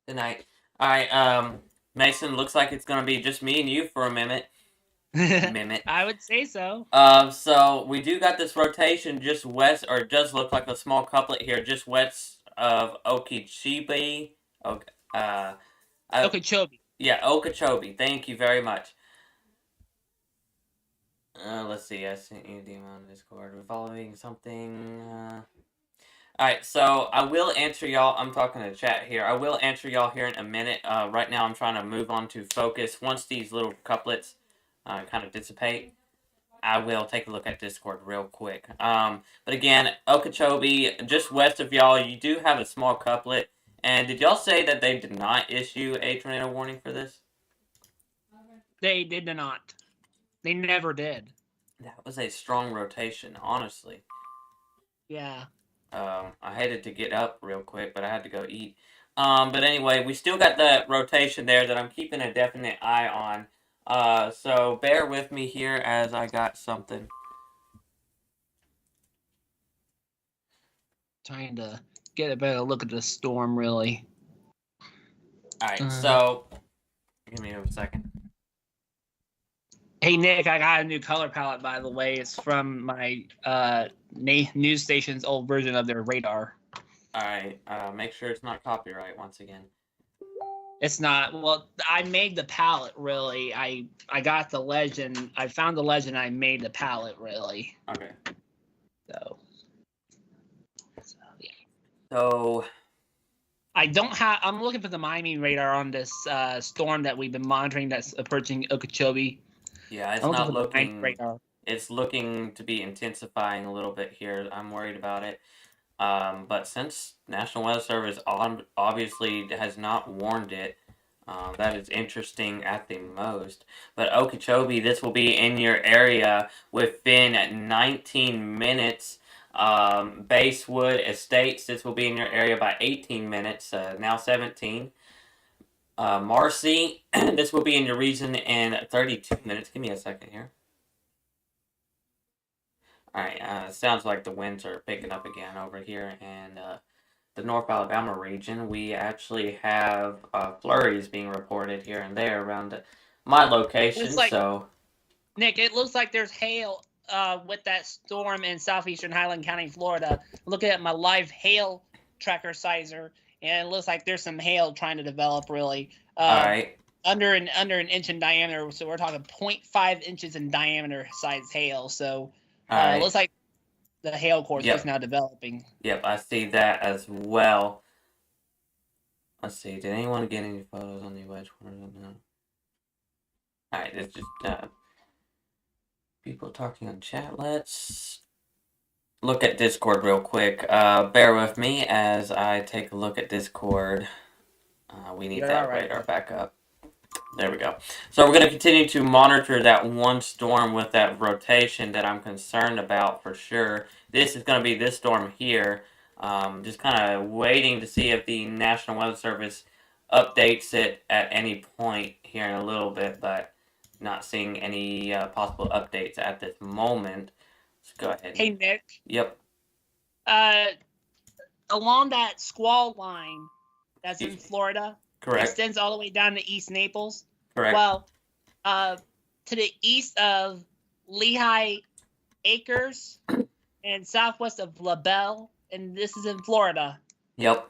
Good night. All right, Mason. Looks like it's gonna be just me and you for a minute. I would say so. So we do got this rotation just west, or it does look like a small couplet here, just west of Okeechobee. Okeechobee. Yeah, Okeechobee. Thank you very much. Let's see. I sent you the on Discord. We're following something. All right, so I will answer y'all. I'm talking to the chat here. I will answer y'all here in a minute. Right now, I'm trying to move on to focus. Once these little couplets kind of dissipate, I will take a look at Discord real quick. But again, Okeechobee, just west of y'all, you do have a small couplet. And did y'all say that they did not issue a tornado warning for this? They did not. They never did. That was a strong rotation, honestly. Yeah. I hated to get up real quick, but I had to go eat. But anyway, we still got that rotation there that I'm keeping a definite eye on. So bear with me here as I got something. Trying to get a better look at the storm, really. All right, so give me a second. Hey Nick, I got a new color palette, by the way. It's from my news station's old version of their radar. All right, make sure it's not copyright once again. It's not. Well, I made the palette, really. I got the legend. I found the legend. I made the palette, really. Okay. So yeah. So I don't have. I'm looking for the Miami radar on this storm that we've been monitoring that's approaching Okeechobee. yeah, it's I'm not for the Miami looking. radar. It's looking to be intensifying a little bit here. I'm worried about it. But since National Weather Service obviously has not warned it, that is interesting at the most. But Okeechobee, this will be in your area within 19 minutes. Basewood Estates, this will be in your area by 18 minutes, now 17. Marcy, this will be in your region in 32 minutes. Give me a second here. Alright, sounds like the winds are picking up again over here in the North Alabama region. We actually have flurries being reported here and there around my location, so... Nick, it looks like there's hail with that storm in southeastern Highland County, Florida. Looking at my live hail tracker sizer, and it looks like there's some hail trying to develop, really. Alright. Under an inch in diameter, so we're talking 0.5 inches in diameter size hail, so... It looks like the hail course is now developing. Yep, I see that as well. Let's see, did anyone get any photos on the wedge corner? No. Alright, it's just people talking on chat. Let's look at Discord real quick. Bear with me as I take a look at Discord. We need that radar back up. There we go. So we're going to continue to monitor that one storm with that rotation that I'm concerned about for sure. This is going to be this storm here. Just kind of waiting to see if the National Weather Service updates it at any point here in a little bit, but not seeing any possible updates at this moment. Let's go ahead. Hey, Nick. Yep. Along that squall line that's in Florida, correct, extends all the way down to East Naples. Correct. Well, to the east of Lehigh Acres and southwest of LaBelle, and this is in Florida. Yep.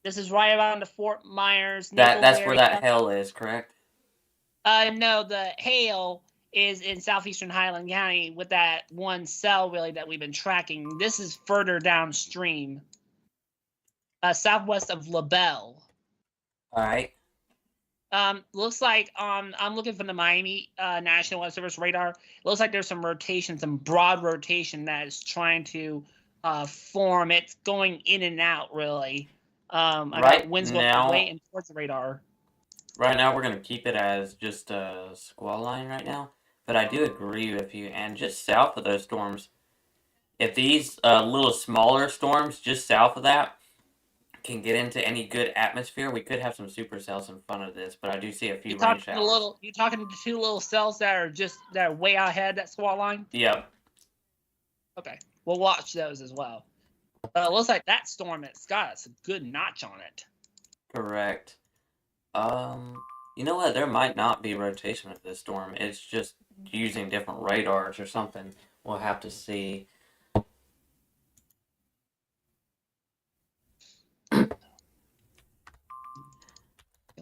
This is right around the Fort Myers. That's where that hail is, correct? No, the hail is in southeastern Highland County with that one cell really that we've been tracking. This is further downstream, southwest of LaBelle. All right. Looks like I'm looking for the Miami National Weather Service radar. It looks like there's some rotation, some broad rotation that is trying to form. It's going in and out, really. I got winds going away and towards the radar. Right now, we're going to keep it as just a squall line right now. But I do agree with you. And just south of those storms, if these little smaller storms just south of that can get into any good atmosphere, we could have some supercells in front of this. But I do see a few rain showers. You talking to two little cells that are way out ahead that squall line? Yep. Okay, we'll watch those as well. It looks like that storm it's got a good notch on it. Correct. You know what? There might not be rotation of this storm. It's just using different radars or something. We'll have to see. Hail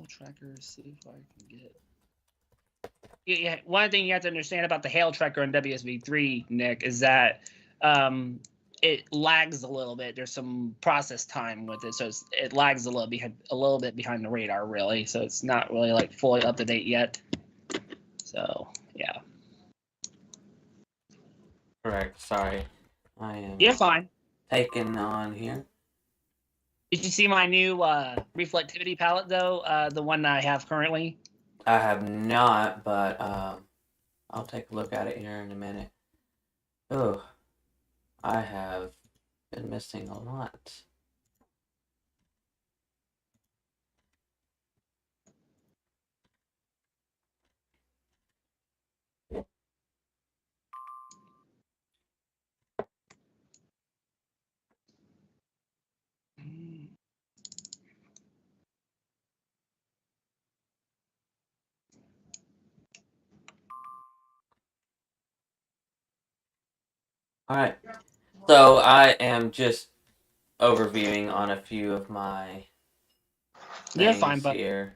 tracker, see if I can get. Yeah, one thing you have to understand about the hail tracker on WSB3, Nick, is that it lags a little bit. There's some process time with it, so it lags a little bit behind the radar, really. So it's not really like fully up to date yet. So yeah. Correct. Sorry, I am. You're fine. Taking on here. Did you see my new reflectivity palette though? The one that I have currently. I have not, but I'll take a look at it here in a minute. Oh. I have been missing a lot. All right. So I am just overviewing on a few of my You're things fine, but here.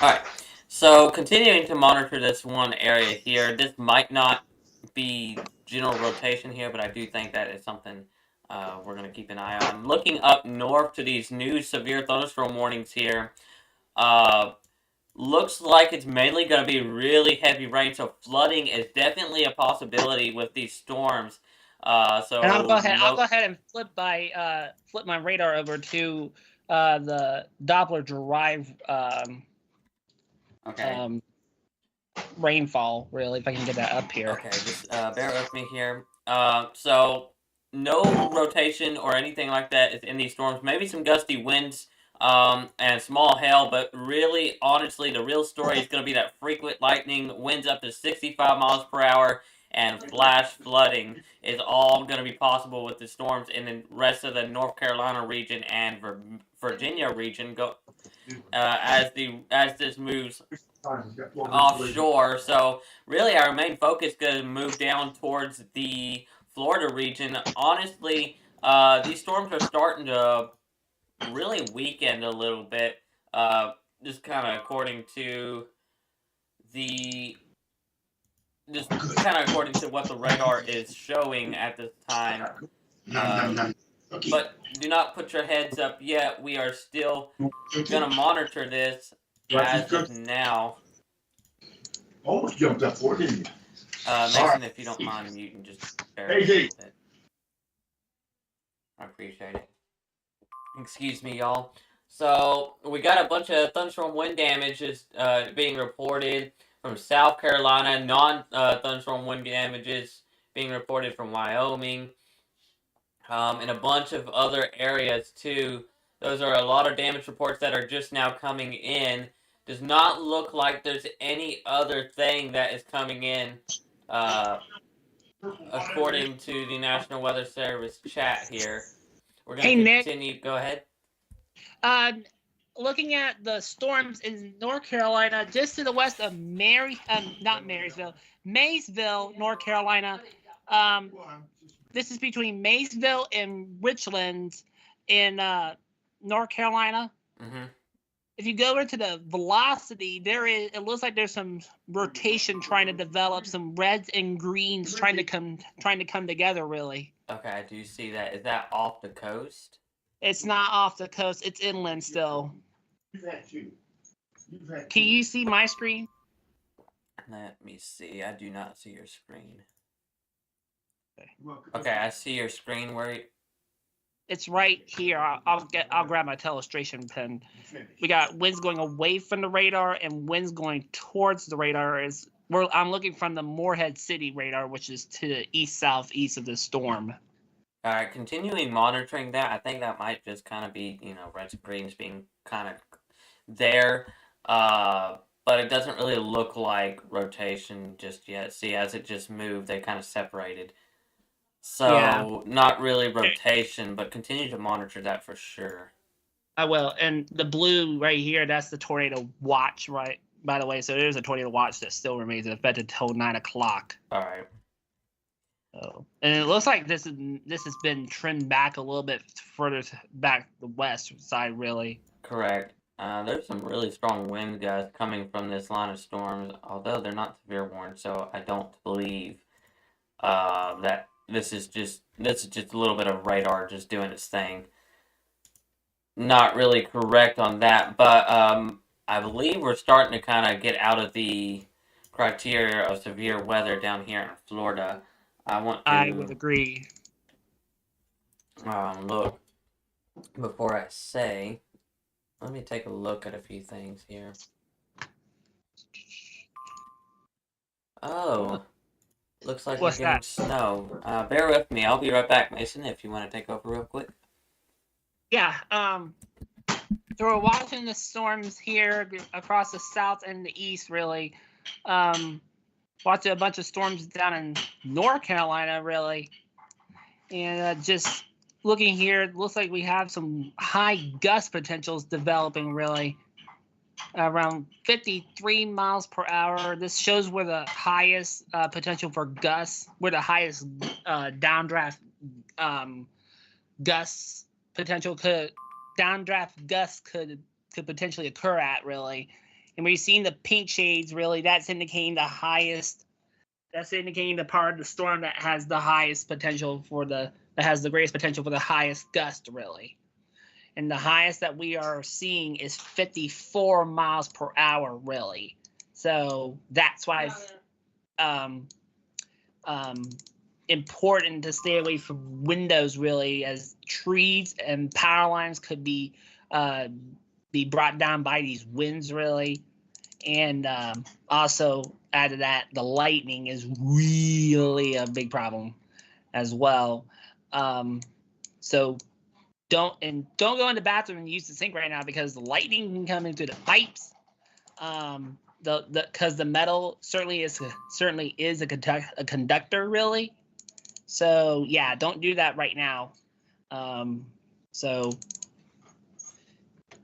Alright, so continuing to monitor this one area here, this might not be general rotation here, but I do think that is something we're going to keep an eye on. Looking up north to these new severe thunderstorm warnings here, looks like it's mainly going to be really heavy rain, so flooding is definitely a possibility with these storms. So and I'll go ahead. I'll no- go ahead and flip my radar over to the Doppler Drive okay. rainfall. Really, if I can get that up here. Okay, just bear with me here. So no rotation or anything like that is in these storms. Maybe some gusty winds and small hail, but really, honestly, the real story is going to be that frequent lightning, winds up to 65 miles per hour, and flash flooding is all going to be possible with the storms in the rest of the North Carolina region and Virginia region as this moves offshore. So really, our main focus is going to move down towards the Florida region. Honestly, these storms are starting to really weaken a little bit. Just kind of according to the according to what the radar is showing at this time. But do not put your heads up yet. We are still going to monitor this as of now. Almost jumped up for it, didn't you? Mason, if you don't mind muting, just bear Hey, with me a D. little bit. I appreciate it. Excuse me, y'all. So, we got a bunch of thunderstorm wind damages being reported from South Carolina, non-thunderstorm wind damages being reported from Wyoming, and a bunch of other areas, too. Those are a lot of damage reports that are just now coming in. Does not look like there's any other thing that is coming in, according to the National Weather Service chat here. We're going Hey, to Nick. continue. Go ahead. Looking at the storms in North Carolina, just to the west of Maysville, North Carolina. This is between Maysville and Richland in North Carolina. Mm-hmm. If you go into the velocity, it looks like there's some rotation trying to develop, some reds and greens trying to come together. Really, Okay, I do see that. Is that off the coast? it's not off the coast; it's inland still. Can you see my screen? Let me see. I do not see your screen. Okay, I see your screen. Where? It's right here. I'll grab my telestration pen. We got winds going away from the radar and winds going towards the radar. I'm looking from the Morehead City radar, which is to the east-southeast of the storm. All right, continuing monitoring that. I think that might just kind of be, reds and greens being kind of there. But it doesn't really look like rotation just yet. See, as it just moved, they kind of separated. So, Yeah. not really rotation, but continue to monitor that for sure. I will. And the blue right here, that's the tornado watch, right? By the way, so there's a tornado watch that still remains in effect until 9 o'clock. All right. So, and it looks like this has been trimmed back a little bit further back the west side, really. Correct. There's some really strong winds, guys, coming from this line of storms, although they're not severe warned, so I don't believe that this is just a little bit of radar just doing its thing. Not really correct on that, but I believe we're starting to kind of get out of the criteria of severe weather down here in Florida. I would agree. Look, before I say, let me take a look at a few things here. Oh, looks like What's we're getting that? snow. Bear with me. I'll be right back, Mason, if you want to take over real quick. Yeah. So we're watching the storms here across the south and the east, really. Watching a bunch of storms down in North Carolina, really. And just looking here, it looks like we have some high gust potentials developing, really. around 53 miles per hour. This shows where the highest potential for gusts, where the highest downdraft gusts potential could downdraft gusts could potentially occur at, really. And we've seen the pink shades, really. That's indicating the highest. That's indicating the part of the storm that has the highest potential for that has the greatest potential for the highest gust, really. And the highest that we are seeing is 54 miles per hour, really. So that's why it's important to stay away from windows, really, as trees and power lines could be brought down by these winds, really. And also add to that, the lightning is really a big problem as well. So don't go in the bathroom and use the sink right now, because the lightning can come in through the pipes. Because the metal certainly is a conductor, really. So yeah, don't do that right now. So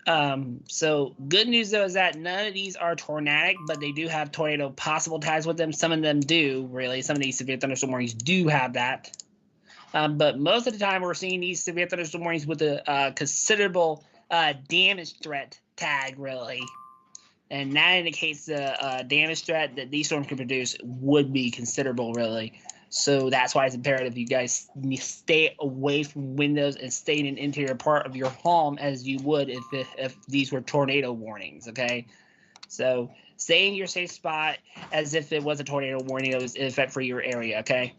good news though is that none of these are tornadic, but they do have tornado possible tags with them. Some of them do, really. Some of these severe thunderstorm warnings do have that. But most of the time, we're seeing these severe thunderstorm warnings with a considerable damage threat tag, really. And that indicates the damage threat that these storms can produce would be considerable, really. So that's why it's imperative you guys stay away from windows and stay in an interior part of your home as you would if these were tornado warnings, okay? So stay in your safe spot as if it was a tornado warning that was in effect for your area, okay?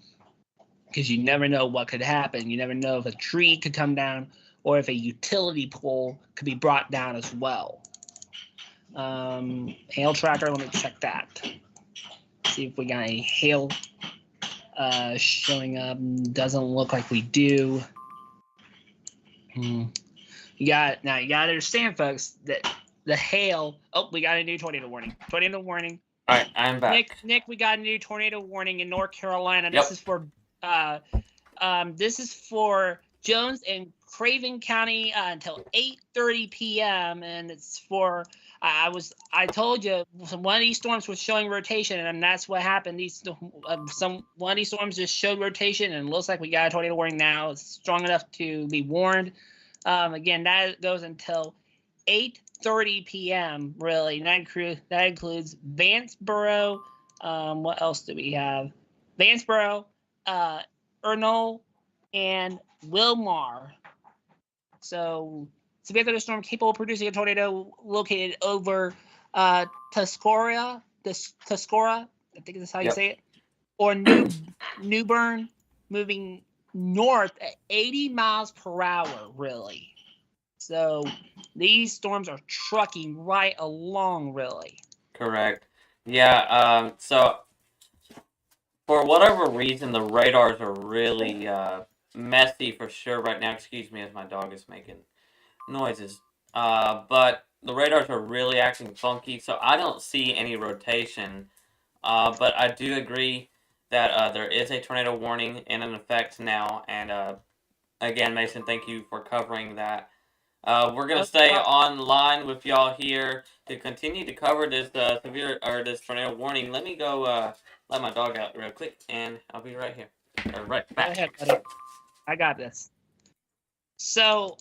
Because you never know what could happen. You never know if a tree could come down or if a utility pole could be brought down as well. Hail tracker, let me check that. See if we got any hail showing up. Doesn't look like we do. You gotta understand, folks, that the hail. Oh, we got a new tornado warning. Tornado warning. All right, I'm back. Nick, we got a new tornado warning in North Carolina. Yep. This is for Jones and Craven County until 8:30 p.m. and it's for. I told you one of these storms was showing rotation, and that's what happened. One of these storms just showed rotation, and it looks like we got a tornado warning now. It's strong enough to be warned. Again, that goes until 8:30 p.m. Really, that includes Vanceboro. What else do we have? Vanceboro, Ernol, and Wilmar. So. Severe thunderstorm capable of producing a tornado located over Tuscarora, I think that's how you say it, or New Bern, moving north at 80 miles per hour, really. So these storms are trucking right along, really. Correct. Yeah, so for whatever reason, the radars are really messy for sure right now. Excuse me as my dog is making noises. But the radars are really acting funky, so I don't see any rotation. But I do agree that there is a tornado warning in effect now. And again, Mason, thank you for covering that. We're gonna stay online with y'all here to continue to cover this this tornado warning. Let me go let my dog out real quick, and I'll be right here. Right back. Go ahead, buddy. I got this. So,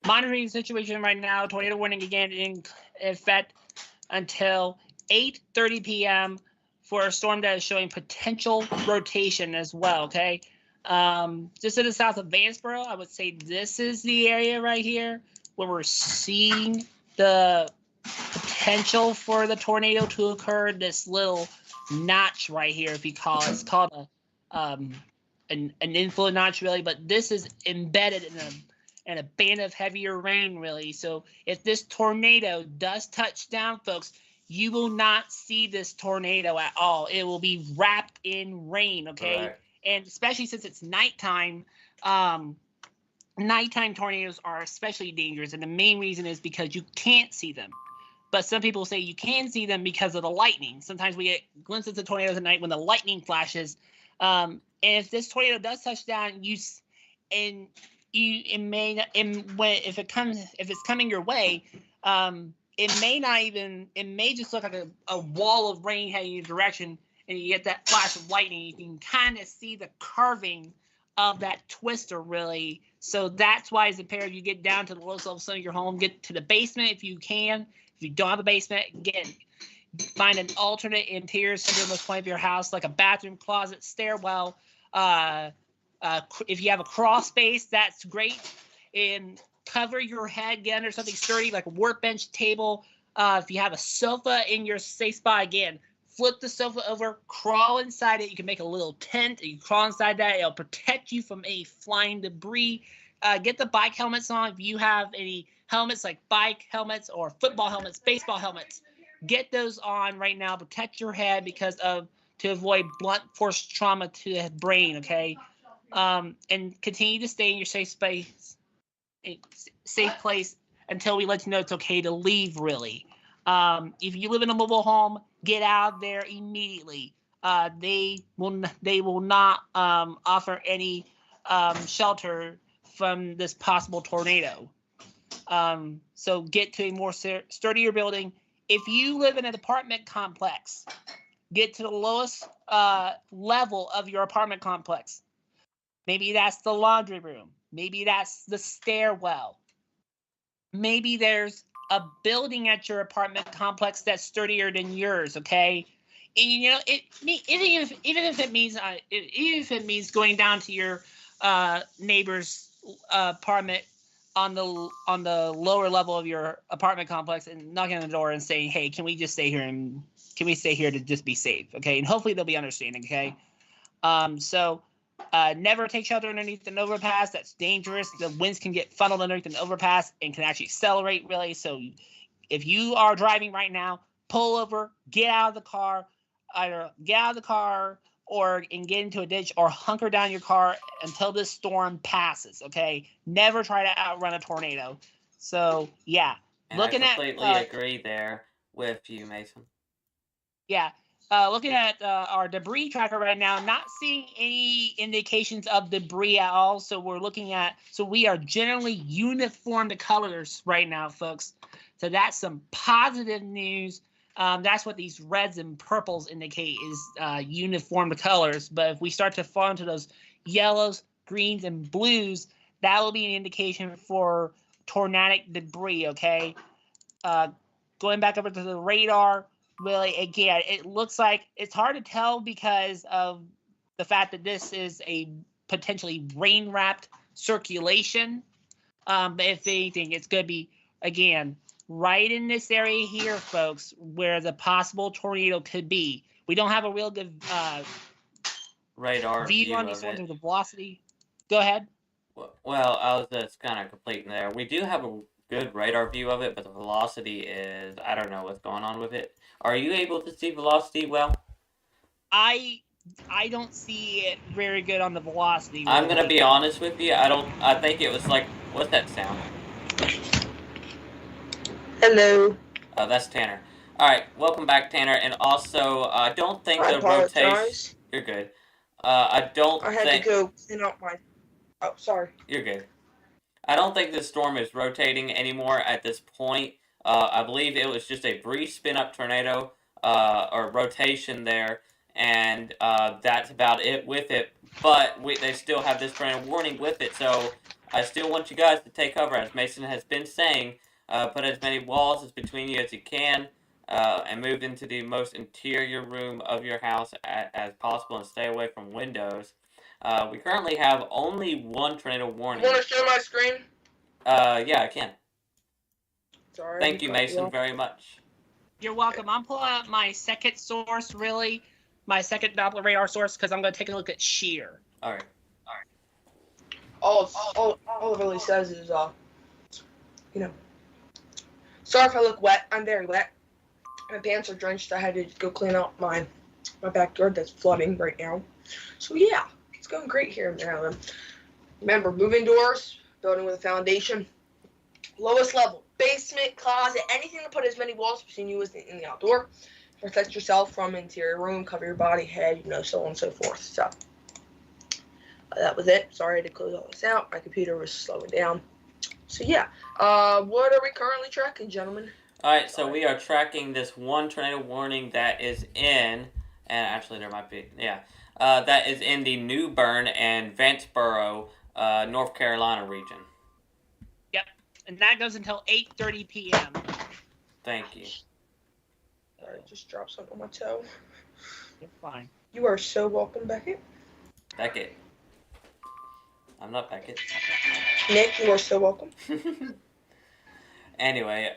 monitoring the situation right now. Tornado warning again in effect until 8:30 p.m. for a storm that is showing potential rotation as well. Okay, just to the south of Vanceboro, I would say this is the area right here where we're seeing the potential for the tornado to occur. This little notch right here, if you call it, it's called an inflow notch, really. But this is embedded in a band of heavier rain, really. So if this tornado does touch down, folks, you will not see this tornado at all. It will be wrapped in rain, okay? Right. And especially since it's nighttime, nighttime tornadoes are especially dangerous. And the main reason is because you can't see them. But some people say you can see them because of the lightning. Sometimes we get glimpses of tornadoes at night when the lightning flashes. And if this tornado does touch down, if it's coming your way, it may just look like a wall of rain heading in your direction, and you get that flash of lightning. You can kind of see the carving of that twister, really. So that's why it's imperative you get down to the lowest level of your home, get to the basement if you can. If you don't have a basement, find an alternate interior centermost point of your house, like a bathroom, closet, stairwell. If you have a crawl space, that's great. And cover your head, get under something sturdy like a workbench, table. If you have a sofa in your safe spot, again, flip the sofa over, crawl inside it. You can make a little tent. You crawl inside that. It'll protect you from any flying debris. Get the bike helmets on. If you have any helmets like bike helmets or football helmets, baseball helmets, get those on right now. Protect your head to avoid blunt force trauma to the brain, okay? And continue to stay in your safe place until we let you know it's okay to leave, really. If you live in a mobile home, get out there immediately. They will not offer any shelter from this possible tornado. So get to a more sturdier building. If you live in an apartment complex, get to the lowest level of your apartment complex. Maybe that's the laundry room. Maybe that's the stairwell. Maybe there's a building at your apartment complex that's sturdier than yours, okay? And you know, even if it means going down to your neighbor's apartment on the lower level of your apartment complex and knocking on the door and saying, "Hey, can we stay here to just be safe?" Okay, and hopefully they'll be understanding. Okay, so never take shelter underneath an overpass. That's dangerous. The winds can get funneled underneath an overpass and can actually accelerate, really. So if you are driving right now, pull over, get out of the car, either get out of the car and get into a ditch, or hunker down your car until this storm passes, okay? Never try to outrun a tornado. So, yeah. And I completely agree there with you, Mason. Yeah. Looking at our debris tracker right now, not seeing any indications of debris at all. So we are generally uniform to colors right now, folks. So that's some positive news. That's what these reds and purples indicate is uniform colors. But if we start to fall into those yellows, greens, and blues, that will be an indication for tornadic debris, okay? Going back over to the radar, really, again, it looks like it's hard to tell because of the fact that this is a potentially rain-wrapped circulation. But if anything, it's going to be, again, right in this area here, folks, where the possible tornado could be. We don't have a real good radar view on these ones with the velocity. Go ahead. Well, I was just kind of completing there. We do have a good radar view of it, but the velocity is, I don't know what's going on with it. Are you able to see velocity well? I don't see it very good on the velocity. I'm going to be honest with you. I think it was like, what's that sound? Hello. Oh, that's Tanner. All right, welcome back, Tanner. And also, I don't think the rotation. You're good. I had to go clean up my. Oh, sorry. You're good. I don't think the storm is rotating anymore at this point. I believe it was just a brief spin-up tornado or rotation there, and that's about it with it. But they still have this tornado warning with it, so I still want you guys to take cover, as Mason has been saying. Put as many walls as between you as you can, and move into the most interior room of your house as possible, and stay away from windows. We currently have only one tornado warning. You want to show my screen? Yeah, I can. Sorry. Thank you, Mason, very much. You're welcome. I'm pulling out my second source, really, my second Doppler radar source, because I'm going to take a look at shear. All right. All it really says is, sorry if I look wet. I'm very wet. My pants are drenched. I had to go clean out my backyard that's flooding right now. So yeah, it's going great here in Maryland. Remember, moving doors, building with a foundation, lowest level, basement, closet, anything to put as many walls between you as in the outdoor. Protect yourself from interior room, cover your body, head, so on and so forth. So that was it. Sorry to close all this out. My computer was slowing down. So yeah, what are we currently tracking, gentlemen? Alright, so we are tracking this one tornado warning that is in, and actually there might be, yeah, that is in the New Bern and Vanceboro, North Carolina region. Yep, and that goes until 8:30 p.m. Thank you. I just dropped something on my toe. You're fine. You are so welcome, Beckett. Beckett. I'm not Beckett. Nick, you are so welcome. Anyway,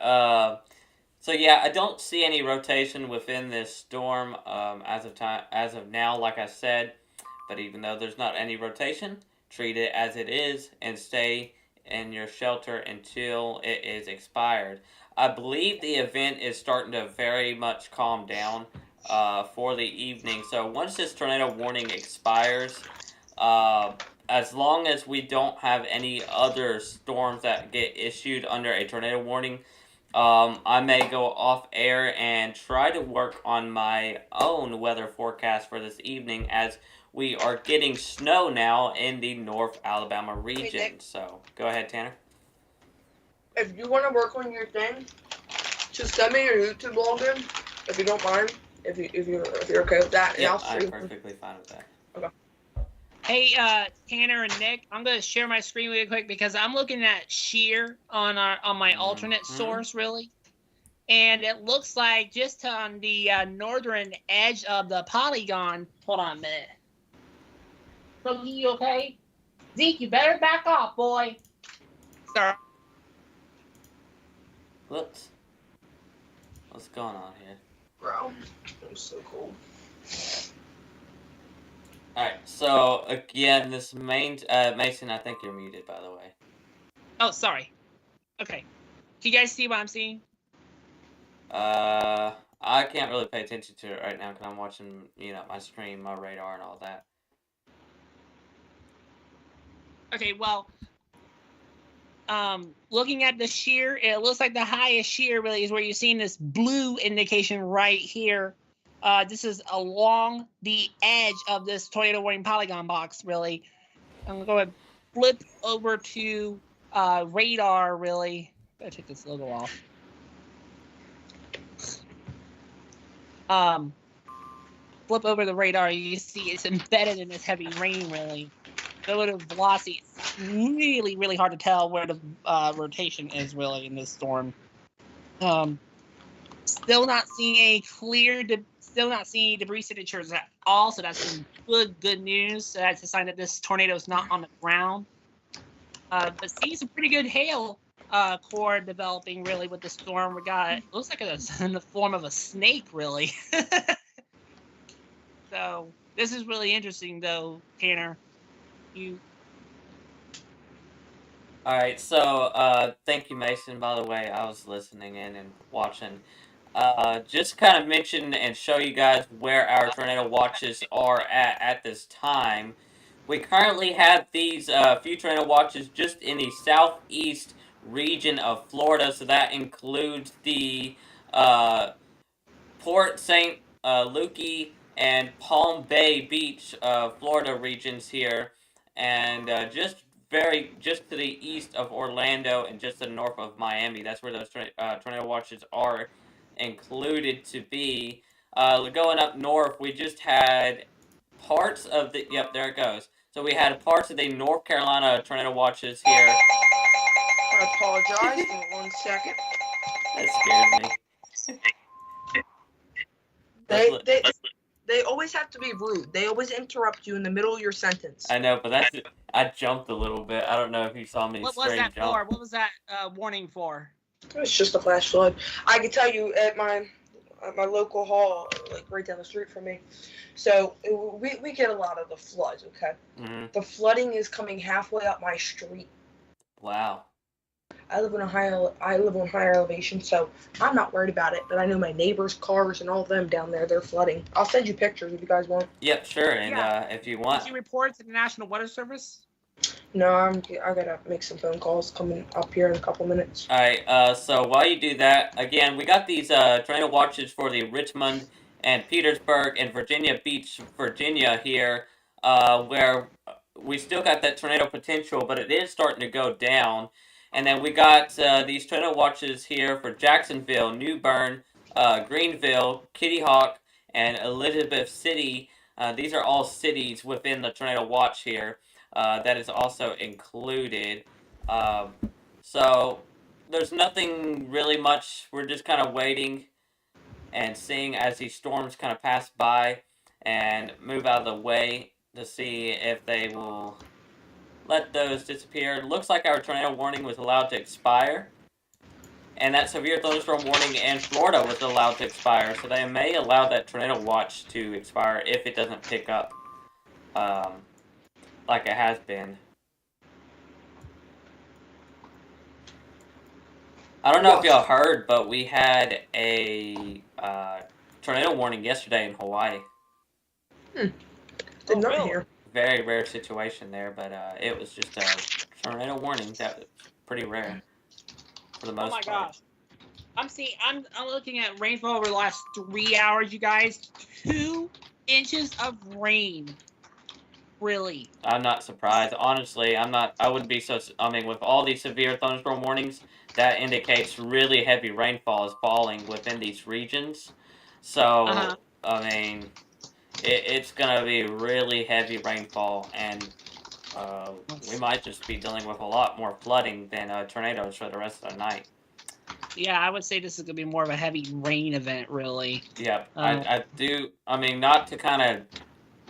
so yeah, I don't see any rotation within this storm as of now, like I said. But even though there's not any rotation, treat it as it is and stay in your shelter until it is expired. I believe the event is starting to very much calm down for the evening. So once this tornado warning expires, as long as we don't have any other storms that get issued under a tornado warning, I may go off air and try to work on my own weather forecast for this evening, as we are getting snow now in the North Alabama region. Nick. So go ahead, Tanner. If you want to work on your thing, just send me your YouTube login, if you don't mind. If you're okay with that, and Yeah, I'll I'm stream. perfectly fine with that. Hey, Tanner and Nick, I'm gonna share my screen really quick because I'm looking at shear on my alternate source, really, and it looks like just on the northern edge of the polygon. Hold on a minute. Look, you okay? Zeke, you better back off, boy. Sorry. Whoops. What's going on here? Bro, I'm so cold. Alright, so again, this main Mason, I think you're muted, by the way. Oh, sorry. Okay. Can you guys see what I'm seeing? I can't really pay attention to it right now because I'm watching, my stream, my radar, and all that. Okay, well, looking at the shear, it looks like the highest shear really is where you're seeing this blue indication right here. This is along the edge of this tornado warning polygon box, really. I'm gonna go ahead and flip over to radar, really. Better take this logo off. Flip over the radar, you see it's embedded in this heavy rain, really. Go to velocity. It's really, really hard to tell where the rotation is, really, in this storm. Still not seeing any still not seeing any debris signatures at all, so that's some good news. So that's a sign that this tornado is not on the ground. But seeing some pretty good hail core developing, really, with the storm. We got, it looks like it's in the form of a snake, really. So this is really interesting, though, Tanner. Alright, so, thank you, Mason, by the way. I was listening in and watching. Just kind of mention and show you guys where our tornado watches are at this time. We currently have these few tornado watches just in the southeast region of Florida, so that includes the Port St. Lucie and Palm Bay Beach, Florida regions here, and just to the east of Orlando and just to the north of Miami. That's where those tornado watches are included to be. Going up north, we just had parts of the, yep, there it goes. So we had parts of the North Carolina tornado watches here. I apologize. Give me 1 second. That scared me. They always have to be rude. They always interrupt you in the middle of your sentence. I know, but I jumped a little bit. I don't know if you saw me What was straight that jump. for? What was that warning for? It's just a flash flood. I can tell you at my local hall, like right down the street from me. So we get a lot of the floods. Okay, The flooding is coming halfway up my street. Wow. I live on higher elevation, so I'm not worried about it. But I know my neighbors' cars and all of them down there, they're flooding. I'll send you pictures if you guys want. Yep, sure. And if you want, Did you report to the National Weather Service? No, I gotta make some phone calls coming up here in a couple minutes. Alright, so while you do that, again, we got these tornado watches for the Richmond and Petersburg and Virginia Beach, Virginia here, where we still got that tornado potential, but it is starting to go down. And then we got these tornado watches here for Jacksonville, New Bern, Greenville, Kitty Hawk, and Elizabeth City. These are all cities within the tornado watch here. That is also included. So there's nothing really much. We're just kind of waiting and seeing as these storms kind of pass by and move out of the way to see if they will let those disappear. It looks like our tornado warning was allowed to expire. And that severe thunderstorm warning in Florida was allowed to expire. So they may allow that tornado watch to expire if it doesn't pick up like it has been. I don't know if y'all heard, but we had a tornado warning yesterday in Hawaii. Did not hear. Very rare situation there, but it was just a tornado warning. That was pretty rare for the most part. Oh my gosh. I'm looking at rainfall over the last 3 hours, you guys. 2 inches of rain. Really. I'm not surprised. Honestly, I wouldn't be so. I mean, with all these severe thunderstorm warnings, that indicates really heavy rainfall is falling within these regions. So, I mean, it's gonna be really heavy rainfall, and we might just be dealing with a lot more flooding than tornadoes for the rest of the night. Yeah, I would say this is gonna be more of a heavy rain event, really. Yeah, I do. I mean, not to kind of.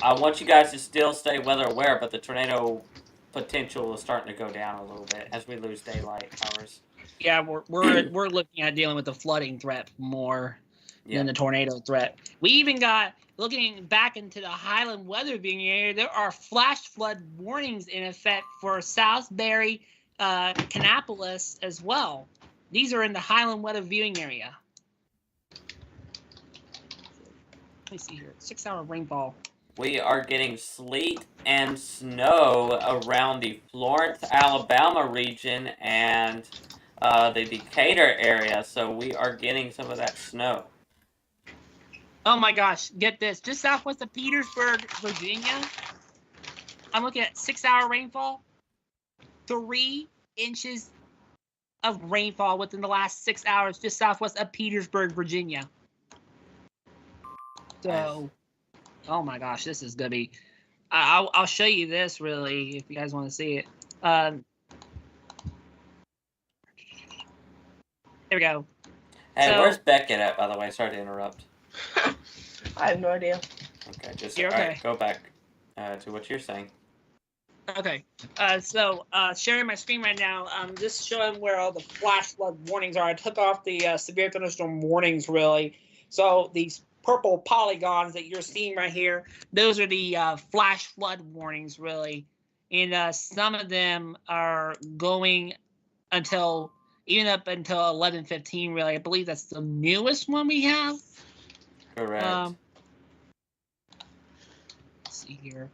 I want you guys to still stay weather aware, but the tornado potential is starting to go down a little bit as we lose daylight hours. Yeah, we're looking at dealing with the flooding threat more than the tornado threat. We even got looking back into the Highland weather viewing area. There are flash flood warnings in effect for Southbury, Kannapolis as well. These are in the Highland weather viewing area. Let me see here. 6-hour rainfall. We are getting sleet and snow around the Florence, Alabama region and the Decatur area, so we are getting some of that snow. Oh my gosh, get this. Just southwest of Petersburg, Virginia, I'm looking at 6-hour rainfall. 3 inches of rainfall within the last 6 hours just southwest of Petersburg, Virginia. So... oh my gosh, this is gonna be. I'll show you this really if you guys want to see it. There we go. Hey, So- where's Beckett at, by the way? Sorry to interrupt. I have no idea. Okay, just You're all okay. right, go back to what you're saying. Okay. So sharing my screen right now. Just showing where all the flash flood warnings are. I took off the severe thunderstorm warnings really. So these purple polygons that you're seeing right here, those are the flash flood warnings really, and some of them are going until even up until 11:15 really. I believe that's the newest one we have. Correct. Let's see here.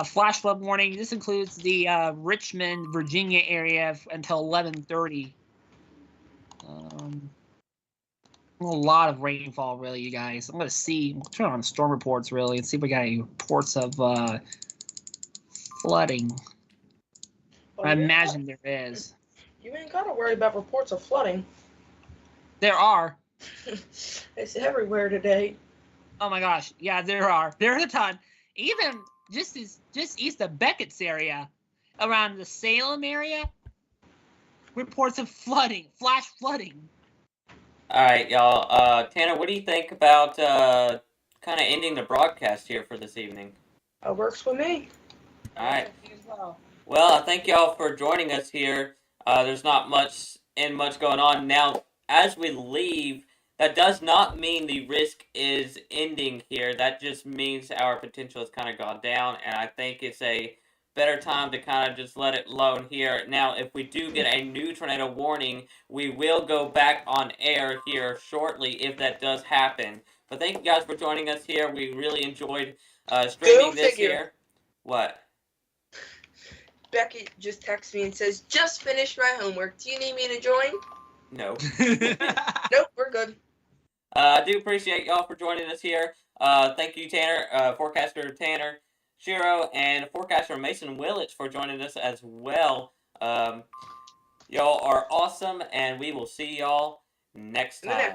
Flash flood warning. This includes the Richmond, Virginia area until 11:30. A lot of rainfall, really, you guys. I'm gonna turn on storm reports really and see if we got any reports of flooding. I imagine there is. You ain't gotta worry about reports of flooding. There are. It's everywhere today. Oh my gosh, yeah, there are. There's a ton. Even just east of Beckett's area, around the Salem area, reports of flooding, flash flooding. All right, y'all. Tanner, what do you think about kind of ending the broadcast here for this evening? That works with me. All right. Well, I thank y'all for joining us here. There's not much going on now. As we leave, that does not mean the risk is ending here. That just means our potential has kind of gone down, and I think it's a better time to kind of just let it alone here. Now, if we do get a new tornado warning, we will go back on air here shortly if that does happen. But thank you guys for joining us here. We really enjoyed streaming this here. What? Becky just texts me and says, just finished my homework. Do you need me to join? No. Nope, we're good. I do appreciate y'all for joining us here. Thank you, Tanner, forecaster Tanner Shiro, and forecaster Mason Willits for joining us as well. Y'all are awesome, and we will see y'all next In the next time.